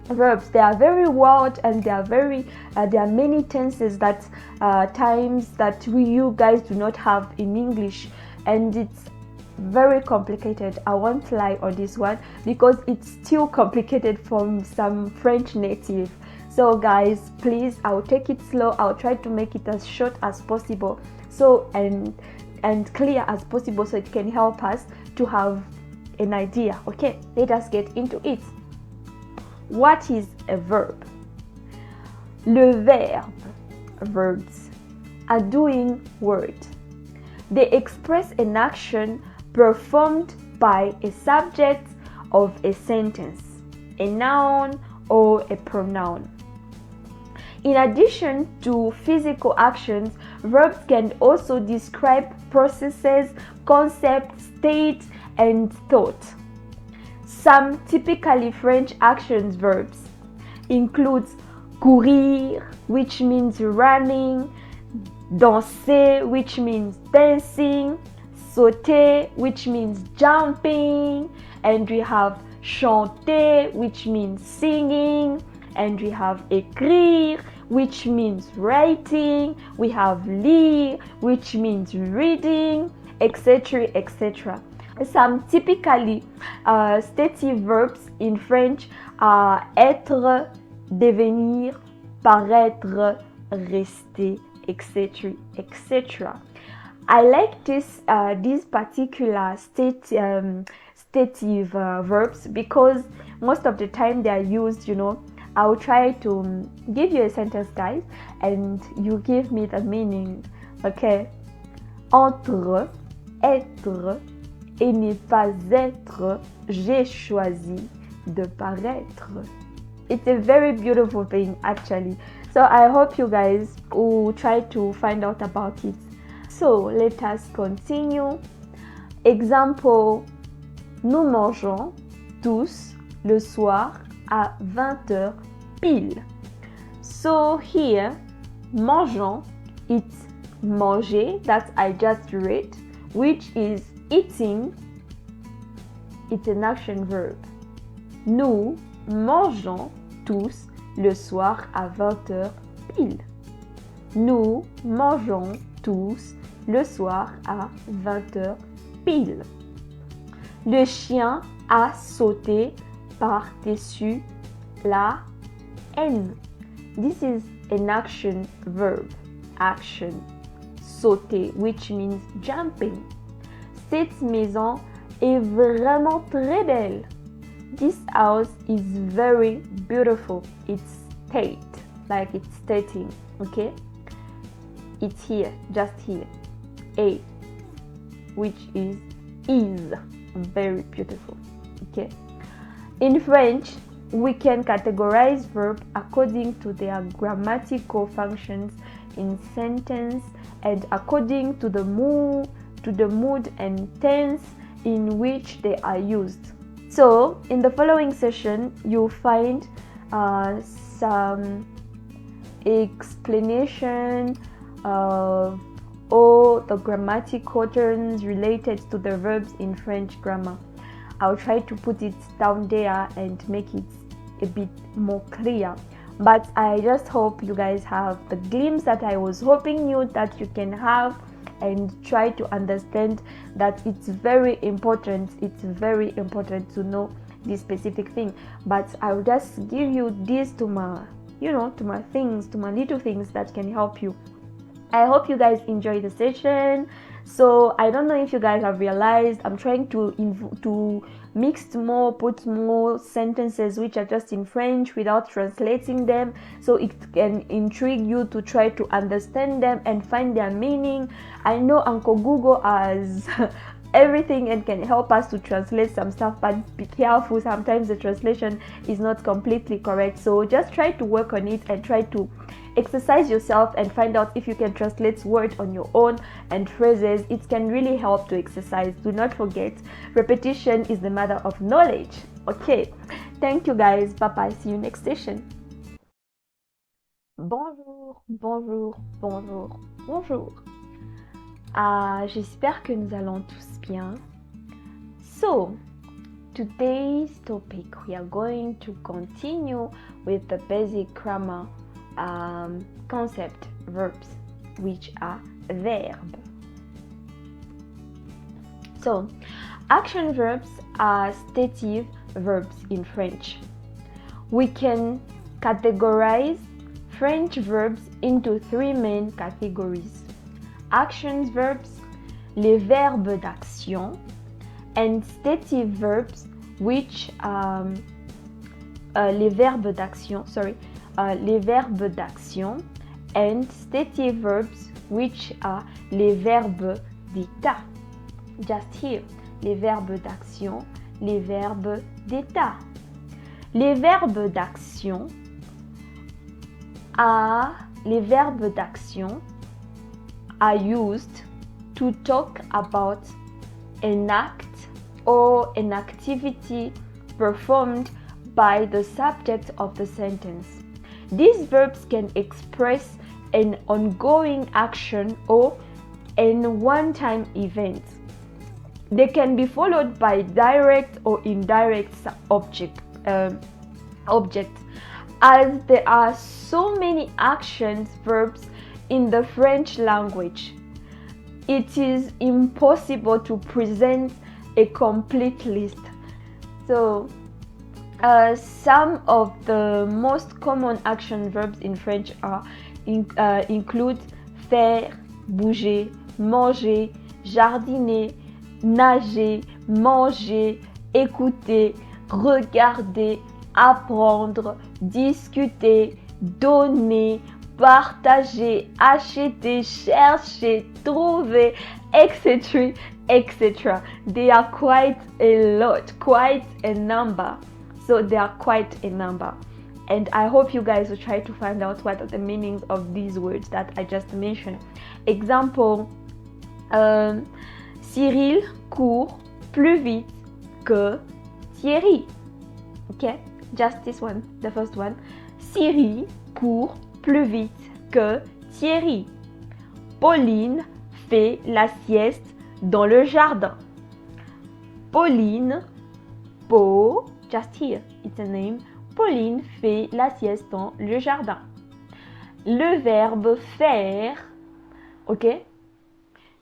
verbs. They are very wild, and there are many tenses that times that you guys do not have in English, and it's very complicated. I won't lie on this one, because it's still complicated from some French native. So guys, please, I'll take it slow. I'll try to make it as short as possible, so and clear as possible, so it can help us to have an idea. Okay, let us get into it. What is a verb? Le verbe, verbs, are doing word. They express an action performed by a subject of a sentence, a noun or a pronoun. In addition to physical actions, verbs can also describe processes, concepts, states, and thought. Some typically French action verbs include courir, which means running, danser, which means dancing, sauter, which means jumping, and we have chanter, which means singing, and we have écrire, which means writing, we have lire, which means reading, etc., etc. Some typically stative verbs in French are être, devenir, paraître, rester, etc., etc. I like these particular stative verbs, because most of the time they are used, I'll try to give you a sentence, guys, and you give me the meaning. Okay? Entre, être, et ne pas être, j'ai choisi de paraître. It's a very beautiful thing actually. So I hope you guys will try to find out about it. So let us continue. Exemple, nous mangeons tous le soir à 20h pile. So here, mangeons, it's manger that I just read, which is eating. It's an action verb. Nous mangeons tous le soir à 20h pile. Nous mangeons tous le soir à 20h pile. Le chien a sauté par-dessus la haine. This is an action verb. Action. Sauter, which means jumping. Cette maison est vraiment très belle. This house is very beautiful. It's state, like it's stating, okay? It's here, just here. A, which is very beautiful, okay? In French, we can categorize verbs according to their grammatical functions in sentence and according to the mood and tense in which they are used. So, in the following session, you'll find some explanation of all the grammatical terms related to the verbs in French grammar. I'll try to put it down there and make it a bit more clear. But I just hope you guys have the glimpse that I was hoping that you can have, and try to understand that it's very important to know this specific thing. But I'll just give you this to my little things that can help you. I hope you guys enjoy the session. So I don't know if you guys have realized I'm trying to put more sentences which are just in French without translating them, so it can intrigue you to try to understand them and find their meaning. I know Uncle Google has everything and can help us to translate some stuff, but be careful, sometimes the translation is not completely correct. So just try to work on it and try to exercise yourself and find out if you can translate words on your own and phrases. It can really help to exercise. Do not forget, repetition is the mother of knowledge. Okay, thank you guys. Bye bye. See you next session. Bonjour, bonjour, bonjour, bonjour. J'espère que nous allons tous bien. So, today's topic, we are going to continue with the basic grammar concept verbs, which are verbs. So, action verbs are stative verbs in French. We can categorize French verbs into three main categories: action verbs, les verbes d'action, and stative verbs, which les verbes d'action and stative verbs, which are les verbes d'état. Just here, les verbes d'action, les verbes d'état. Les verbes d'action are used to talk about an act or an activity performed by the subject of the sentence. These verbs can express an ongoing action or an one-time event. They can be followed by direct or indirect objects. As there are so many action verbs in the French language, it is impossible to present a complete list. So, some of the most common action verbs in French include faire, bouger, manger, jardiner, nager, manger, écouter, regarder, apprendre, discuter, donner, partager, acheter, chercher, trouver, etc., etc. They are quite a lot, quite a number. So they are quite a number. And I hope you guys will try to find out what are the meanings of these words that I just mentioned. Example, Cyril court plus vite que Thierry. Okay, just this one, the first one. Cyril court plus vite que Thierry. Pauline fait la sieste dans le jardin. Pauline, just here, it's a name. Pauline fait la sieste dans le jardin. Le verbe faire, okay?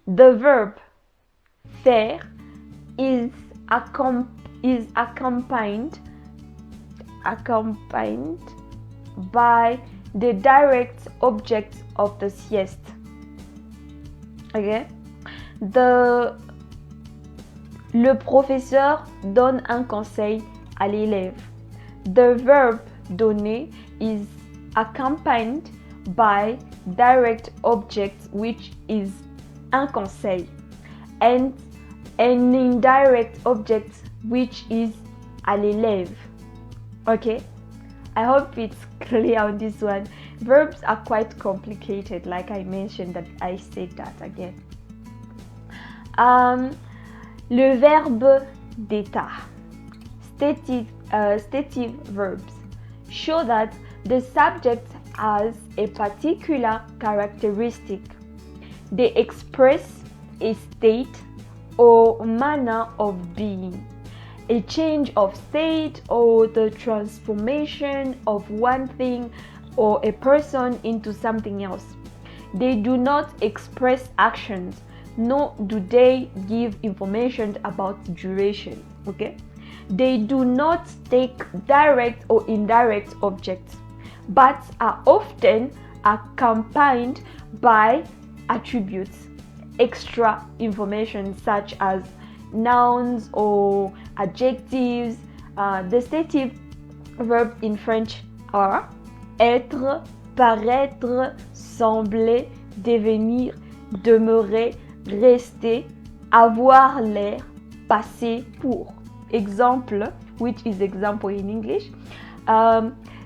The verb faire is accompanied by the direct object of the sieste. Okay? Le professeur donne un conseil à l'élève. The verb donner is accompanied by direct object, which is un conseil, and an indirect object, which is à l'élève. Okay, I hope it's clear on this one. Verbs are quite complicated, like I mentioned, that I said that again. Le verbe d'état, stative verbs, show that the subject has a particular characteristic. They express a state or manner of being, a change of state or the transformation of one thing or a person into something else. They do not express actions, nor do they give information about duration. Okay? They do not take direct or indirect objects, but are often accompanied by attributes, extra information such as nouns or adjectives. The stative verbs in French are être, paraître, sembler, devenir, demeurer, rester, avoir l'air, passer pour. Exemple, which is example in English.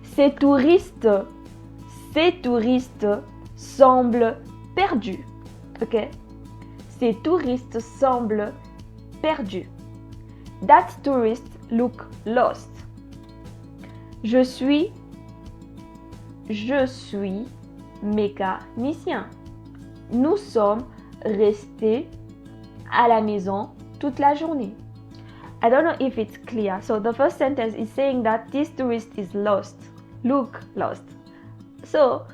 Ces touristes semblent perdus. Okay? Ces touristes semblent perdus. That tourist look lost. Je suis mécanicien. Nous sommes restés à la maison toute la journée. I don't know if it's clear. So the first sentence is saying that this tourist is lost. Look lost. So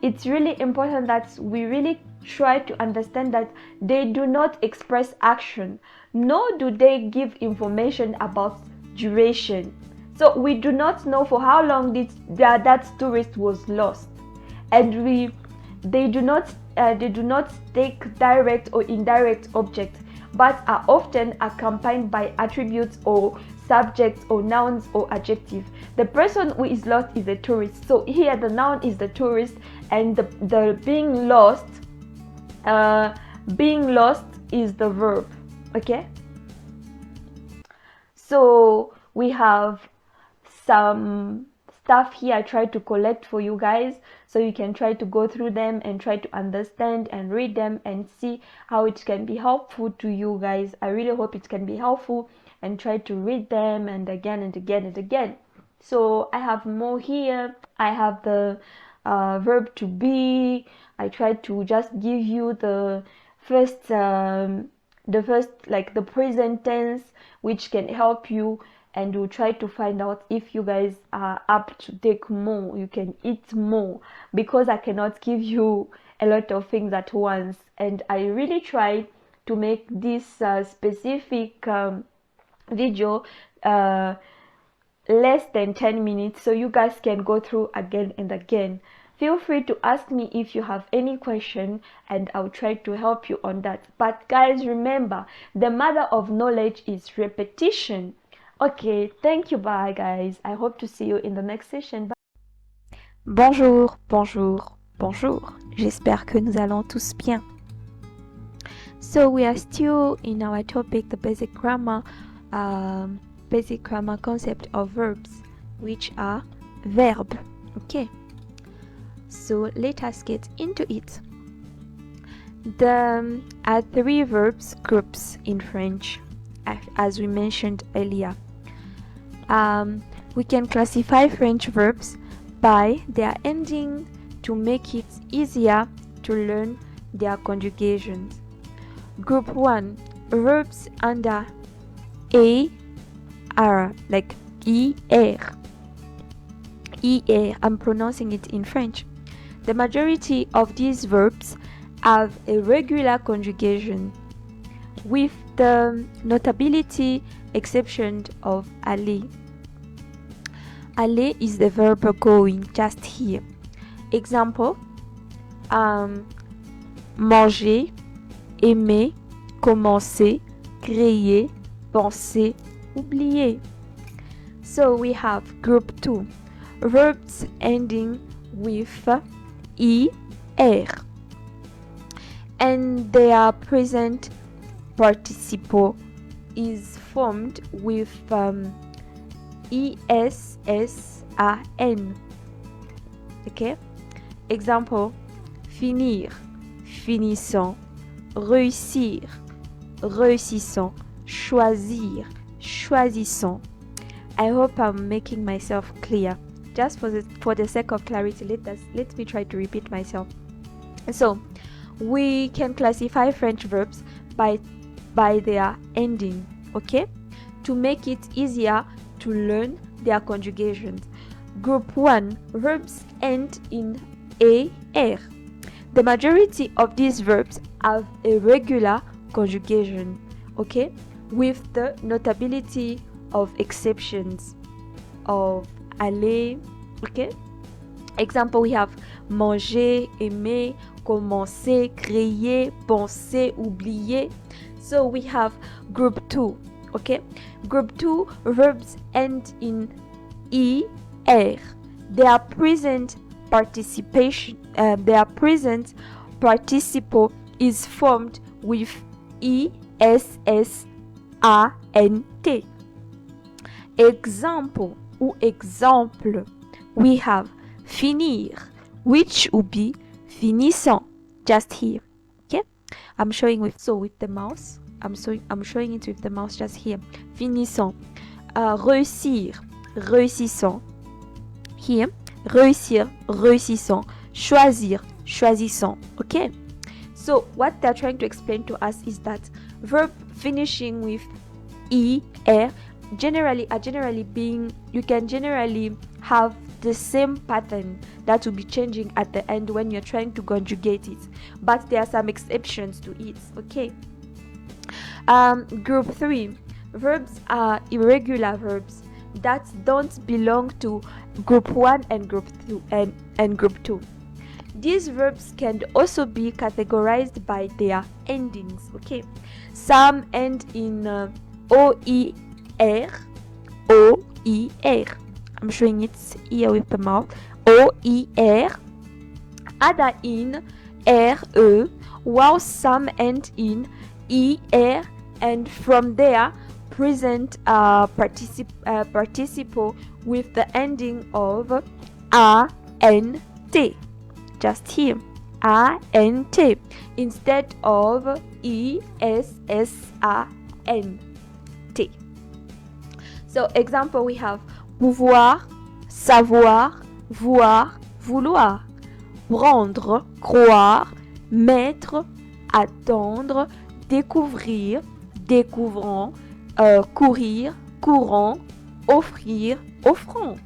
it's really important that we really try to understand that they do not express action, nor do they give information about duration. So we do not know for how long that tourist was lost, and they do not take direct or indirect objects, but are often accompanied by attributes or subjects or nouns or adjectives. The person who is lost is a tourist. So here the noun is the tourist, and the being lost is the verb. Okay? So we have some stuff here I tried to collect for you guys, so you can try to go through them and try to understand and read them and see how it can be helpful to you guys. I really hope it can be helpful, and try to read them and again and again and again. So I have more here. I have the verb to be. I tried to just give you the first like the present tense, which can help you, and we'll try to find out if you guys are up to take more. You can eat more, because I cannot give you a lot of things at once, and I really try to make this specific video less than 10 minutes, so you guys can go through again and again. Feel free to ask me if you have any question, and I'll try to help you on that. But guys, remember, the mother of knowledge is repetition. Okay, thank you. Bye guys. I hope to see you in the next session. Bye. Bonjour, bonjour, bonjour. J'espère que nous allons tous bien. So we are still in our topic, the basic grammar, basic grammar concept of verbs, which are verb. Okay, so let us get into it. There are 3 verbs groups in French, as we mentioned earlier. We can classify French verbs by their ending to make it easier to learn their conjugations. Group 1, verbs under er, like er. I'm pronouncing it in French. The majority of these verbs have a regular conjugation, with the notability exception of aller. Aller is the verb going, just here. Example, manger, aimer, commencer, créer, penser, oublier. So we have group 2, verbs ending with er, and their present participle is formed with ESSAN. Okay? Example, finir, finissant, réussir, réussissant, choisir, choisissant. I hope I'm making myself clear. Just for the sake of clarity, let me try to repeat myself. So, we can classify French verbs by their ending, okay? To make it easier to learn their conjugations. Group 1, verbs end in er. The majority of these verbs have a regular conjugation, okay? With the notability of exceptions of aller, okay? Example, we have manger, aimer, commencer, créer, penser, oublier. So we have group 2, okay? Group 2, verbs end in er. Their present participle is formed with ESSANT. Example ou exemple, we have finir, which would be finissant, just here. Okay, I'm showing with the mouse. I'm showing it with the mouse just here. Finissant. Réussir, réussissant. Here, réussir, réussissant. Choisir, choisissant. Okay. So what they're trying to explain to us is that verb finishing with er generally being, you can generally have the same pattern that will be changing at the end when you're trying to conjugate it, but there are some exceptions to it. Okay. Group 3, verbs are irregular verbs that don't belong to group 1 and group 2 and group 2. These verbs can also be categorized by their endings. Okay, some end in OER. I'm showing it here with the mouth. OER. Other in RE, while some end in ER, and from there present participle with the ending of ANT. Just here, ANT instead of ESSANT. So example, we have pouvoir, savoir, voir, vouloir, prendre, croire, mettre, attendre, découvrir, découvrant, courir, courant, offrir, offrant.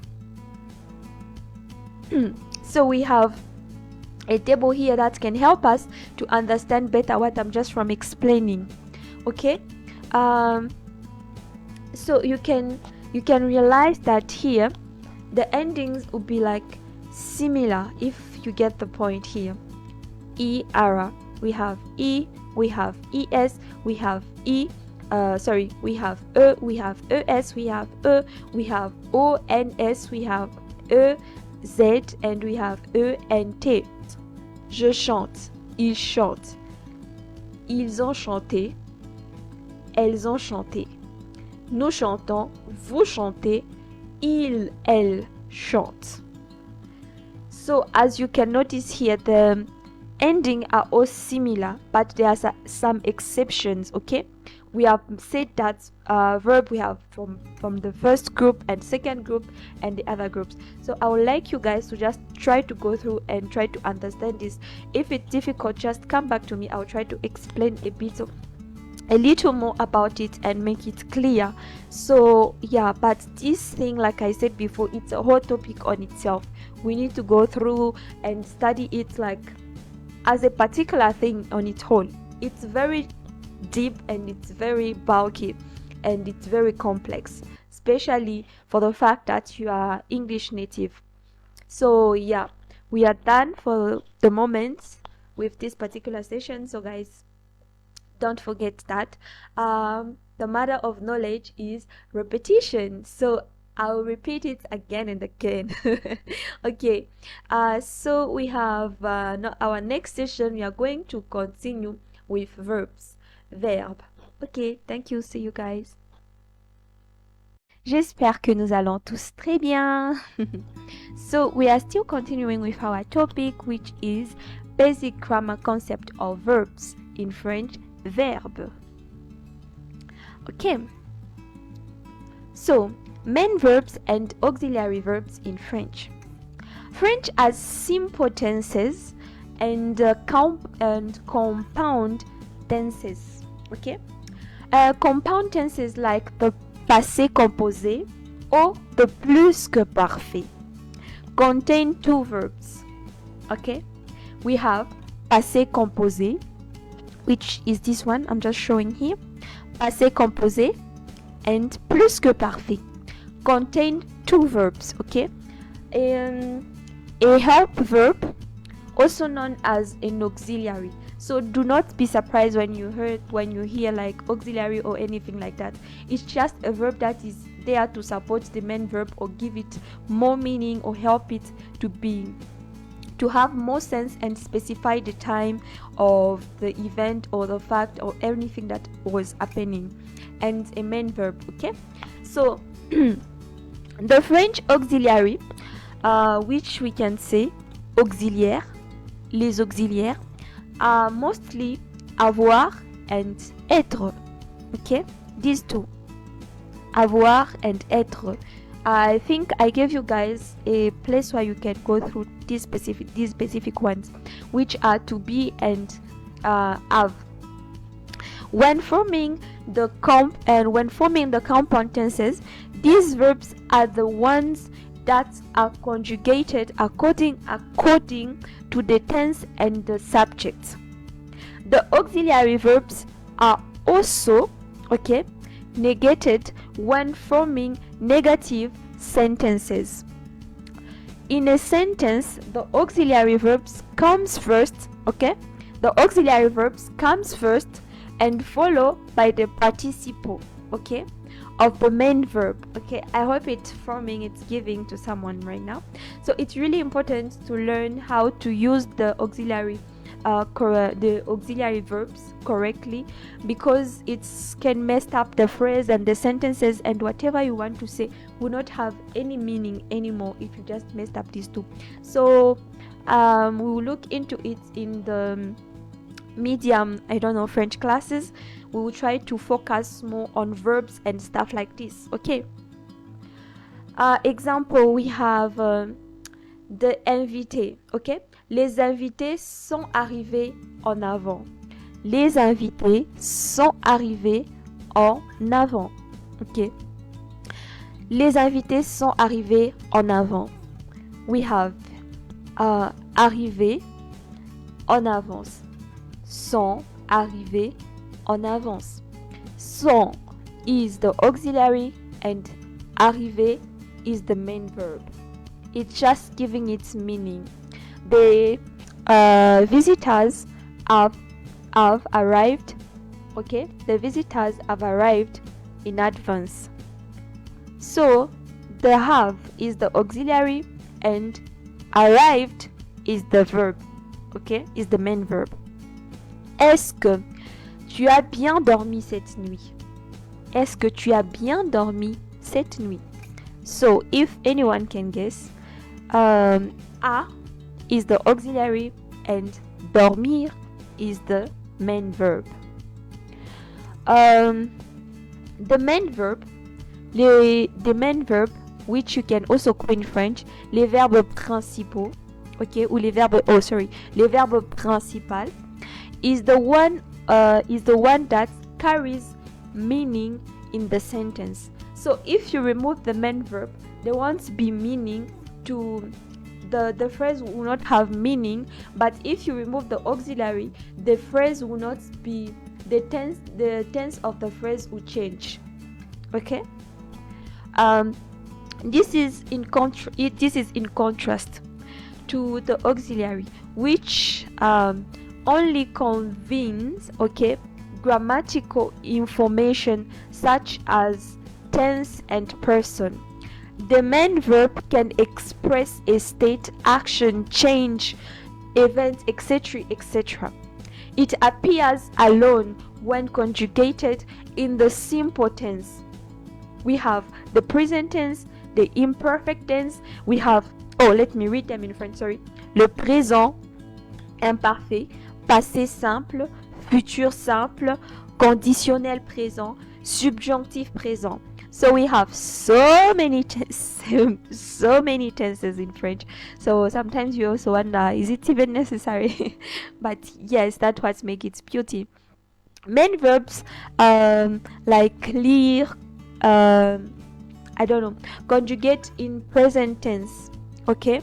So we have a table here that can help us to understand better what I'm just from explaining. Okay, so you can realize that here the endings will be like similar, if you get the point here. ER, we have E, we have ES, we have we have we have ES, we have we have ONS, we have EZ, and we have ENT. Je chante, il chante, ils ont chanté, elles ont chanté, nous chantons, vous chantez, il, elle chante. So as you can notice here, the ending are all similar, but there are some exceptions. Okay, we have said that verb we have from the first group and second group and the other groups. So I would like you guys to just try to go through and try to understand this. If it's difficult, just come back to me. I'll try to explain a little more about it and make it clear. So yeah, but this thing, like I said before, it's a whole topic on itself. We need to go through and study it like as a particular thing on its own. It's very deep and it's very bulky and it's very complex, especially for the fact that you are English native. So yeah, we are done for the moment with this particular session. So guys, don't forget that the matter of knowledge is repetition. So I'll repeat it again and again. Okay, so we have our next session. We are going to continue with verbs. Ok, thank you. See you guys. J'espère que nous allons tous très bien. So we are still continuing with our topic, which is basic grammar concept of verbs. In French, verbe. Okay. So, main verbs and auxiliary verbs in French. French has simple tenses and compound tenses. Okay. Compound tenses like the passé composé or the plus que parfait contain two verbs. Okay. We have passé composé, which is this one I'm just showing here. Passé composé and plus que parfait contain two verbs. Okay. A help verb, also known as an auxiliary. So do not be surprised when you hear like auxiliary or anything like that. It's just a verb that is there to support the main verb or give it more meaning or help it to have more sense and specify the time of the event or the fact or anything that was happening, and a main verb. Okay, so the French auxiliary, which we can say auxiliaire, les auxiliaires, are mostly avoir and être. Okay, these two, avoir and être. I think I gave you guys a place where you can go through these specific ones, which are to be and have. When forming the compound tenses, these verbs are the ones that are conjugated according to the tense and the subject. The auxiliary verbs are also negated when forming negative sentences. In a sentence, the auxiliary verbs comes first. The auxiliary verbs comes first and followed by the participle of the main verb. I hope it's giving to someone right now. So it's really important to learn how to use the auxiliary verbs correctly, because it can mess up the phrase and the sentences, and whatever you want to say will not have any meaning anymore if you just messed up these two. So we will look into it in the medium French classes. We will try to focus more on verbs and stuff like this. Example, we have the invité. Les invités sont arrivés en avant. Les invités sont arrivés en avant. Les invités sont arrivés en avant. We have arrivés en avance. Sont arrivés en avance. Sont is the auxiliary and arrivé is the main verb. It's just giving its meaning. The visitors have arrived. The visitors have arrived in advance. So the have is the auxiliary and arrived is the verb. Is the main verb. Est-ce que tu as bien dormi cette nuit? est-ce que tu as bien dormi cette nuit? So, if anyone can guess, a is the auxiliary and dormir is the main verb. The main verb, the main verb, which you can also call in French, les verbes principaux, okay, ou les verbes, les verbes principaux, is the one that carries meaning in the sentence. So if you remove the main verb, there won't be meaning to the phrase will not have meaning. But if you remove the auxiliary, the phrase will not be the tense of the phrase will change. Okay. This is in contrast to the auxiliary, which only conveys, okay, grammatical information such as tense and person. The main verb can express a state, action, change, event, etc., etc. It appears alone when conjugated in the simple tense. We have the present tense, the imperfect tense. We have, let me read them in French, sorry. Le présent imparfait, passé simple, futur simple, conditionnel présent, subjonctif présent. So we have so many tenses in French. So sometimes you also wonder, is it even necessary? But yes, that's what makes its beauty. Main verbs like lire, conjugate in present tense. Okay,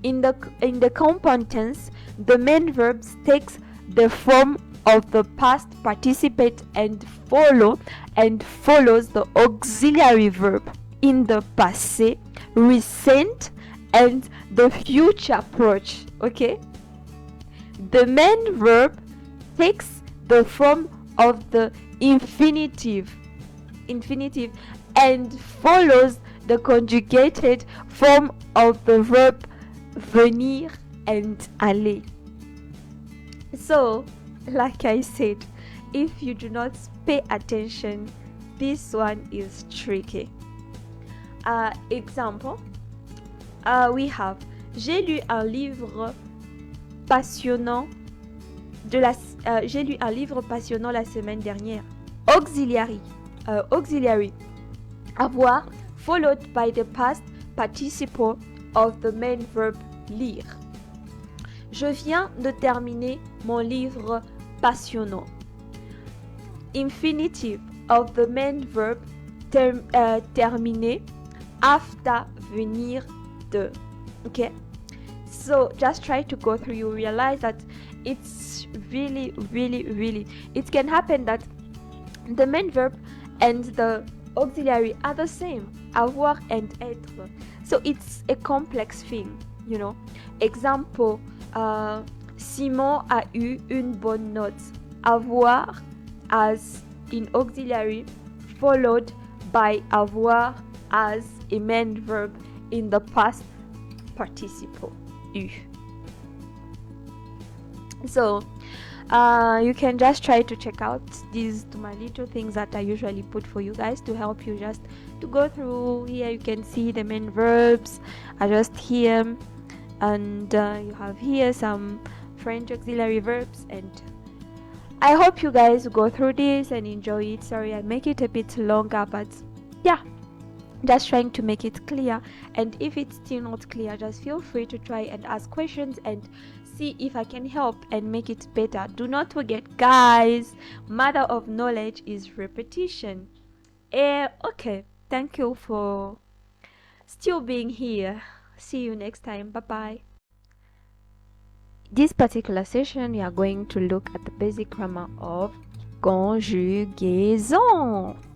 in the compound tense, the main verbs takes the form of the past participate and follows the auxiliary verb in the passé, recent, and the future approach. Okay, the main verb takes the form of the infinitive and follows the conjugated form of the verb venir and aller. So, like I said, if you do not pay attention, this one is tricky. Example, we have j'ai lu un livre passionnant la semaine dernière. Auxiliary, avoir, followed by the past participle of the main verb lire. Je viens de terminer mon livre passionnant. Infinitive of the main verb terminer after venir de. Okay, so just try to go through. You realize that it's really it can happen that the main verb and the auxiliary are the same, avoir and être. So it's a complex thing, you know. Example, Simon a eu une bonne note. Avoir as in auxiliary followed by avoir as a main verb in the past participle eu. So you can just try to check out these my little things that I usually put for you guys to help you just to go through. Here you can see the main verbs are just here, and you have here some French auxiliary verbs, and I hope you guys go through this and enjoy it. Sorry I make it a bit longer, but yeah, just trying to make it clear. And if it's still not clear, just feel free to try and ask questions and see if I can help and make it better. Do not forget, guys, mother of knowledge is repetition. Okay, thank you for still being here. See you next time. Bye bye. This particular session, we are going to look at the basic grammar of conjugation.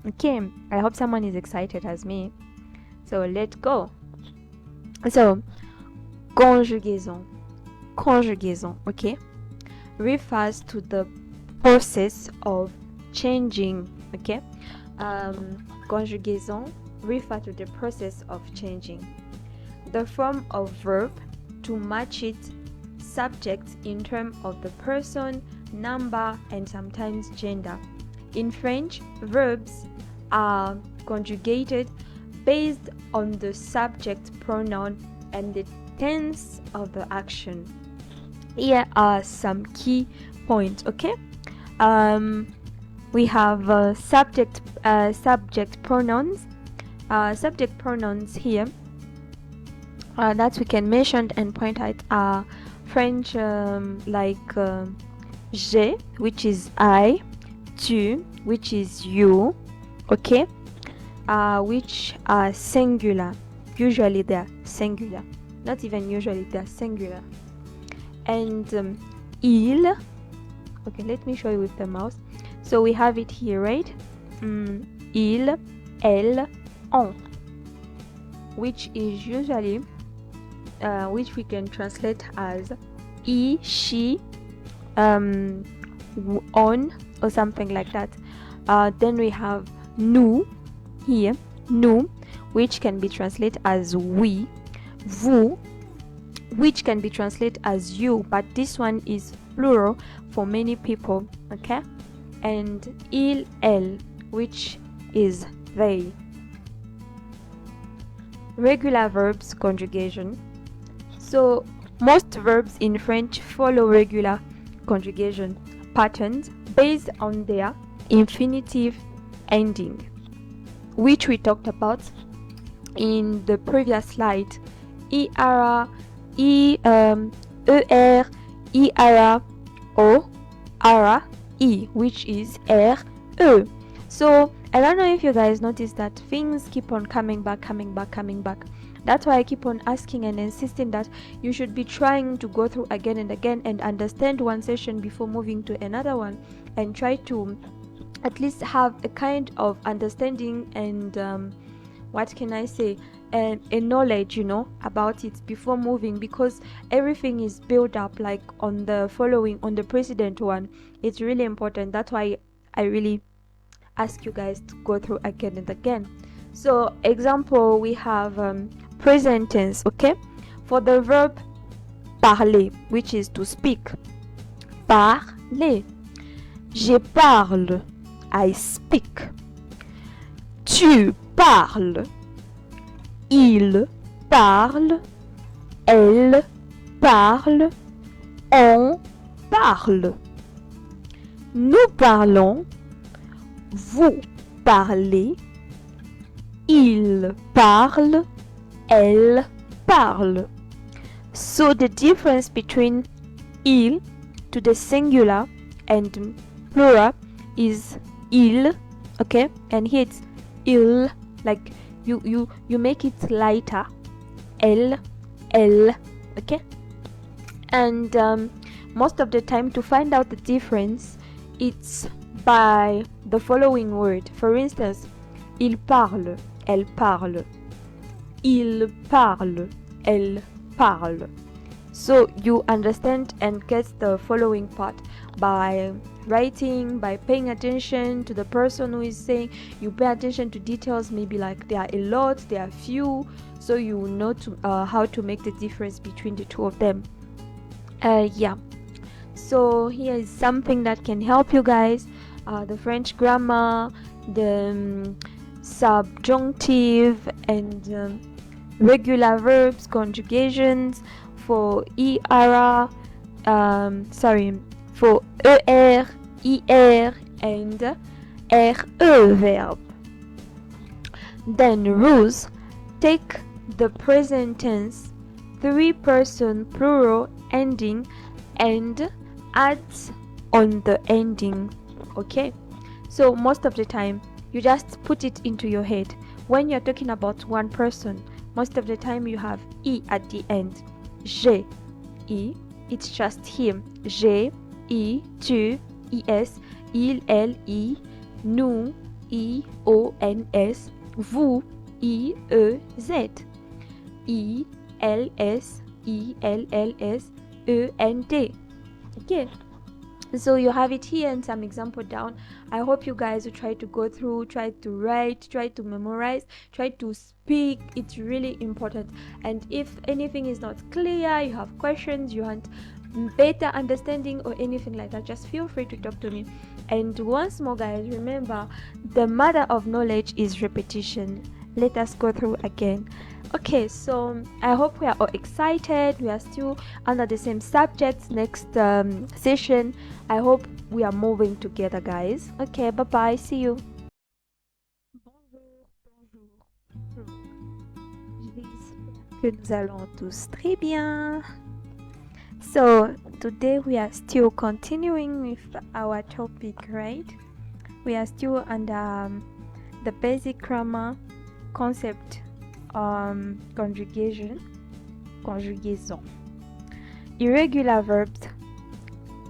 Okay, I hope someone is excited as me. So let's go. So, conjugation, okay, refers to the process of changing. Okay, conjugation refers to the process of changing the form of verb to match its subject in terms of the person, number, and sometimes gender. In French, verbs are conjugated based on the subject pronoun and the tense of the action. Here are some key points, okay? We have subject pronouns. Subject pronouns here that we can mention and point out are French like je, which is I, tu, which is you, okay? Which are singular. Usually they're singular. Not even usually, they're singular. And il, okay, let me show you with the mouse. So we have it here, right? Il, elle, on, which is usually which we can translate as he, she, on, or something like that. Then we have nous here, nous, which can be translated as we, vous, which can be translated as you, but this one is plural for many people, okay? And il, elle, which is they. Regular verbs conjugation. So most verbs in French follow regular conjugation patterns based on their infinitive ending, which we talked about in the previous slide. ER, ER, IRA, O, ARA, E, which is R, E. So I don't know if you guys noticed that things keep on coming back. That's why I keep on asking and insisting that you should be trying to go through again and again and understand one session before moving to another one, and try to at least have a kind of understanding and what can I say, a knowledge, you know, about it before moving, because everything is built up like on the precedent one. It's really important. That's why I really ask you guys to go through again and again. So example, we have present tense, okay? For the verb parler, which is to speak. Parler. Je parle. I speak. Tu parles. Il parle. Elle parle. On parle. Nous parlons. Vous parlez. Il parle. Elle parle. So the difference between il to the singular and plural is il, okay? And here it's il, like you make it lighter. Elle, okay? And most of the time, to find out the difference, it's by the following word. For instance, il parle, elle parle. Il parle, elle parle. So you understand and get the following part by writing, by paying attention to the person who is saying. You pay attention to details, maybe like there are a lot, there are few, so you know how to make the difference between the two of them. Yeah, so here is something that can help you guys. The French grammar, the subjunctive and regular verbs, conjugations for for ER, IR and RE verb. Then rules: take the present tense, 3-person plural ending and add on the ending, okay? So most of the time you just put it into your head. When you're talking about one person, most of the time you have I at the end. Je, I, it's just him. Je, I, tu, is, il, elle, I, nous, I, o, n, s, vous, I, e, z, I, l, s, I, l, l, s, e, n, d. Okay, so you have it here and some example down. I hope you guys will try to go through, try to write, try to memorize, try to speak. It's really important. And if anything is not clear, you have questions, you want better understanding or anything like that, just feel free to talk to me. And once more, guys, remember, the mother of knowledge is repetition. Let us go through again. Okay, so I hope we are all excited. We are still under the same subjects. Next session, I hope we are moving together, guys. Okay, bye bye, see you. Bonjour, bonjour. J'espère que nous allons tous très bien. So today we are still continuing with our topic, right? We are still under the basic grammar concept, conjugation. Irregular verbs,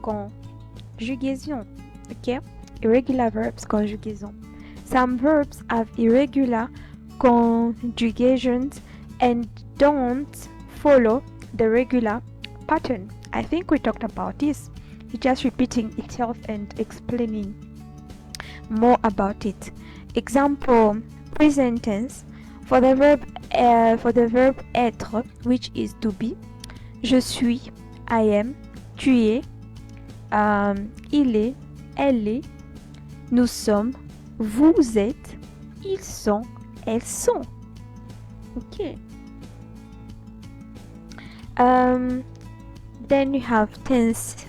conjugation. Okay? Irregular verbs, conjugation. Some verbs have irregular conjugations and don't follow the regular pattern. I think we talked about this. It's just repeating itself and explaining more about it. Example: present tense for the verb être, which is to be. Je suis, I am. Tu es, il est, elle est. Nous sommes, vous êtes. Ils sont, elles sont. Okay. Then you have tenses,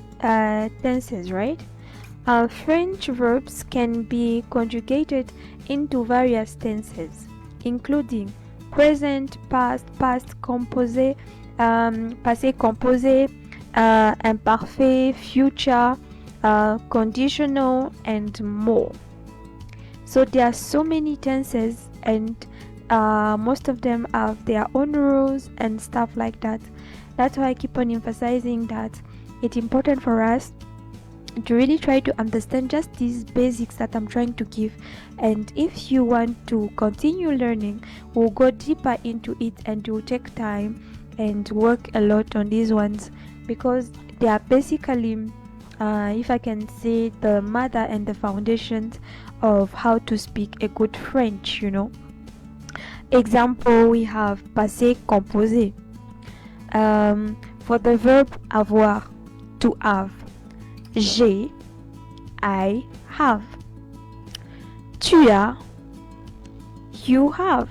right? French verbs can be conjugated into various tenses, including present, past, past composé, passé composé, imparfait, future, conditional, and more. So there are so many tenses, and most of them have their own rules and stuff like that. That's why I keep on emphasizing that it's important for us to really try to understand just these basics that I'm trying to give. And if you want to continue learning, we'll go deeper into it, and you'll take time and work a lot on these ones, because they are basically, if I can say, the mother and the foundations of how to speak a good French, you know. Example, we have passé composé. For the verb avoir, to have. J'ai, I have. Tu as, you have.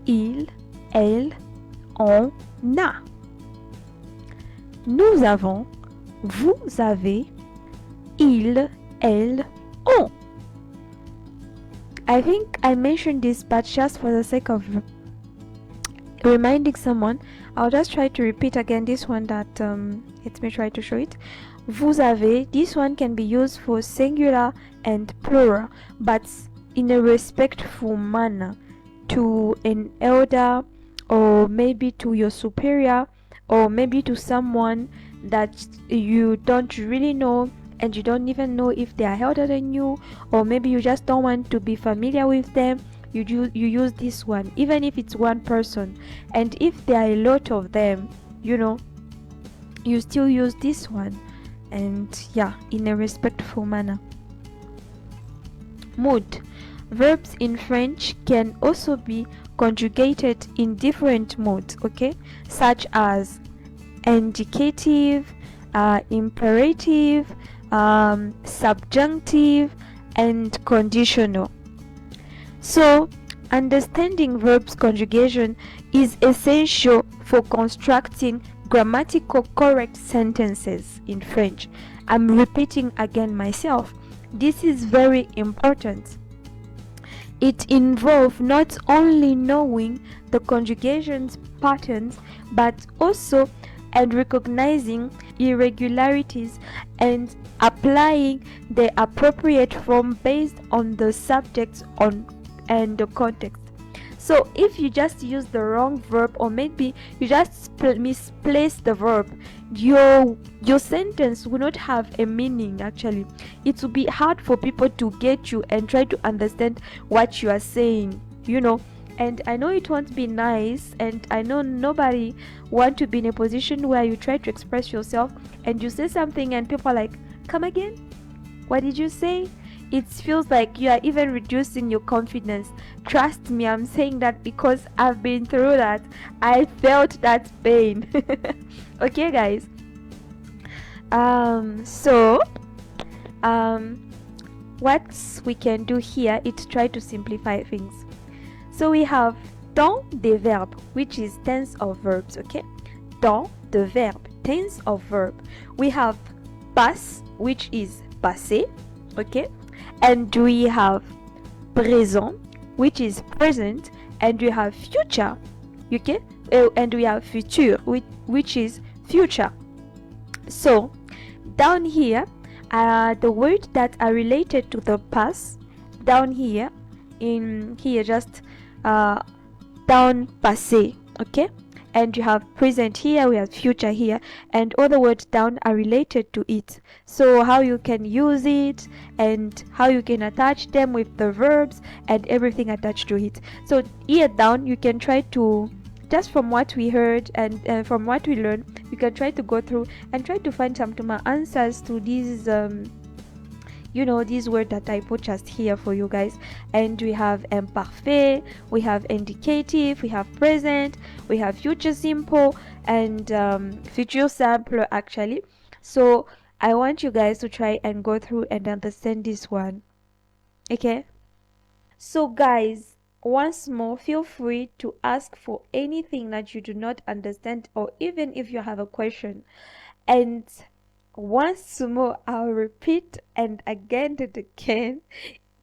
Il, elle, on a. Nous avons, vous avez. Ils, elles, ont. I think I mentioned this, but just for the sake of reminding someone, I'll just try to repeat again this one that let me try to show it. Vous avez, this one can be used for singular and plural, but in a respectful manner to an elder, or maybe to your superior, or maybe to someone that you don't really know, and you don't even know if they are older than you, or maybe you just don't want to be familiar with them. You use this one, even if it's one person. And if there are a lot of them, you know, you still use this one, and yeah, in a respectful manner. Mood. Verbs in French can also be conjugated in different modes, okay, such as indicative, imperative, subjunctive, and conditional. So understanding verbs conjugation is essential for constructing grammatical correct sentences in French. I'm repeating again myself. This is very important. It involves not only knowing the conjugation's patterns, but also and recognizing irregularities and applying the appropriate form based on the subjects and the context. So if you just use the wrong verb, or maybe you just misplace the verb, your sentence will not have a meaning. Actually, it will be hard for people to get you and try to understand what you are saying, you know. And I know it won't be nice, and I know nobody want to be in a position where you try to express yourself and you say something and people are like, come again, what did you say? It feels like you are even reducing your confidence. Trust me, I'm saying that because I've been through that. I felt that pain. Okay, guys. So what we can do here is try to simplify things. So we have temps des verbes, which is tense of verbs, okay? Temps de verbe, tense of verb. We have passe, which is passé, okay? And we have présent, which is present, and we have future, okay? And we have futur, which is future. So down here, the words that are related to the past, down here, in here, just down passé, okay? And you have present here, we have future here, and other words down are related to it. So how you can use it and how you can attach them with the verbs and everything attached to it. So here down you can try to, just from what we heard and from what we learned, you can try to go through and try to find some answers to these these words that I put just here for you guys. And we have imparfait, we have indicative, we have present, we have future simple, and future simple actually. So I want you guys to try and go through and understand this one, okay? So guys, once more, feel free to ask for anything that you do not understand, or even if you have a question. And once more, I'll repeat and again and again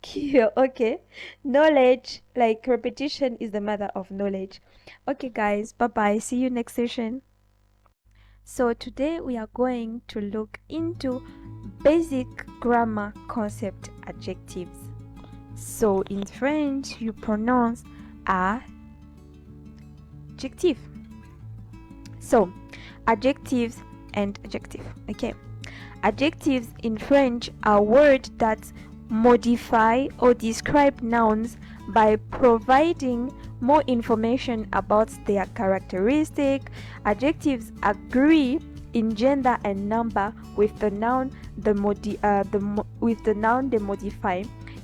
here, okay? Knowledge, like repetition, is the mother of knowledge. Okay guys, bye bye, see you next session. So today we are going to look into basic grammar concept adjectives. So in French you pronounce adjective. So adjectives and adjective, okay? Adjectives in French are words that modify or describe nouns by providing more information about their characteristic. Adjectives agree in gender and number with the noun they modify.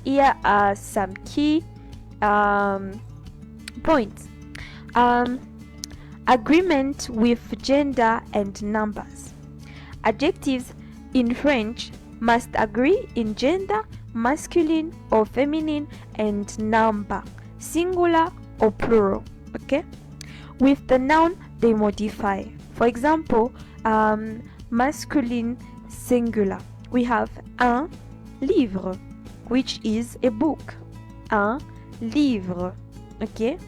Here are some key points. Agreement with gender and numbers. Adjectives in French must agree in gender, masculine or feminine, and number, singular or plural, okay? With the noun they modify. For example, masculine singular, we have un livre, which is a book. Un livre, okay?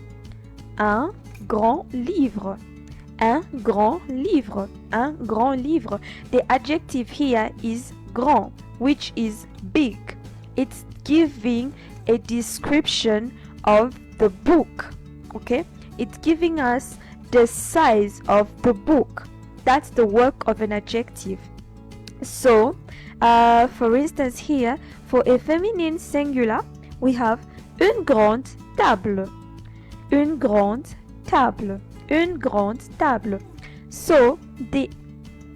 Un grand livre. Un grand livre. Un grand livre. The adjective here is grand, which is big. It's giving a description of the book, okay? It's giving us the size of the book. That's the work of an adjective. So for instance here, for a feminine singular, we have une grande table. Une grande table. Une grande table. So the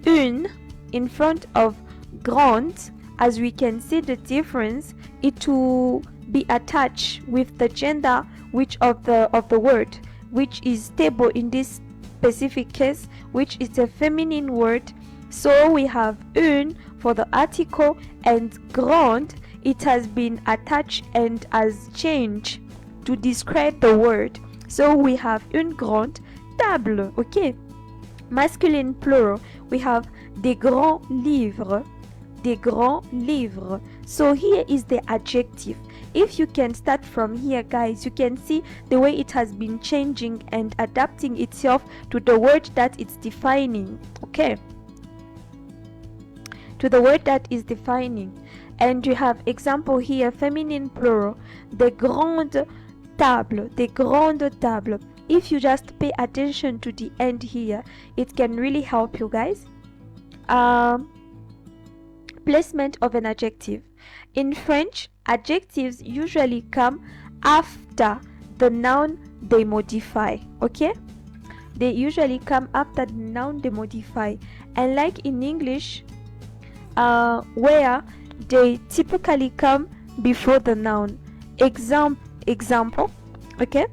une in front of grande, as we can see the difference, it will be attached with the gender which of the word, which is table in this specific case, which is a feminine word. So we have une for the article, and grande, it has been attached and has changed to describe the word. So we have une grande table, okay? Masculine plural, we have des grands livres. Des grands livres. So here is the adjective. If you can start from here, guys, you can see the way it has been changing and adapting itself to the word that it's defining, okay? To the word that is defining. And you have example here, feminine plural, des grandes tables. Des grandes tables. If you just pay attention to the end here, it can really help you guys. Placement of an adjective. In French, adjectives usually come after the noun they modify, okay? They usually come after the noun they modify. And like in English, where they typically come before the noun. Example, okay?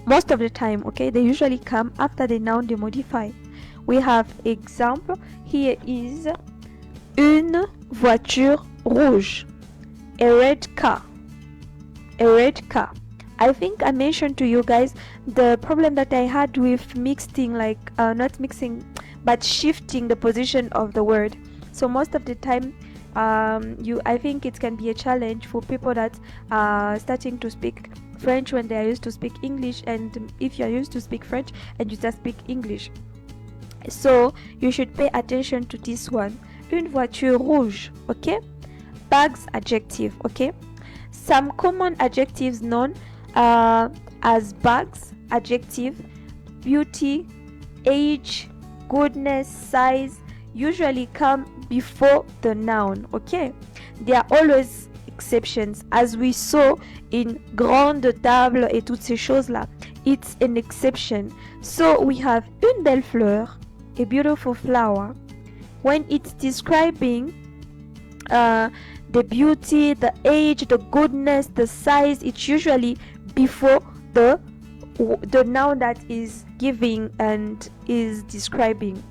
Most of the time, okay, they usually come after the noun they modify. we have example. Here is une voiture rouge, a red car, a red car. I think I mentioned to you guys the problem that I had with mixing, like not mixing but shifting the position of the word. So most of the time I think it can be a challenge for people that are starting to speak French when they are used to speak English, and if you are used to speak French and you just speak English. So you should pay attention to this one. Une voiture rouge, okay? Bags, adjective, okay? Some common adjectives known as bags, adjective, beauty, age, goodness, size, usually come before the noun, okay? There are always exceptions, as we saw in grande table et toutes ces choses là. It's an exception. So we have une belle fleur, a beautiful flower. When it's describing the beauty, the age, the goodness, the size, it's usually before the noun that is giving and is describing.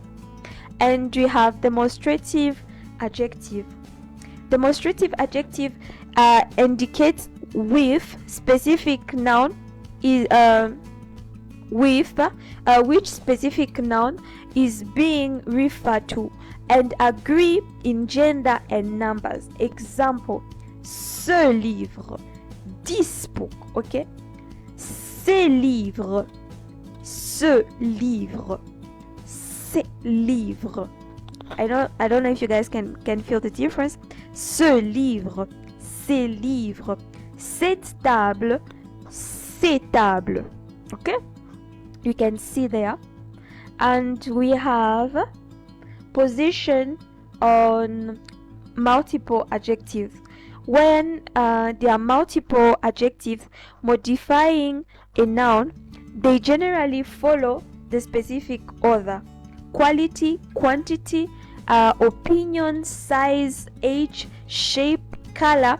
And we have demonstrative adjective. Demonstrative adjective indicates with specific noun is which specific noun is being referred to and agree in gender and numbers. Example, ce livre, 10 books, okay? Ces livres, ce livre, ces livres. I don't know if you guys can feel the difference. Ce livre, ces livres, cette table, ces tables. Okay? You can see there. And we have position on multiple adjectives. When there are multiple adjectives modifying a noun, they generally follow the specific order: quality, quantity, opinion, size, age, shape, color,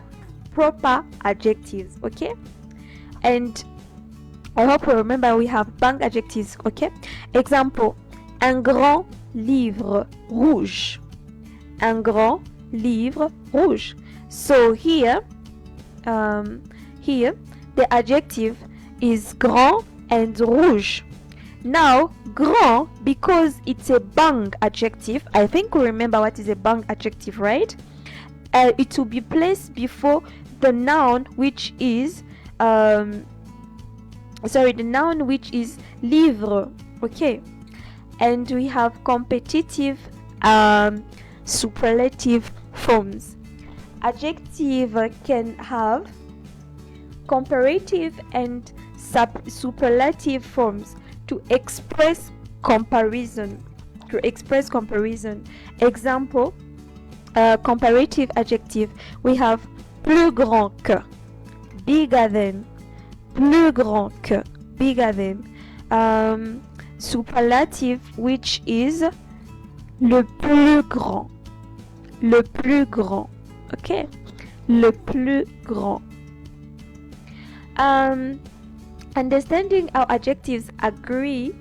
proper adjectives. Okay? And I hope you remember we have bank adjectives. Okay? Example, un grand livre rouge. Un grand livre rouge. So here the adjective is grand and rouge. Now grand, because it's a bank adjective, I think we remember what is a bank adjective, right? It will be placed before the noun which is the noun which is livre. Okay? And we have competitive superlative forms. Adjective can have comparative and superlative forms to express comparison. Example, comparative adjective, we have plus grand que, bigger than, plus grand que, bigger than. Superlative, which is le plus grand, okay, le plus grand. Understanding how adjectives agree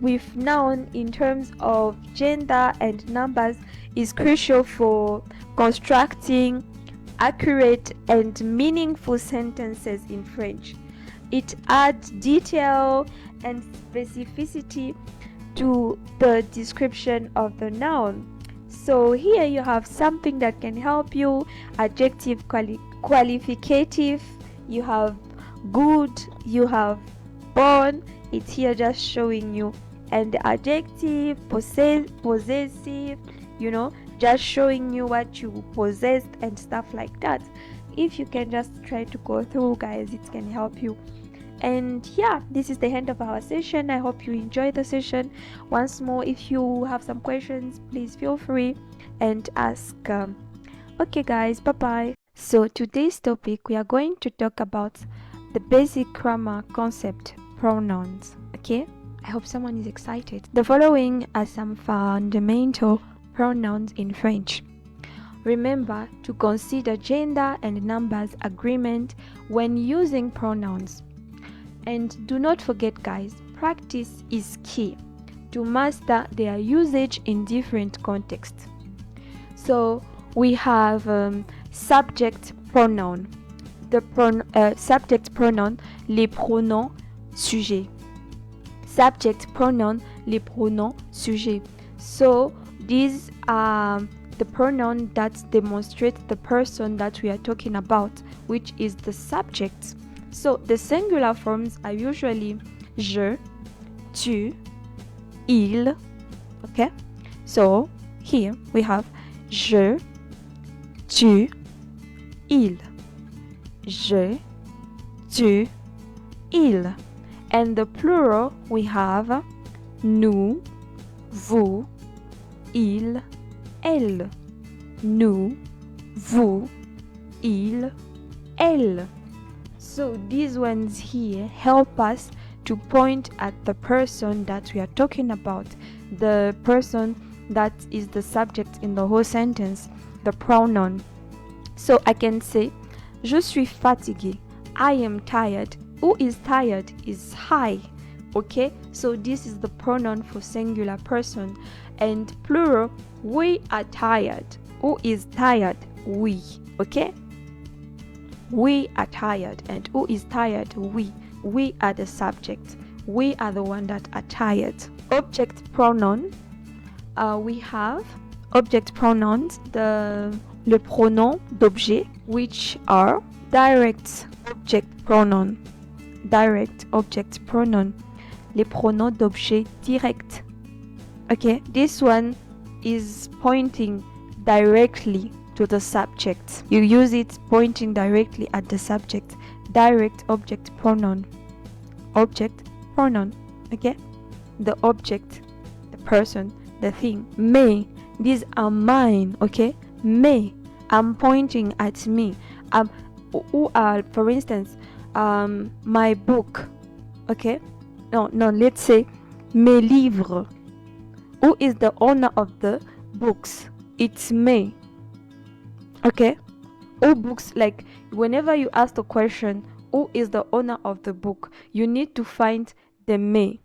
with noun in terms of gender and numbers is crucial for constructing accurate and meaningful sentences in French. It adds detail and specificity to the description of the noun. So here you have something that can help you. Adjective qualificative, you have good, you have born. It's here just showing you. And the adjective possessive, just showing you what you possessed and stuff like that. If you can just try to go through, guys, it can help you. And yeah, this is the end of our session. I hope you enjoyed the session. Once more, if you have some questions, please feel free and ask. Okay guys, bye bye. So today's topic, we are going to talk about the basic grammar concept, pronouns. Okay, I hope someone is excited. The following are some fundamental pronouns in French. Remember to consider gender and numbers agreement when using pronouns. And do not forget, guys, practice is key to to master their usage in different contexts. So we have subject pronoun. The subject pronoun, les pronoms sujets. Subject pronoun, les pronoms sujets. So these are the pronoun that demonstrate the person that we are talking about, which is the subject. So the singular forms are usually je, tu, il. Okay, so here we have je, tu, il. Je, tu, il. And the plural we have nous, vous, il, elle. Nous, vous, il, elle. So these ones here help us to point at the person that we are talking about, the person that is the subject in the whole sentence, the pronoun. So I can say, je suis fatigué. I am tired. Who is tired is I. Okay, so this is the pronoun for singular person. And plural, we are tired. Who is tired? We. Okay, we are tired. And who is tired? We. We are the subject. We are the one that are tired. Object pronoun. We have object pronouns, le pronom d'objet, which are direct object pronoun. Direct object pronoun. Les pronoms d'objet direct. Okay, this one is pointing directly to the subject. You use it pointing directly at the subject. Direct object pronoun. Object pronoun. Okay, the object, the person, the thing. Me, these are mine. Okay, me, I'm pointing at me. Who are, for instance, my book. Okay, no, let's say mes livres. Who is the owner of the books? It's me. Okay, all books, like whenever you ask the question, who is the owner of the book, you need to find the me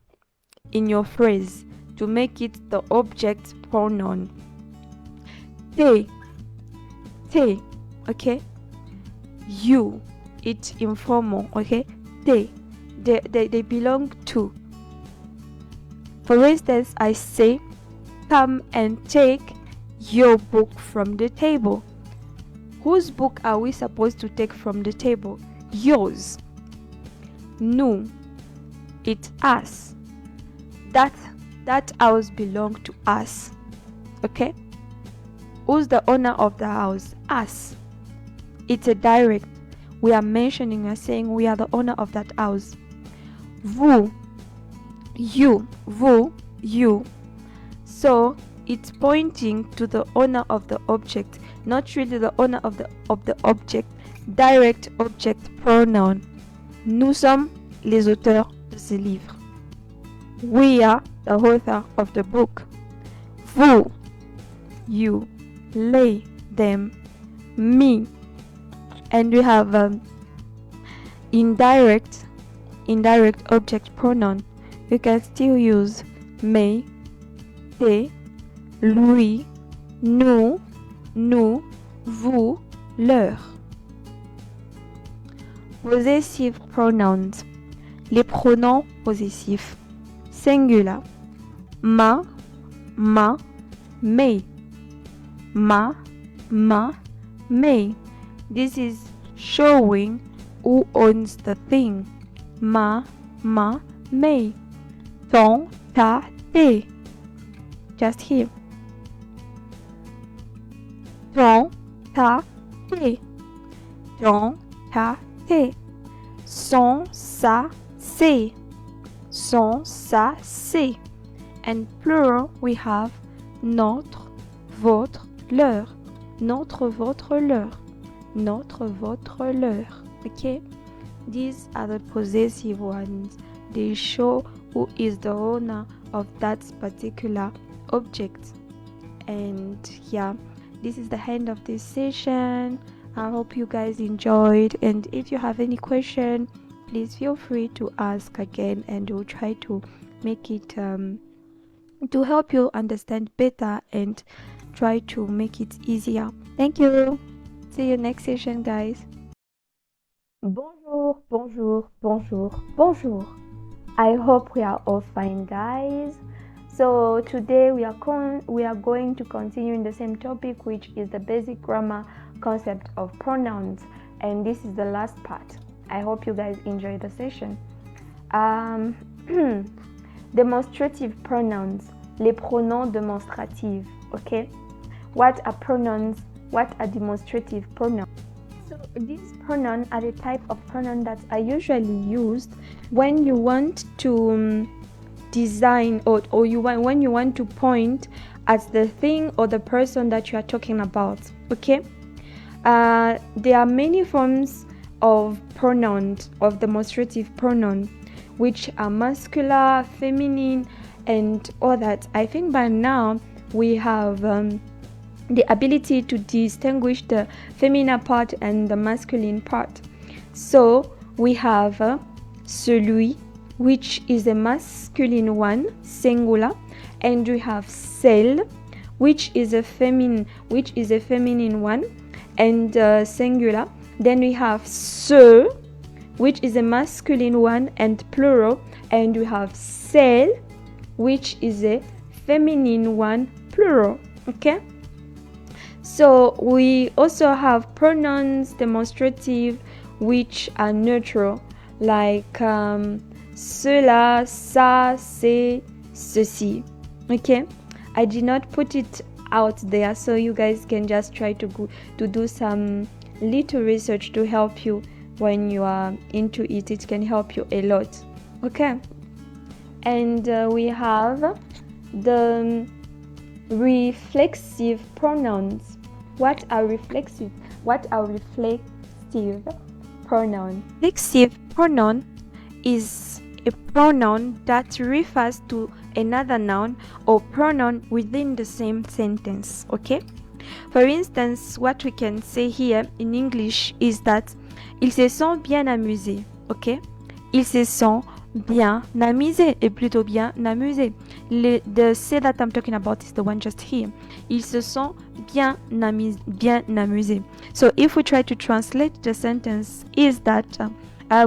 in your phrase to make it the object pronoun. Te, okay, you, it's informal. Okay, they belong to. For instance, I say, come and take your book from the table. Whose book are we supposed to take from the table? Yours. Nous, it's us. That house belongs to us. Okay, who's the owner of the house? Us. It's a direct. We are mentioning, we are saying we are the owner of that house. Vous, you, vous, you. So it's pointing to the owner of the object, not really the owner of the object. Direct object pronoun. Nous sommes les auteurs de ce livre. We are the author of the book. Vous, you, they, them, me. And we have indirect object pronoun. You can still use me, they, lui, nous, vous, leur. Possessive pronouns. Les pronoms possessifs. Singular. Ma, me. Ma, me. This is showing who owns the thing. Ma, me. Ton, ta, tes. Just here. Ton, ta, tes. Ton, ta, tes. Son, sa, c'est. Son, sa, c'est. And plural, we have notre, votre, leur. Notre, votre, leur. Notre, votre, leur. Okay, these are the possessive ones. They show who is the owner of that particular object. And yeah, this is the end of this session. I hope you guys enjoyed, and if you have any question, please feel free to ask again, and we'll try to make it to help you understand better and try to make it easier. Thank you. See you next session, guys. Bonjour, bonjour, bonjour, bonjour. I hope we are all fine, guys. So today we are going to continue in the same topic, which is the basic grammar concept of pronouns, and this is the last part. I hope you guys enjoy the session. Demonstrative pronouns, les pronoms démonstratifs. Okay, what are pronouns? What are demonstrative pronouns? So these pronouns are the type of pronoun that are usually used when you want to design when you want to point at the thing or the person that you are talking about. Okay, there are many forms of pronouns, of demonstrative pronoun, which are masculine, feminine, and all that. I think by now we have the ability to distinguish the feminine part and the masculine part. So we have celui, which is a masculine one, singular, and we have celle, which is a feminine one, and singular. Then we have ce, which is a masculine one and plural, and we have celle, which is a feminine one, plural. Okay, so we also have pronouns demonstrative which are neutral, like cela, ça, c'est, ceci. Okay, I did not put it out there, so you guys can just try to do some little research to help you when you are into it. It can help you a lot. Okay, and we have the reflexive pronouns. What are reflexive? What are reflexive pronoun? Reflexive pronoun is a pronoun that refers to another noun or pronoun within the same sentence. Okay, for instance, what we can say here in English is that ils se sont bien amusés. Okay, ils se sont bien amusés, et plutôt bien amusés. The say that I'm talking about is the one just here. Ils se sont bien amusés. So if we try to translate the sentence, is that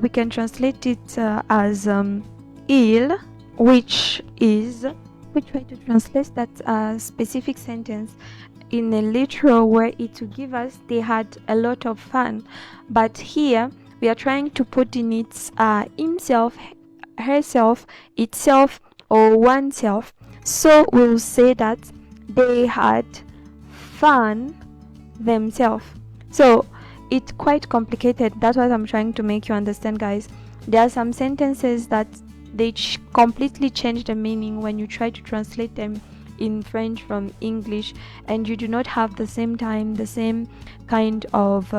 we can translate it as il, which we try to translate that specific sentence in a literal way, it will give us they had a lot of fun. But here we are trying to put in its himself, herself, itself, or oneself. So we'll say that they had fun themselves. So it's quite complicated. That's what I'm trying to make you understand, guys. There are some sentences that they completely change the meaning when you try to translate them in French from English, and you do not have the same kind of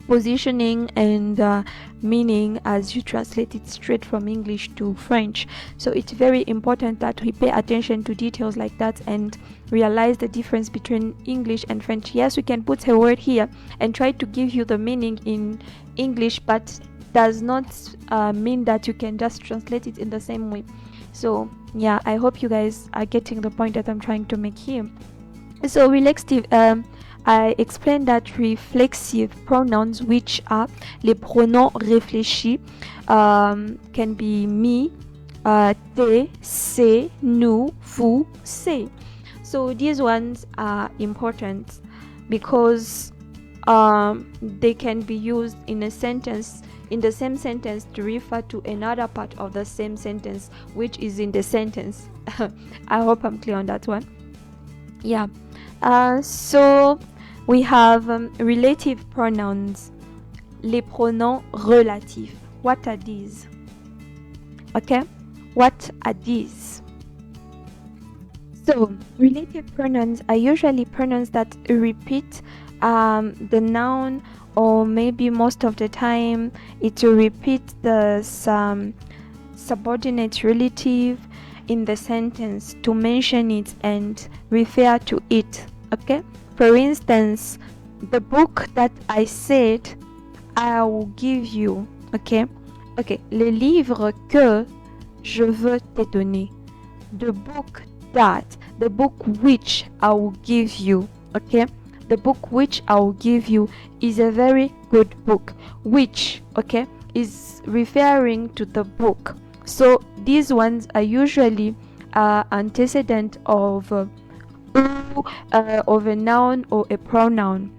positioning and meaning as you translate it straight from English to French. So it's very important that we pay attention to details like that and realize the difference between English and French. Yes, we can put a word here and try to give you the meaning in English, but does not mean that you can just translate it in the same way. So yeah, I hope you guys are getting the point that I'm trying to make here. So reflexive, I explained that reflexive pronouns, which are les pronoms réfléchis, can be me, te, c'est, nous, vous, c'est. So these ones are important because they can be used in a sentence, in the same sentence, to refer to another part of the same sentence which is in the sentence. I hope I'm clear on that one. Yeah. So we have relative pronouns, les pronoms relatifs. What are these? Okay, what are these? So relative pronouns are usually pronouns that repeat the noun, or maybe most of the time it will repeat the subordinate relative in the sentence to mention it and refer to it. Okay, for instance, the book that I said I will give you. Okay, le livre que je veux te donner. the book that, the book which I will give you. Okay, the book which I will give you is a very good book. Which, okay, is referring to the book. So these ones are usually antecedent of a noun or a pronoun.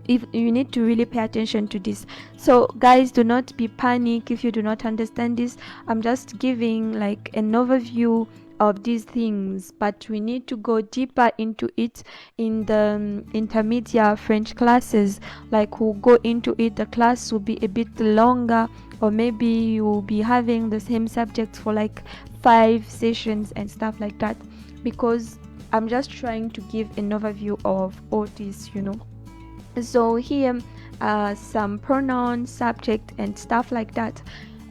If you need to really pay attention to this. So guys, do not be panic if you do not understand this. I'm just giving like an overview of these things, but we need to go deeper into it in the intermediate French classes. Like we'll go into it, the class will be a bit longer, or maybe you'll be having the same subject for like 5 sessions and stuff like that, because I'm just trying to give an overview of all this, you know. So here some pronouns, subject and stuff like that.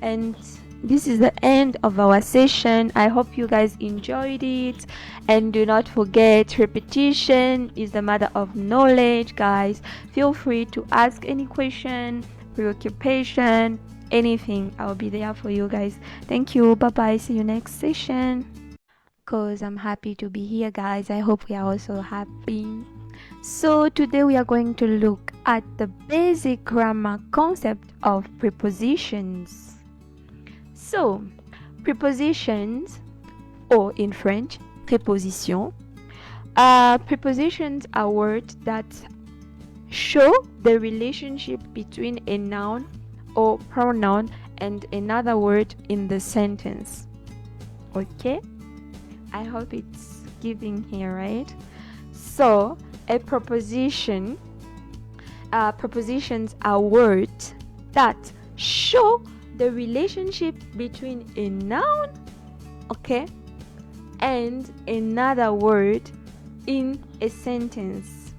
And this is the end of our session. I hope you guys enjoyed it, and do not forget, repetition is the mother of knowledge. Guys, feel free to ask any question, preoccupation, anything. I'll be there for you guys. Thank you. Bye bye. See you next session. Cause I'm happy to be here, guys. I hope we are also happy. So today we are going to look at the basic grammar concept of prepositions. So prepositions, or in French, prépositions. Prepositions are words that show the relationship between a noun or pronoun and another word in the sentence. Okay, I hope it's giving here, right? So a preposition, prepositions are words that show the relationship between a noun, okay, and another word in a sentence.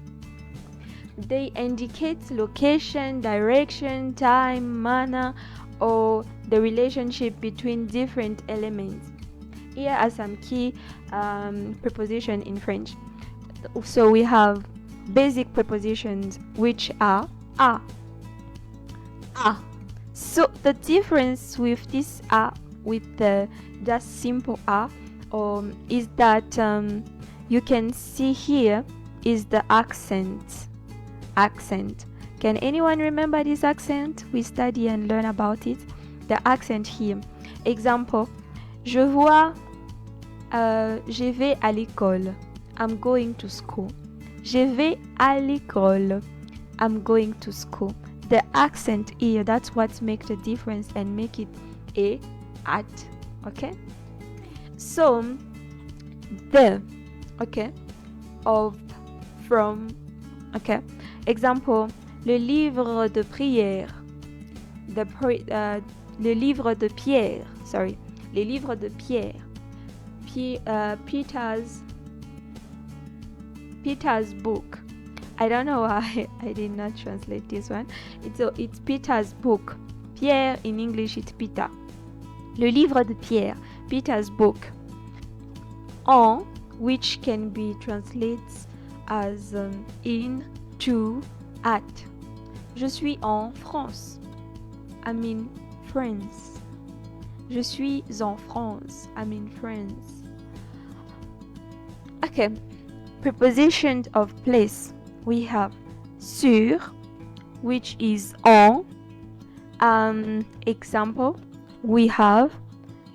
They indicate location, direction, time, manner, or the relationship between different elements. Here are some key prepositions in French. So we have basic prepositions, which are a. So the difference with this a, with the just simple a, is that you can see here is the accent. Can anyone remember this accent? We study and learn about it. The accent here. Example, je vais à l'école. I'm going to school. Je vais à l'école. I'm going to school. The accent here, that's what makes the difference and make it a, at. Okay? So, the, okay, of, from, okay. Example, le livre de prière. Le livre de Pierre. Sorry. Le livre de Pierre. Peter's book. I don't know why I did not translate this one. It's Peter's book. Pierre in English, it's Peter. Le livre de Pierre, Peter's book. En, which can be translated as in, to, at. Je suis en France. I'm in France. Je suis en France. I'm in France. Okay. Prepositions of place. We have sur, which is en. Example, we have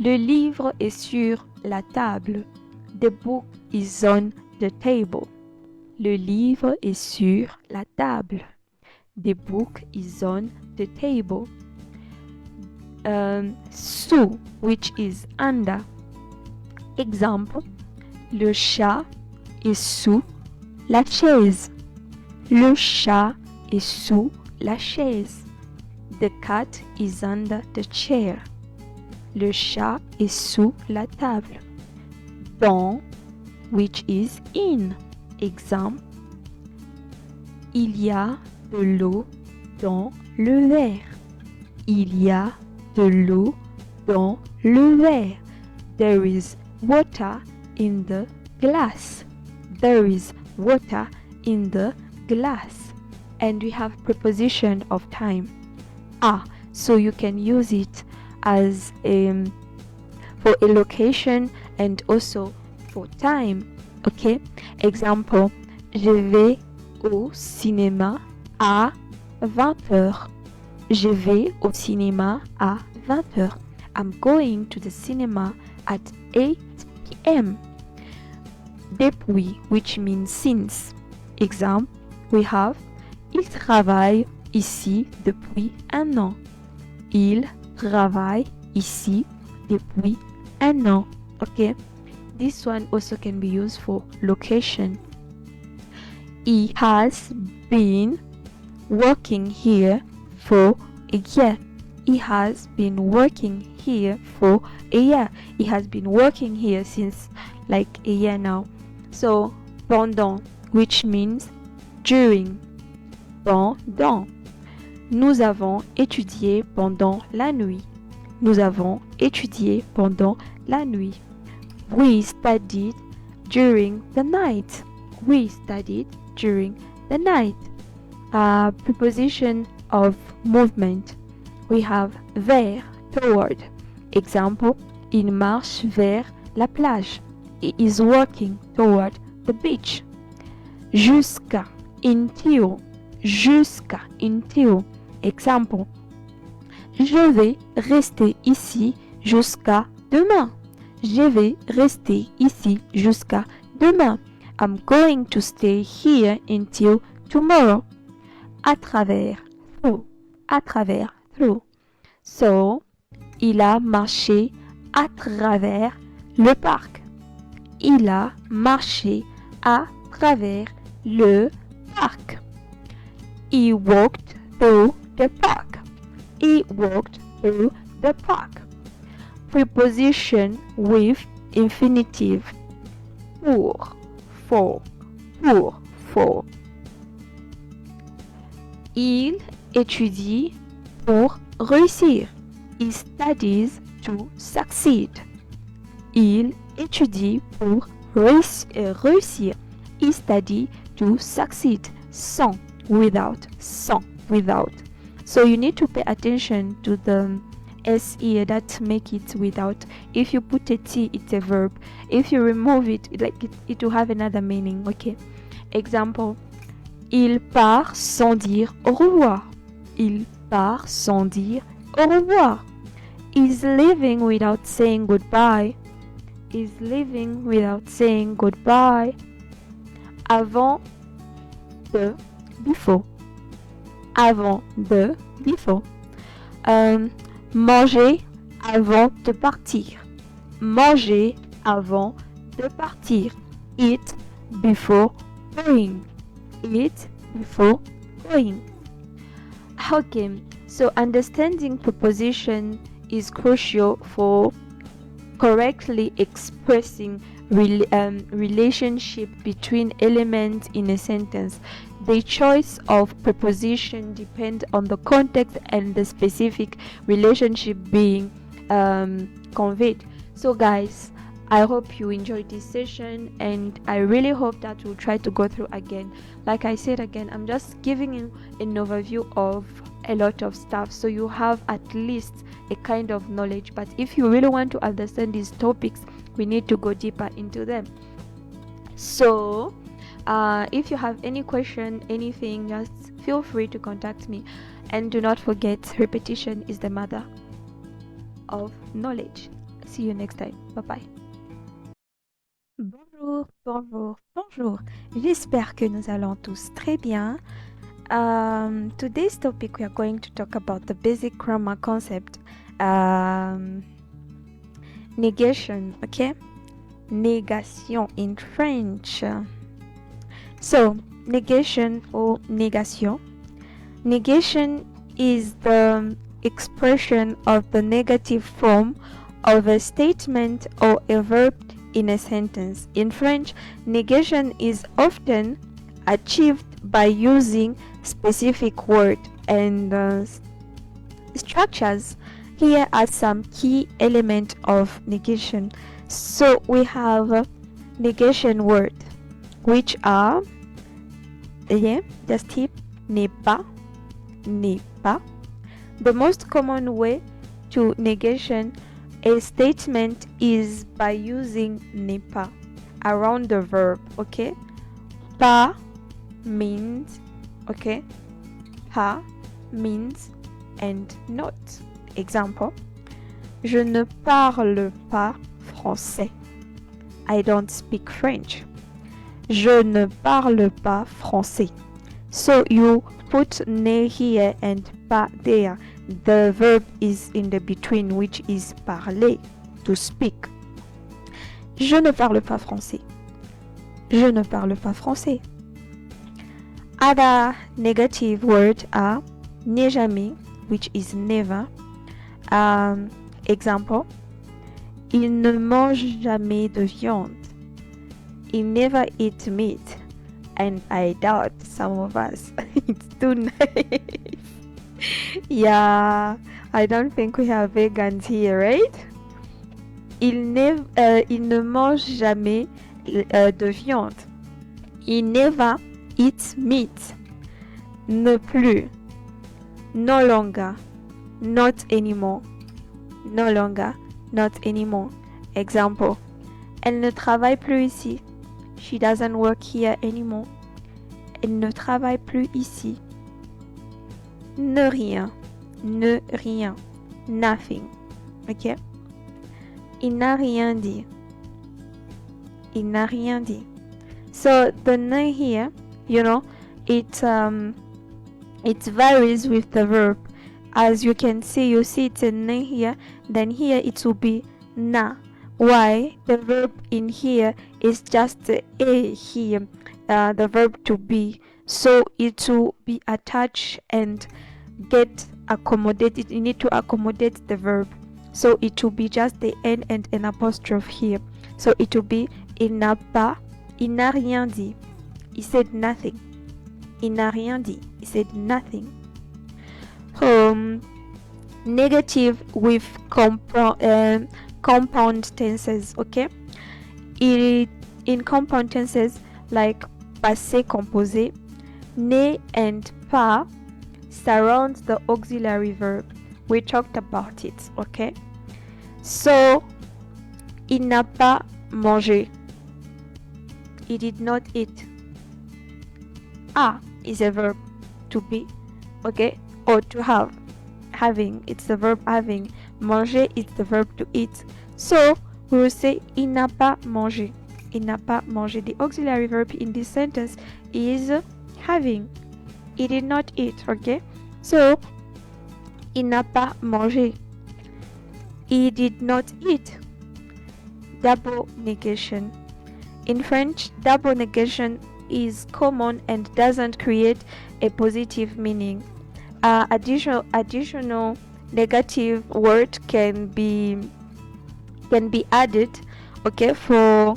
le livre est sur la table. The book is on the table. Le livre est sur la table. The book is on the table. Sous, which is under. Example, le chat est sous la chaise. Le chat est sous la chaise. The cat is under the chair. Le chat est sous la table. Dans, which is in. Exemple, il y a de l'eau dans le verre. Il y a de l'eau dans le verre. There is water in the glass. There is water in the glass. And we have preposition of time. So you can use it as for a location and also for time. Okay, example, je vais au cinéma à 20h. Je vais au cinéma à 20h. I'm going to the cinema at 8 p.m. Depuis, which means since. Example, we have il travaille ici depuis un an. Il travaille ici depuis un an. Okay, this one also can be used for location. He has been working here for a year. He has been working here for a year. He has been working here since like a year now. So, pendant, which means during. Pendant. Nous avons étudié pendant la nuit. Nous avons étudié pendant la nuit. We studied during the night. We studied during the night. Preposition of movement. We have vers, toward. Example, il marche vers la plage. He is walking toward the beach. Jusqu'à, until. Jusqu'à, until. Example, je vais rester ici jusqu'à demain. Je vais rester ici jusqu'à demain. I'm going to stay here until tomorrow. À travers, through. À travers, through. So, il a marché à travers le parc. Il a marché à travers le parc. He walked through the park. He walked through the park. Preposition with infinitive. Pour, for, for. Il étudie pour réussir. He studies to succeed. Il étudie pour réussir. He studies to succeed. Sans, without, sans, without. So you need to pay attention to the S here that make it without. If you put a T, it's a verb. If you remove it, it will have another meaning. Okay. Example. Il part sans dire au revoir. Il part sans dire au revoir. He's leaving without saying goodbye. He's leaving without saying goodbye. Avant de, before. Avant de, before. Manger avant de partir. Manger avant de partir. Eat before going. Eat before going. Okay, so understanding preposition is crucial for correctly expressing relationship between elements in a sentence. The choice of preposition depends on the context and the specific relationship being conveyed. So guys, I hope you enjoyed this session, and I really hope that we'll try to go through again. Like I said again, I'm just giving you an overview of a lot of stuff so you have at least a kind of knowledge. But if you really want to understand these topics, we need to go deeper into them. So if you have any question, anything, just feel free to contact me. And do not forget, repetition is the mother of knowledge. See you next time. Bye bye. Bonjour, bonjour, bonjour. J'espère que nous allons tous très bien. Today's topic, we are going to talk about the basic grammar concept. Negation, okay? Negation in French. So, negation or negation. Negation is the expression of the negative form of a statement or a verb in a sentence. In French, negation is often achieved by using specific words and structures. Here are some key elements of negation. So we have negation word, which are just tip, n'est pas, n'est pas. The most common way to negation A statement is by using n'est pas around the verb, okay? Pas means, okay? Pas means and not. Example, je ne parle pas français. I don't speak French. Je ne parle pas français. So you put ne here and pas there. The verb is in the between, which is parler, to speak. Je ne parle pas français. Je ne parle pas français. Other negative words are n'est jamais, which is never. Example, il ne mange jamais de viande. He never eat meat. And I doubt some of us. It's too nice. Yeah, I don't think we have vegans here, right? Il ne mange jamais de viande. He never eats meat. Ne plus. No longer. Not anymore. No longer. Not anymore. Example. Elle ne travaille plus ici. She doesn't work here anymore. Elle ne travaille plus ici. Ne rien. Ne rien. Nothing. Ok? Il n'a rien dit. Il n'a rien dit. So the ne here, you know, it varies with the verb. As you can see, you see it's a ne here, then here it will be na. Why? The verb in here is just a here, the verb to be. So it will be attached and get accommodated. You need to accommodate the verb. So it will be just the n and an apostrophe here. So it will be il n'a pas, il n'a rien dit. He said nothing. Il n'a rien dit. He said nothing. Negative with compound tenses, okay? In compound tenses like passé composé, ne and pas surround the auxiliary verb. We talked about it, okay? So, il n'a pas mangé. He did not eat. Is a verb to be, okay? Or to have. Having, it's the verb having. Manger is the verb to eat. So, we will say il n'a pas mangé. Il n'a pas mangé. The auxiliary verb in this sentence is having. He did not eat, okay? So, il n'a pas mangé. He did not eat. Double negation. In French, double negation is common and doesn't create a positive meaning. Additional negative word can be added, okay, for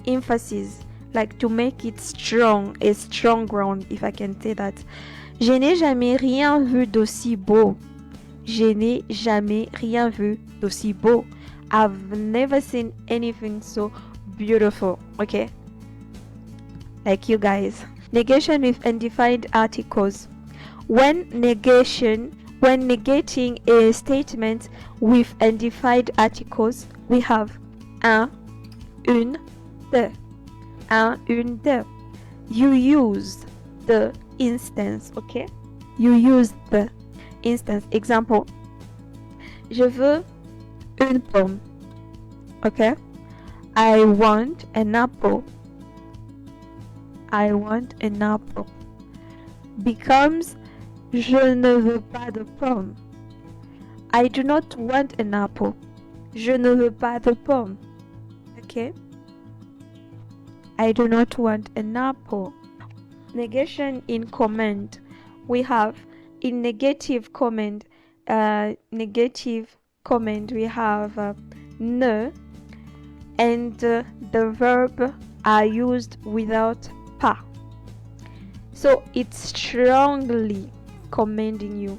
emphasis, like to make it strong, a strong ground, if I can say that. Je n'ai jamais rien vu d'aussi beau. Je n'ai jamais rien vu d'aussi beau. I've never seen anything so beautiful, okay? Like you guys. Negation with undefined articles. When negating a statement with undefined articles, we have un, une, de. Un, une, de. You use the instance, okay? You use the instance. Example, je veux une pomme, okay? I want an apple. I want an apple. Becomes je ne veux pas de pomme. I do not want an apple. Je ne veux pas de pomme. Okay? I do not want an apple. Negation in command. We have in negative command we have ne, and the verb are used without pas. So it's strongly commanding you.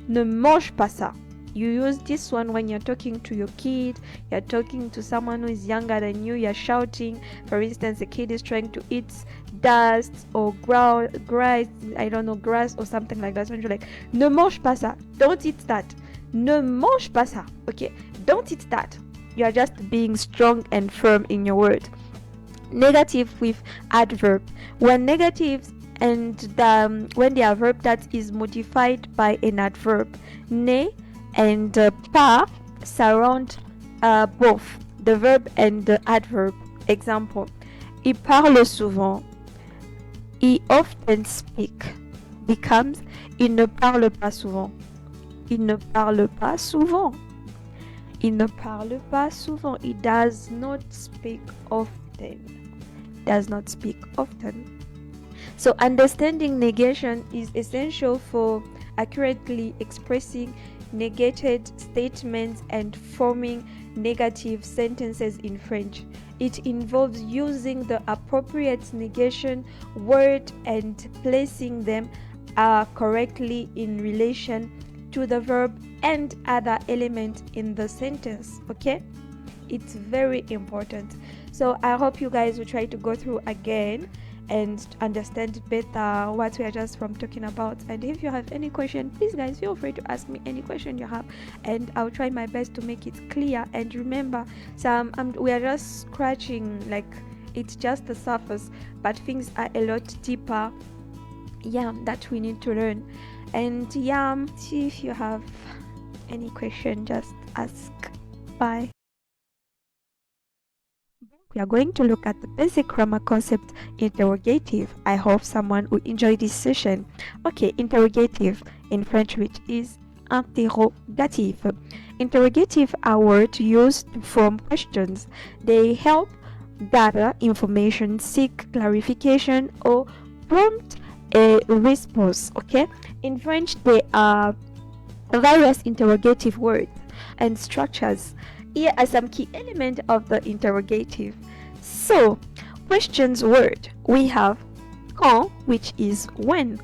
Ne mange pas ça. You use this one when you're talking to your kid, you're talking to someone who is younger than you, you're shouting. For instance, a kid is trying to eat dust or grass, I don't know, grass or something like that. When you're like, ne mange pas ça, don't eat that. Ne mange pas ça. Okay, Don't eat that. You are just being strong and firm in your word. Negative with adverb. When negatives and when they are verb that is modified by an adverb, ne and pas surround both the verb and the adverb. Example, il parle souvent. He often speak becomes il ne parle pas souvent. Il ne parle pas souvent. Il ne parle pas souvent. He does not speak often. Does not speak often. So understanding negation is essential for accurately expressing negated statements and forming negative sentences in French. It involves using the appropriate negation word and placing them correctly in relation to the verb and other element in the sentence. Okay, it's very important. So I hope you guys will try to go through again and understand better what we are just from talking about. And if you have any question, please guys feel free to ask me any question you have, and I'll try my best to make it clear. And remember, we are just scratching, like it's just the surface, but things are a lot deeper, that we need to learn. And if you have any question, just ask. Bye. We are going to look at the basic grammar concept, interrogative. I hope someone will enjoy this session. Okay, interrogative in French, which is interrogative. Interrogative are words used to form questions. They help gather information, seek clarification, or prompt a response. Okay, in French there are various interrogative words and structures. Here are some key elements of the interrogative. So, questions word. We have quand, which is when.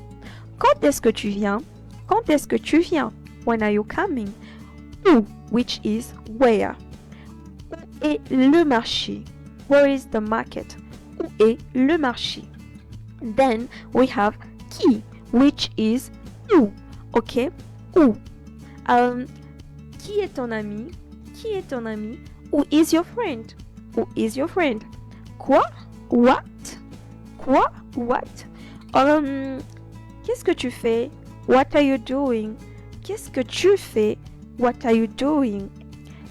Quand est-ce que tu viens? Quand est-ce que tu viens? When are you coming? Où, which is where. Où est le marché? Where is the market? Où est le marché? Then we have qui, which is où. Okay, où. Qui est ton ami? Qui est ton ami? Who is your friend? Who is your friend? Quoi? What? Quoi? What? Qu'est-ce que tu fais? What are you doing? Qu'est-ce que tu fais? What are you doing?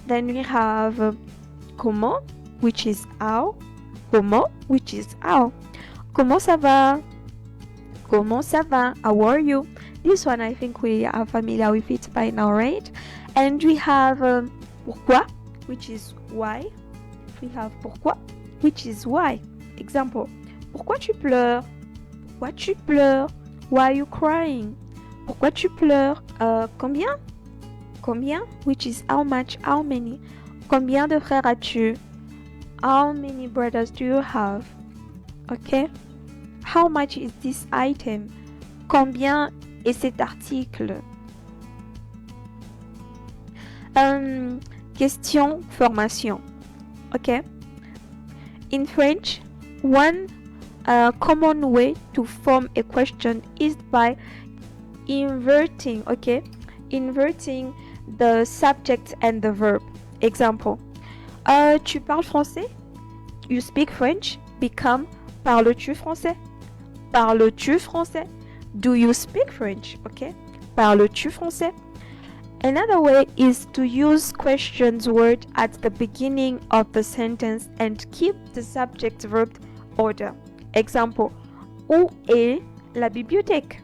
Then we have comment, which is how. Comment, which is how. Comment ça va? Comment ça va? How are you? This one I think we are familiar with it by now, right? And we have pourquoi, which is why. We have pourquoi, which is why. Example, pourquoi tu pleures? Pourquoi tu pleures? Why are you crying? Pourquoi tu pleures? Combien? Combien, which is how much, how many. Combien de frères as-tu? How many brothers do you have? Okay. How much is this item? Combien est cet article? Question, formation. Okay. In French, one common way to form a question is by inverting, inverting the subject and the verb. Example, tu parles français? You speak French? Become parles-tu français? Parles-tu français? Do you speak French? Okay. Parles-tu français? Another way is to use questions word at the beginning of the sentence and keep the subject verb order. Example, où est la bibliothèque?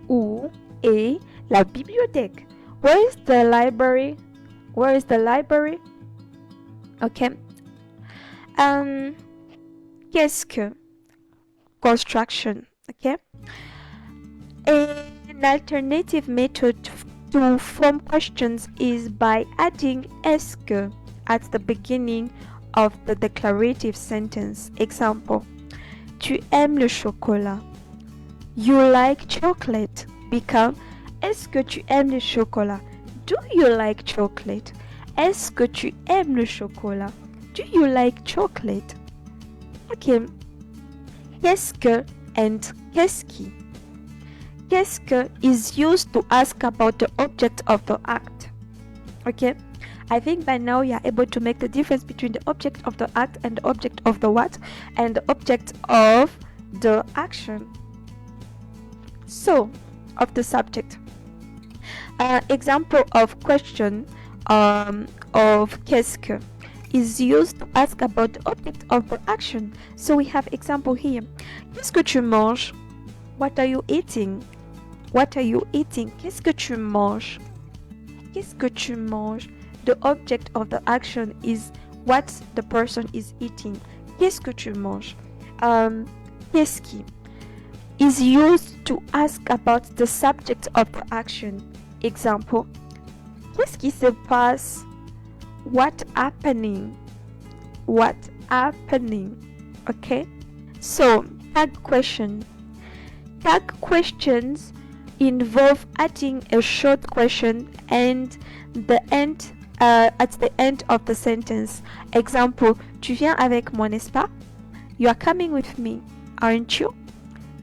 Où est la bibliothèque? Where is the library? Where is the library? Okay. Qu'est-ce que? Construction. Okay. An alternative method to form questions is by adding est-ce que at the beginning of the declarative sentence. Example, tu aimes le chocolat? You like chocolate. Become, est-ce que tu aimes le chocolat? Do you like chocolate? Est-ce que tu aimes le chocolat? Do you like chocolate? Okay. Qu'est-ce que and qu'est-ce qui? Qu'est-ce que is used to ask about the object of the act. Okay. I think by now you are able to make the difference between the object of the act and the object of the what and the object of the action. So, of the subject. Example of question of qu'est-ce que is used to ask about the object of the action. So we have example here. Qu'est-ce que tu manges? What are you eating? What are you eating? Qu'est-ce que tu manges? Qu'est-ce que tu manges? The object of the action is what the person is eating. Qu'est-ce que tu manges? Qu'est-ce qui is used to ask about the subject of the action. Example. Qu'est-ce qui se passe? What happening? What happening? Okay. So tag question. Tag questions involve adding a short question and the end at the end of the sentence. Example, tu viens avec moi, n'est-ce pas? You are coming with me, aren't you?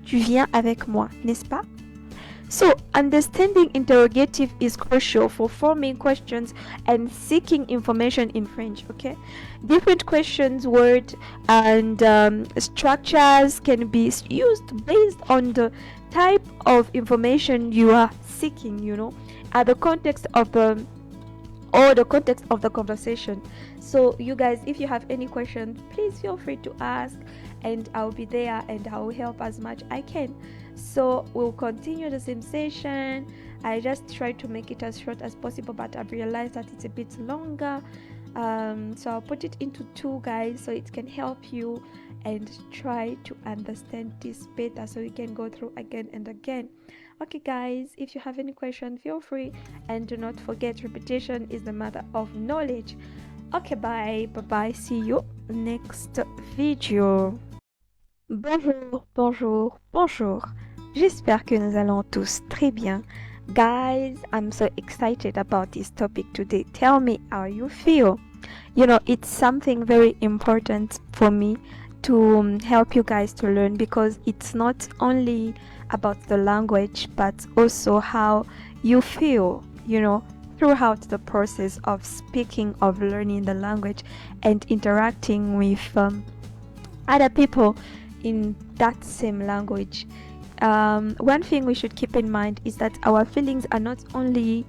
Tu viens avec moi, n'est-ce pas? So, understanding interrogative is crucial for forming questions and seeking information in French, okay? Different questions, words, and structures can be used based on the type of information you are seeking, at the context of the context of the conversation. So, you guys, if you have any questions, please feel free to ask, and I'll be there and I'll help as much I can. So we'll continue the same session. I just try to make it as short as possible, but I've realized that it's a bit longer. So I'll put it into 2, guys, so it can help you and try to understand this better so you can go through again and again. Okay, guys, if you have any question, feel free, and do not forget, repetition is the mother of knowledge. Okay, bye. See you next video. Bonjour. J'espère que nous allons tous très bien. Guys, I'm so excited about this topic today. Tell me how you feel. It's something very important for me to help you guys to learn, because it's not only about the language but also how you feel, throughout the process of speaking, of learning the language and interacting with other people in that same language. One thing we should keep in mind is that our feelings are not only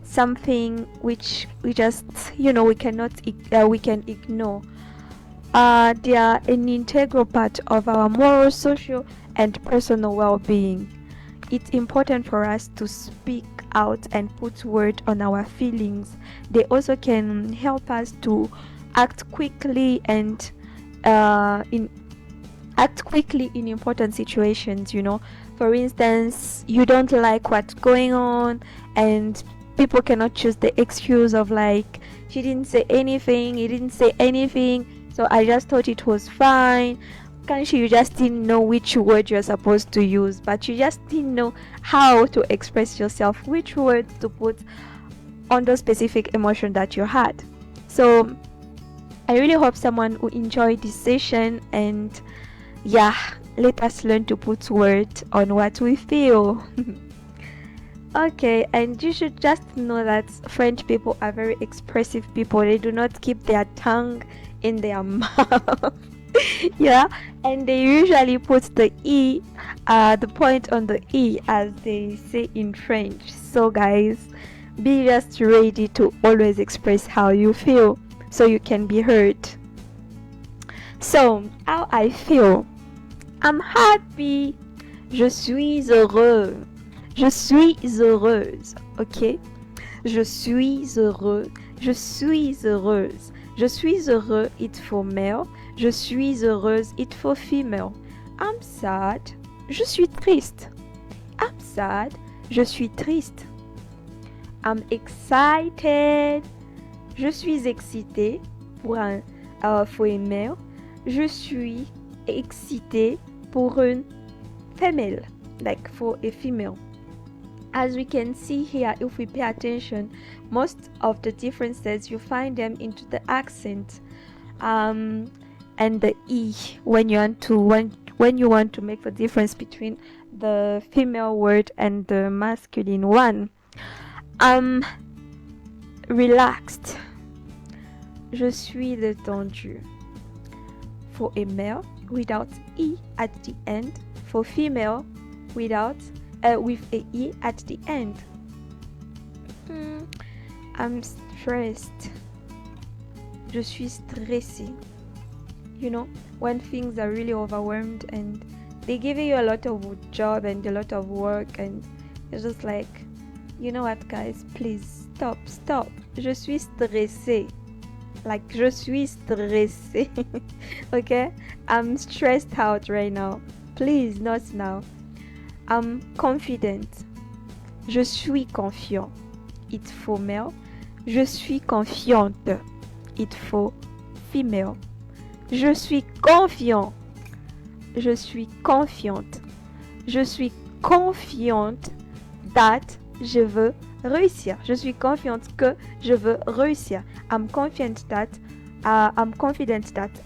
something which we just we can ignore. They are an integral part of our moral, social, and personal well-being. It's important for us to speak out and put word on our feelings. They also can help us to act quickly and in important situations. For instance, you don't like what's going on and people cannot choose the excuse of like, she didn't say anything, he didn't say anything, so I just thought it was fine. You just didn't know which word you're supposed to use, but you just didn't know how to express yourself, which words to put on the specific emotion that you had. So I really hope someone will enjoy this session, and let us learn to put words on what we feel. Okay, and you should just know that French people are very expressive people. They do not keep their tongue in their mouth. And they usually put the the point on the E, as they say in French. So guys, be just ready to always express how you feel so you can be heard. So, how I feel? I'm happy. Je suis heureux. Je suis heureuse. Okay? Je suis heureux. Je suis heureuse. Je suis heureux, it's for male. Je suis heureuse, it's for female. I'm sad. Je suis triste. I'm sad. Je suis triste. I'm excited. Je suis excitée pour un male. Je suis excitée pour une female, like for a female. As we can see here, if we pay attention, most of the differences you find them into the accent and the E when you want to make the difference between the female word and the masculine one. relaxed. Je suis détendu. For a male, without E at the end. For female, without with a E at the end. I'm stressed. Je suis stressé. You know, when things are really overwhelmed and they give you a lot of job and a lot of work and it's just like, you know what guys, please stop. Je suis stressé. Like, je suis stressé. Okay? I'm stressed out right now. Please, not now. I'm confident. Je suis confiant. It's for male. Je suis confiante. It's for female. Je suis confiant. Je suis confiante. Je suis confiante that je veux réussir. Je suis confiante que je veux réussir. I'm confident that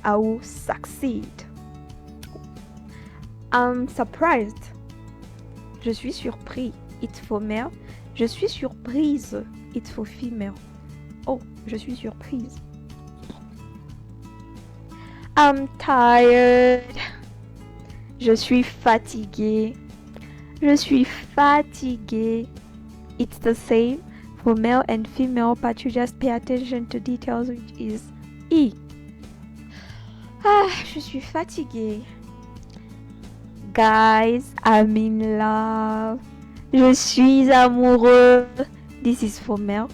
I will succeed. I'm surprised. Je suis surpris. It's for male. Je suis surprise. It's for female. Oh, je suis surprise. I'm tired. Je suis fatigué. Je suis fatigué. It's the same for male and female, but you just pay attention to details, which is E. Je suis fatigué. Guys, I'm in love. Je suis amoureux. This is for male.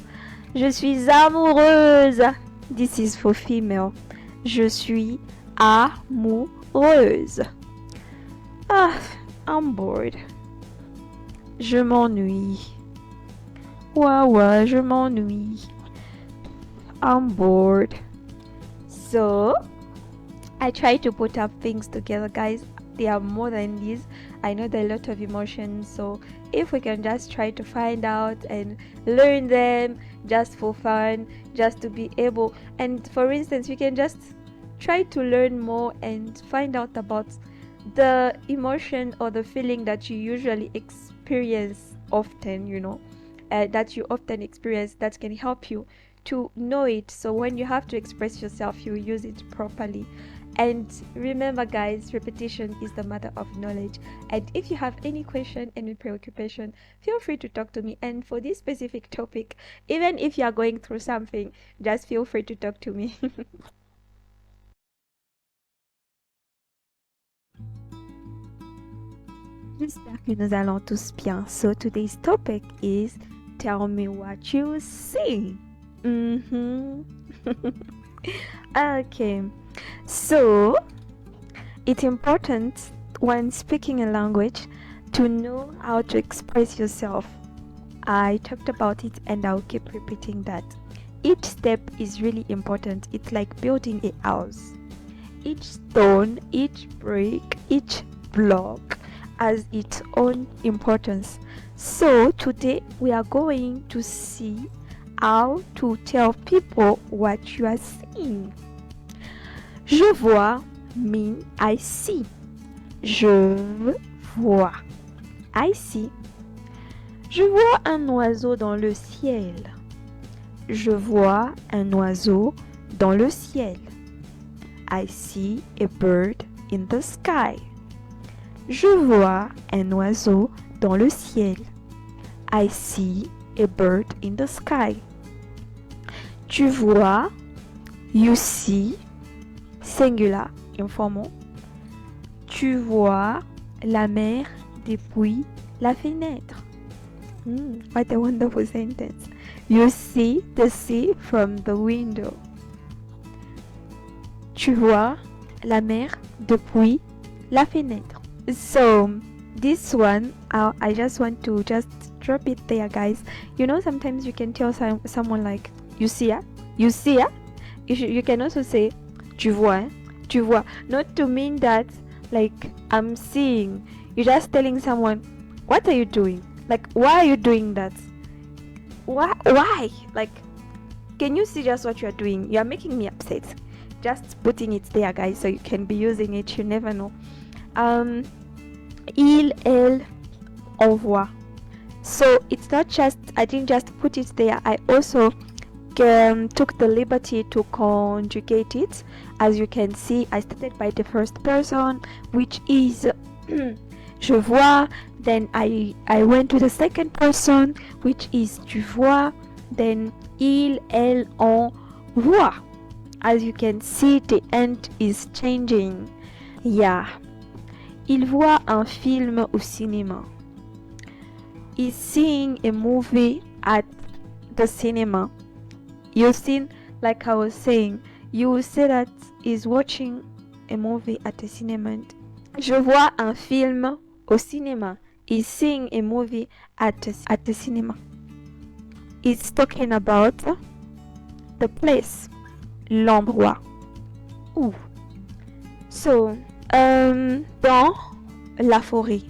Je suis amoureuse. This is for female. Je suis amoureuse. I'm bored. Je m'ennuie. Ouais, je m'ennuie. I'm bored. So, I try to put up things together, guys. There are more than these. I know there are a lot of emotions, so if we can just try to find out and learn them just for fun, just to be able, and for instance, we can just try to learn more and find out about the emotion or the feeling that you usually experience often, you know, that you often experience, that can help you to know it, so when you have to express yourself, you use it properly. And remember guys, repetition is the mother of knowledge. And if you have any question, any preoccupation, feel free to talk to me. And for this specific topic, even if you are going through something, just feel free to talk to me. J'espère que nous allons tous bien. So today's topic is tell me what you see. Okay. So, it's important when speaking a language to know how to express yourself. I talked about it and I'll keep repeating that. Each step is really important. It's like building a house. Each stone, each brick, each block has its own importance. So, today we are going to see how to tell people what you are seeing. Je vois mean I see. Je vois. I see. Je vois un oiseau dans le ciel. Je vois un oiseau dans le ciel. I see a bird in the sky. Je vois un oiseau dans le ciel. I see a bird in the sky. Tu vois, you see, singular, informal. Tu vois la mer depuis la fenêtre. What a wonderful sentence. You see the sea from the window. Tu vois la mer depuis la fenêtre. So, this one, I just want to just drop it there, guys. You know, sometimes you can tell someone like, you see her? You see her? You can also say, tu vois, hein? Tu vois. Not to mean that, like, I'm seeing. You're just telling someone, what are you doing? Like, why are you doing that? Why? Like, can you see just what you're doing? You're making me upset. Just putting it there, guys, so you can be using it. You never know. Il, elle, on voit. So it's not just, I didn't just put it there. I also took the liberty to conjugate it. As you can see, I started by the first person, which is je vois. Then I went to the second person, which is tu vois. Then il, elle, on voit. As you can see, the end is changing. Yeah. Il voit un film au cinéma. He's seeing a movie at the cinema. You see, like I was saying, you will say that he's watching a movie at the cinema. Je vois un film au cinéma. He's seeing a movie at the cinema. It's talking about the place, l'endroit. Où. So, dans la forêt.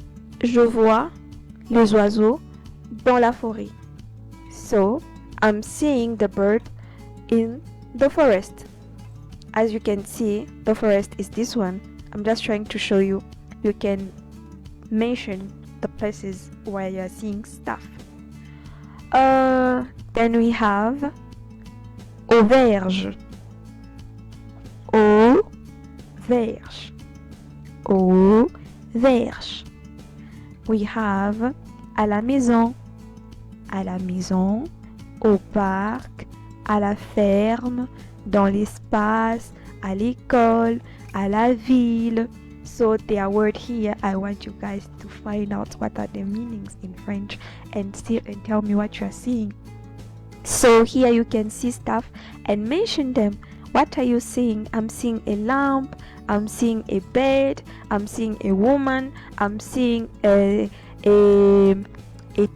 Je vois les oiseaux dans la forêt. So, I'm seeing the bird in the forest. As you can see, the forest is this one. I'm just trying to show you. You can mention the places where you're seeing stuff. Then we have auberge. Auberge. Auberge. We have à la maison. À la maison. Au parc. À la ferme. Dans l'espace. À l'école. À la ville. So there are words here. I want you guys to find out what are the meanings in French and tell me what you are seeing. So here you can see stuff and mention them. What are you seeing? I'm seeing a lamp. I'm seeing a bed. I'm seeing a woman. I'm seeing a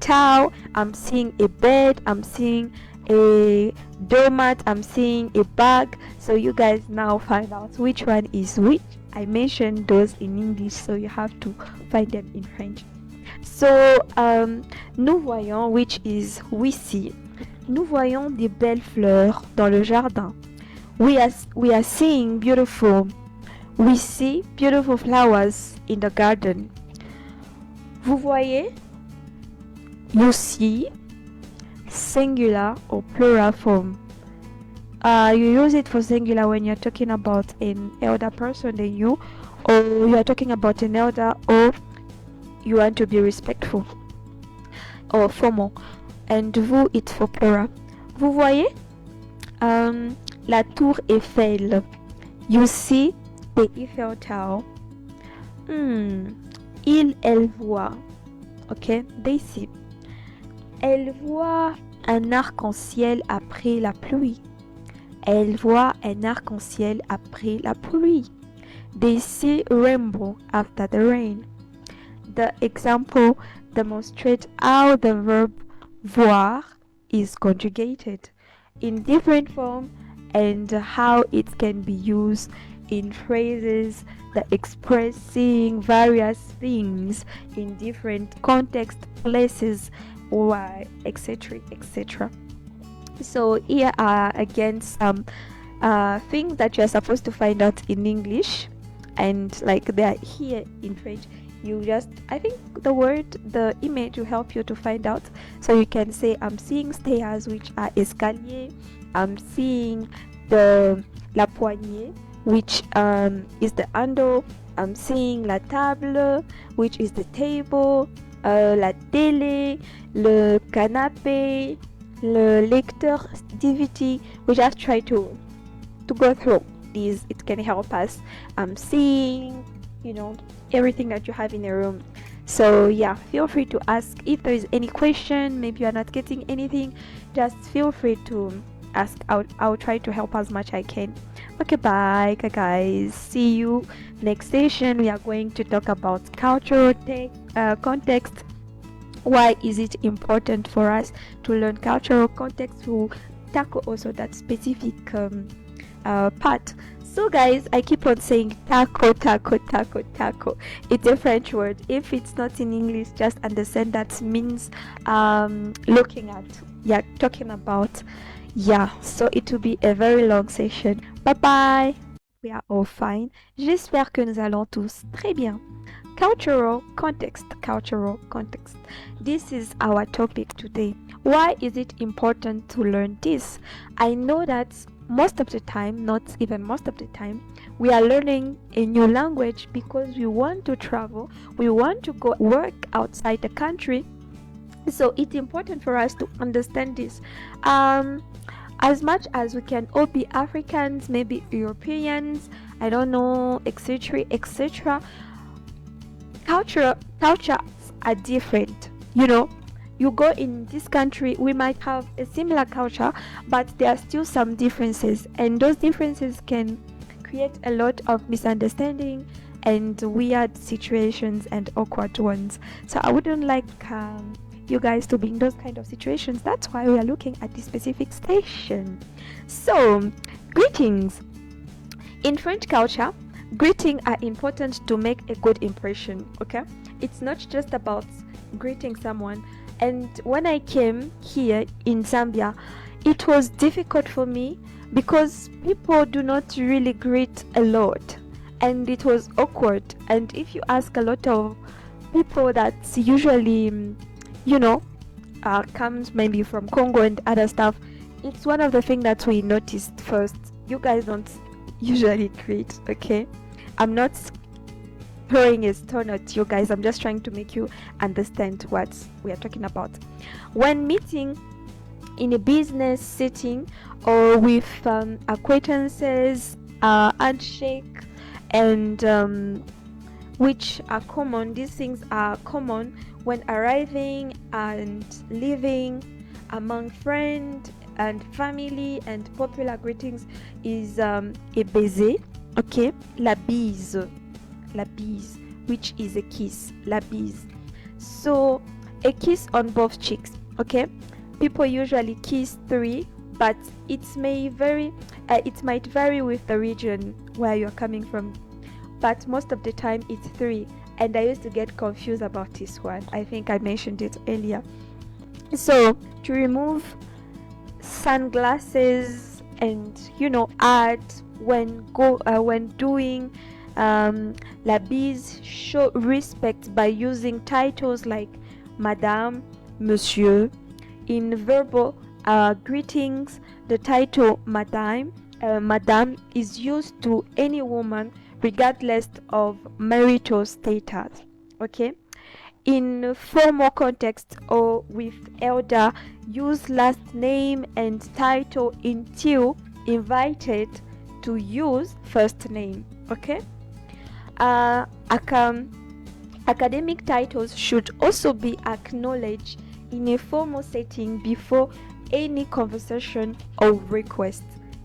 towel. I'm seeing a bed. I'm seeing a doormat. I'm seeing a bag. So you guys now find out which one is which. I mentioned those in English, so you have to find them in French. So, nous voyons, which is we see. Nous voyons des belles fleurs dans le jardin. We are seeing we see beautiful flowers in the garden. Vous voyez? You see. Singular or plural form. You use it for singular when you're talking about an elder person than you, or you are talking about an elder, or you want to be respectful or formal. And vous, it's for plural. Vous voyez? La tour Eiffel. You see the Eiffel Tower. Il, elle voit. Okay, they see. Elle voit un arc-en-ciel après la pluie. Elle voit un arc-en-ciel après la pluie. They see a rainbow after the rain. The example demonstrates how the verb voir is conjugated in different form and how it can be used in phrases that expressing various things in different context, places, why, etc., etc. So here are again some things that you're supposed to find out in English, and like they're here in French. You just, I think the image will help you to find out. So you can say, I'm seeing stairs, which are escalier. I'm seeing la poignée, which is the handle. I'm seeing la table, which is the table. La télé, le canapé, le lecteur DVD. We just try to go through these. It can help us seeing, everything that you have in the room. So yeah, feel free to ask if there is any question. Maybe you are not getting anything, just feel free to ask. I'll try to help as much I can. Okay, bye guys, see you next session. We are going to talk about cultural context. Why is it important for us to learn cultural context? To tackle also that specific part. So guys, I keep on saying taco. It's a French word. If it's not in English, just understand that means looking at, talking about. So it will be a very long session. Bye bye. We are all fine. J'espère que nous allons tous très bien. Cultural context. Cultural context. This is our topic today. Why is it important to learn this? I know that most of the time, not even most of the time, we are learning a new language because we want to travel, we want to go work outside the country. So it's important for us to understand this. As much as we can all be Africans, maybe Europeans, I don't know, etc., etc. Cultures are different. You go in this country, we might have a similar culture, but there are still some differences, and those differences can create a lot of misunderstanding and weird situations and awkward ones. So I wouldn't like you guys to be in those kind of situations. That's why we are looking at this specific station. So, greetings. In French culture, greetings are important to make a good impression, okay? It's not just about greeting someone. And when I came here in Zambia, it was difficult for me because people do not really greet a lot, and it was awkward. And if you ask a lot of people that's usually comes maybe from Congo and other stuff, it's one of the things that we noticed first. You guys don't usually greet, okay? I'm not throwing a stone at you guys. I'm just trying to make you understand what we are talking about. When meeting in a business setting or with acquaintances, handshake, and which are common. These things are common when arriving and leaving among friends and family, and popular greetings is a bise, okay? La bise, which is a kiss, la bise. So a kiss on both cheeks, okay? People usually kiss 3, but it might vary with the region where you're coming from, but most of the time it's 3. And I used to get confused about this one. I think I mentioned it earlier. So to remove sunglasses and art when doing la bise, show respect by using titles like madame, monsieur. In verbal greetings, the title madame is used to any woman regardless of marital status, okay? In formal context or with elder, use last name and title until invited to use first name, okay? Academic titles should also be acknowledged in a formal setting before any conversation or request.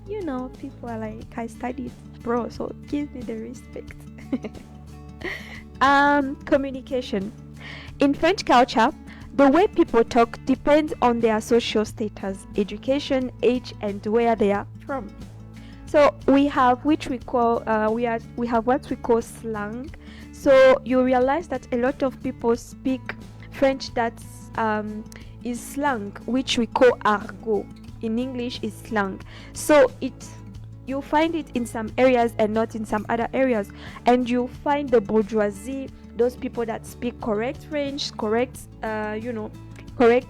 People are like, I studied, bro, so give me the respect. Communication. In French culture, the way people talk depends on their social status, education, age, and where they are from. So we have what we call slang. So you realize that a lot of people speak French that is slang, which we call argot. In English is slang. So you find it in some areas and not in some other areas. And you find the bourgeoisie, those people that speak correct French, correct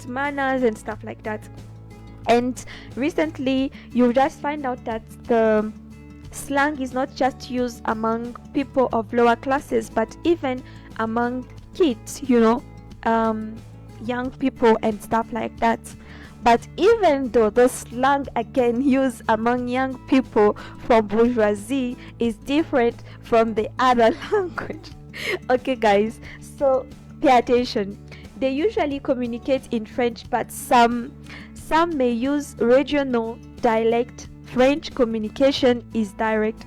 manners and stuff like that. And recently you just find out that the slang is not just used among people of lower classes, but even among kids, young people and stuff like that. But even though the slang again used among young people from bourgeoisie is different from the other language. Okay guys, so pay attention. They usually communicate in French, but some may use regional dialect. French communication is direct,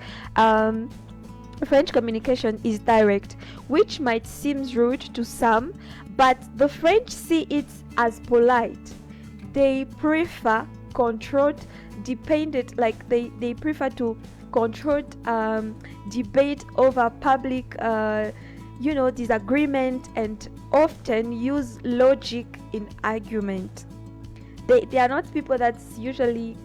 which might seem rude to some, but the French see it as polite. They prefer controlled, they prefer to controlled debate over public disagreement, and often use logic in argument. They are not people that usually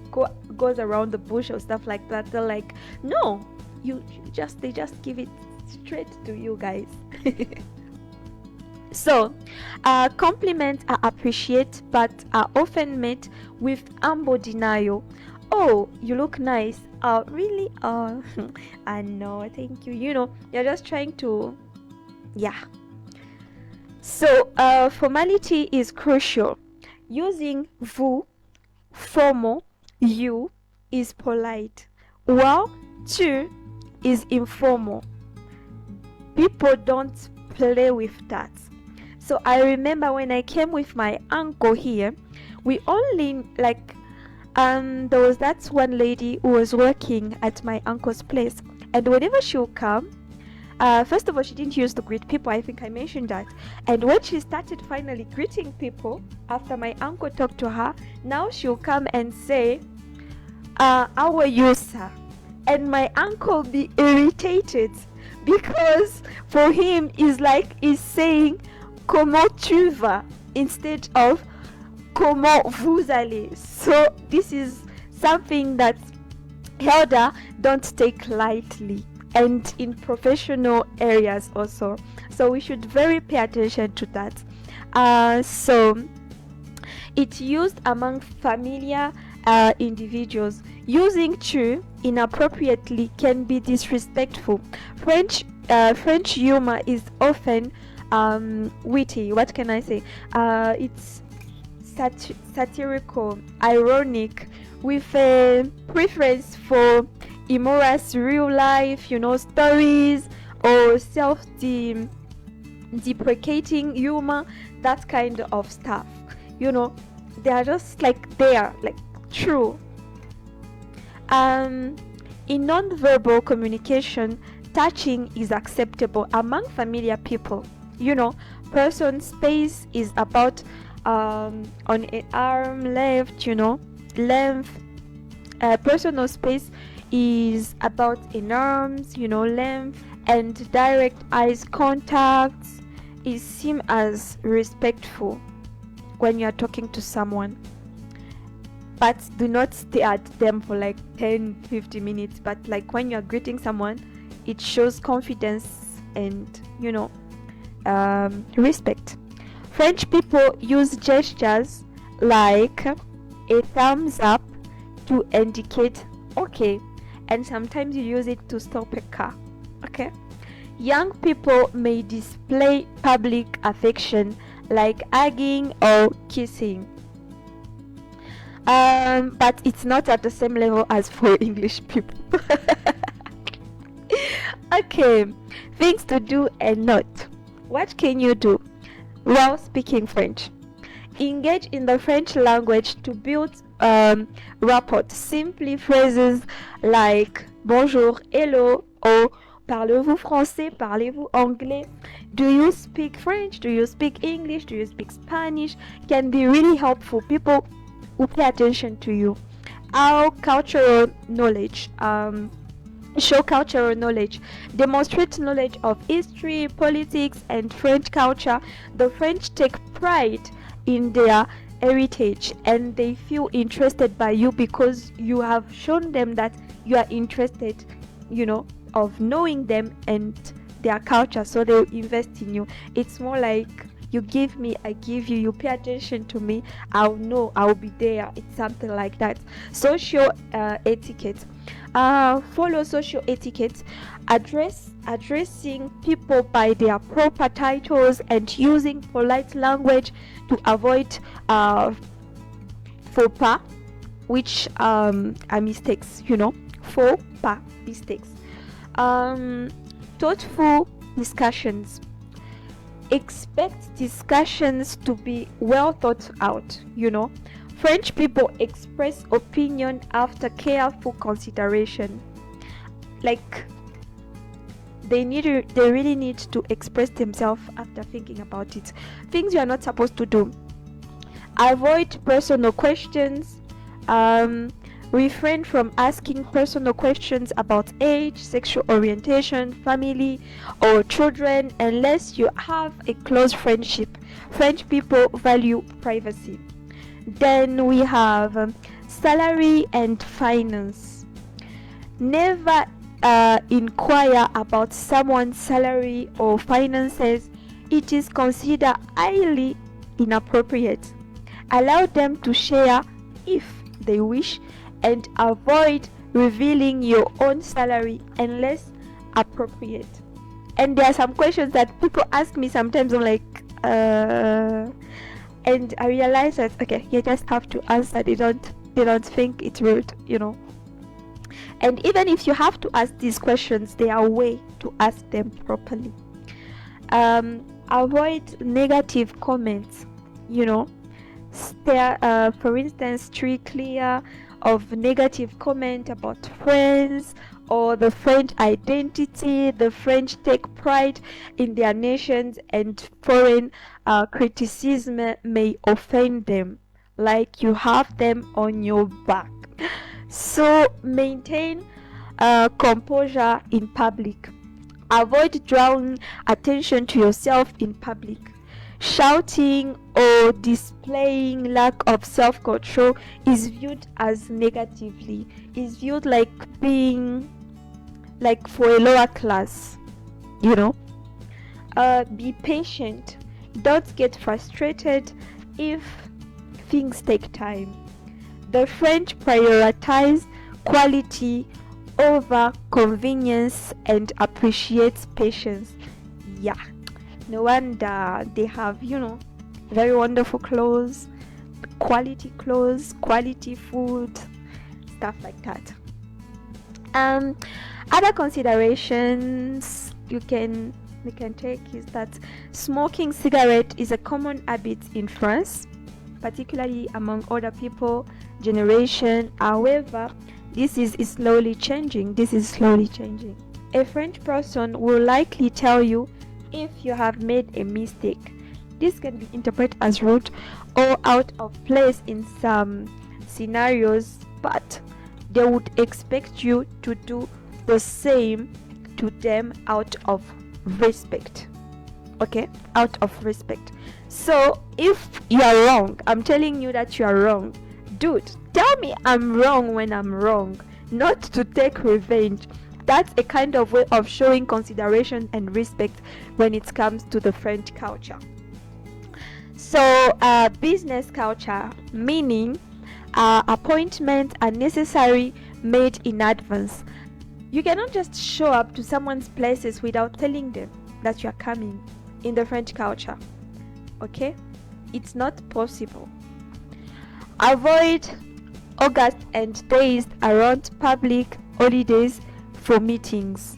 goes around the bush or stuff like that. They're like, no, they just give it straight to you guys. So, compliments are appreciated but are often met with humble denial. Oh, you look nice. Oh, really? Oh, I know, thank you. You're just trying to, yeah. So, formality is crucial. Using vous, formal, you is polite, while tu is informal. People don't play with that. So I remember when I came with my uncle here, we only there was that one lady who was working at my uncle's place, and whenever she would come, first of all, she didn't used to greet people. I think I mentioned that. And when she started finally greeting people after my uncle talked to her, now she'll come and say, how are you, sir? And my uncle be irritated because for him is saying comment tu vas instead of comment vous allez. So this is something that elder don't take lightly, and in professional areas also. So we should very pay attention to that. So it's used among familiar individuals. Using tu inappropriately can be disrespectful. French humor is often witty. What can I say? It's satirical, ironic, with a preference for humorous real life, stories, or self-deprecating humor, that kind of stuff. They are just true. In non-verbal communication, touching is acceptable among familiar people. Person space is about on an arm length, personal space is about an arm's, length, and direct eyes contact is seen as respectful when you are talking to someone. But do not stare at them for 10-50 minutes. But when you are greeting someone, it shows confidence and respect. French people use gestures like a thumbs up to indicate okay, and sometimes you use it to stop a car. Okay. Young people may display public affection like hugging or kissing. But it's not at the same level as for English people. Okay, things to do and not. What can you do while speaking French? Engage in the French language to build rapport. Simply phrases like bonjour, hello, or parlez-vous français, parlez-vous anglais, do you speak French, do you speak English, do you speak Spanish, can be really helpful. People who pay attention to you. Our cultural knowledge, show cultural knowledge, demonstrate knowledge of history, politics, and French culture. The French take pride in their heritage, and they feel interested by you because you have shown them that you are interested, of knowing them and their culture, so they will invest in you. It's more like you give me, I give you, you pay attention to me, I'll know, I'll be there. It's something like that. Social etiquette. Follow social etiquette, addressing people by their proper titles and using polite language to avoid faux pas, which are mistakes, faux pas, mistakes. Thoughtful discussions. Expect discussions to be well thought out. French people express opinion after careful consideration. They really need to express themselves after thinking about it. Things you are not supposed to do. Avoid personal questions. Refrain from asking personal questions about age, sexual orientation, family, or children unless you have a close friendship. French people value privacy. Then we have salary and finance. Never inquire about someone's salary or finances, it is considered highly inappropriate. Allow them to share if they wish, and avoid revealing your own salary unless appropriate. And there are some questions that people ask me sometimes. I'm like, and I realize that okay, you just have to answer. They don't think it's rude, And even if you have to ask these questions, there are ways to ask them properly. Avoid negative comments, for instance, steer clear of negative comment about friends or the French identity. The French take pride in their nations, and foreign criticism may offend them, like you have them on your back. So maintain composure in public. Avoid drawing attention to yourself in public. Shouting or displaying lack of self-control is viewed as negatively, is viewed like being like for a lower class, Be patient. Don't get frustrated if things take time. The French prioritize quality over convenience and appreciates patience. Yeah, no wonder they have, very wonderful clothes, quality food, stuff like that. Other considerations we can take is that smoking cigarette is a common habit in France, particularly among older people generation. However, this is slowly changing. A French person will likely tell you if you have made a mistake. This can be interpreted as rude or out of place in some scenarios, but they would expect you to do the same to them out of respect. Okay? Out of respect. So if you are wrong, I'm telling you that you are wrong. Dude, tell me I'm wrong when I'm wrong, not to take revenge. That's a kind of way of showing consideration and respect when it comes to the French culture. So business culture, meaning appointments are necessary, made in advance. You cannot just show up to someone's places without telling them that you are coming in the French culture. Okay? It's not possible. Avoid August and days around public holidays for meetings.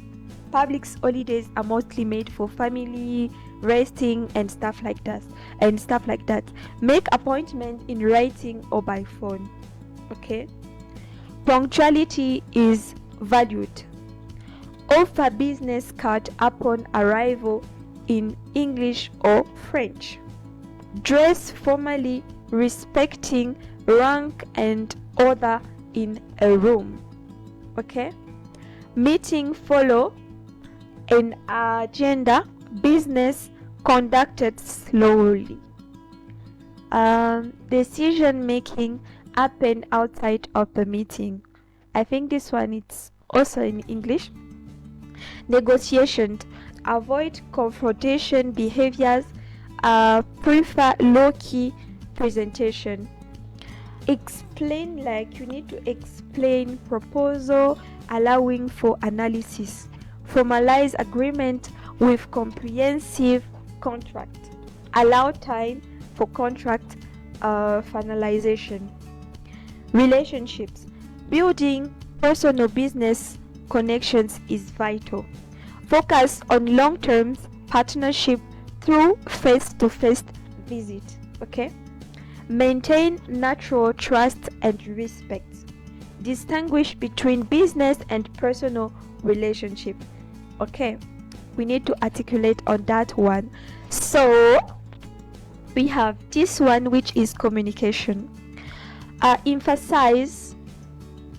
Public holidays are mostly made for family, resting, and stuff like that. Make appointments in writing or by phone. Okay? Punctuality is valued. Offer business card upon arrival in English or French. Dress formally, respecting rank and order in a room. Okay? Meeting follow an agenda. Business conducted slowly. Decision making happen outside of the meeting. I think this one is also in English. Negotiation. Avoid confrontation behaviors. Prefer low-key presentation. Explain, like you need to explain proposal, allowing for analysis. Formalize agreement with comprehensive contract. Allow time for contract finalization. Relationships. Building personal business connections is vital. Focus on long-term partnership through face-to-face visit. Okay? Maintain natural trust and respect. Distinguish between business and personal relationship. Okay? We need to articulate on that one. So we have this one, which is communication. Emphasize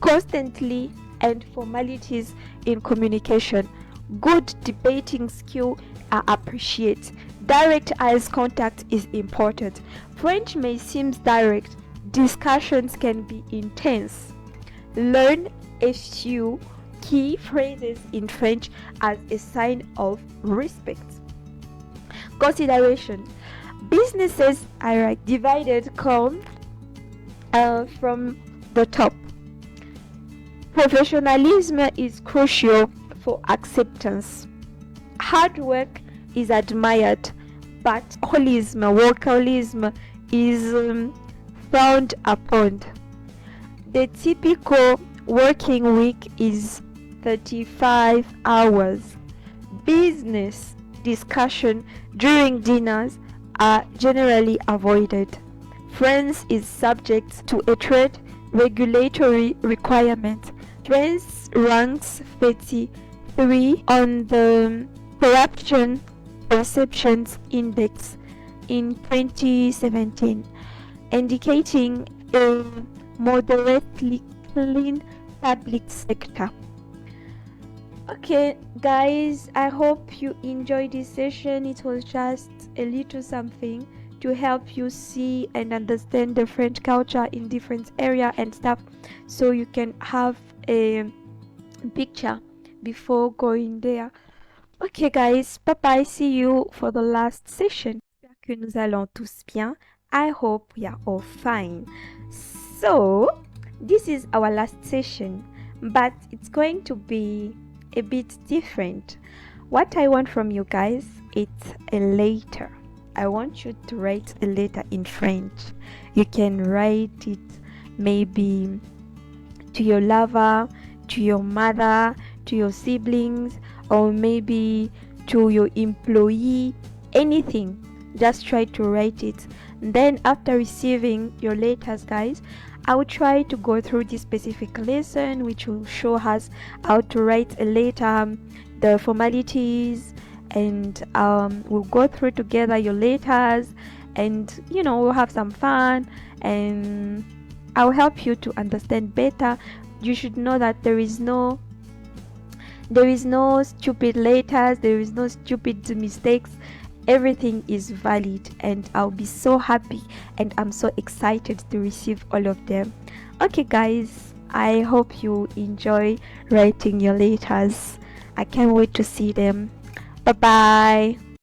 constantly and formalities in communication. Good debating skill are appreciated. Direct eyes contact is important. French may seem direct. Discussions can be intense. Learn a few key phrases in French as a sign of respect. Consideration. Businesses are divided from the top. Professionalism is crucial for acceptance. Hard work is admired, but workaholism is frowned upon. The typical working week is 35 hours. Business discussion during dinners are generally avoided. France is subject to a trade regulatory requirement. France ranks 33 on the Corruption Perceptions Index in 2017, indicating a moderately clean public sector. Okay guys, I hope you enjoyed this session. It was just a little something to help you see and understand the French culture in different area and stuff, so you can have a picture before going there. Okay guys, bye bye, see you for the last session. J'espère que nous allons tous bien. I hope we are all fine. So this is our last session, but it's going to be a bit different. What I want from you guys, it's a letter. I want you to write a letter in French. You can write it maybe to your lover, to your mother, to your siblings, or maybe to your employee, anything. Just try to write it. Then after receiving your letters guys, I will try to go through this specific lesson which will show us how to write a letter, the formalities, and we'll go through together your letters, and we'll have some fun, and I'll help you to understand better. You should know that there is no stupid letters, there is no stupid mistakes. Everything is valid, and I'll be so happy and I'm so excited to receive all of them. Okay guys, I hope you enjoy writing your letters. I can't wait to see them. Bye bye.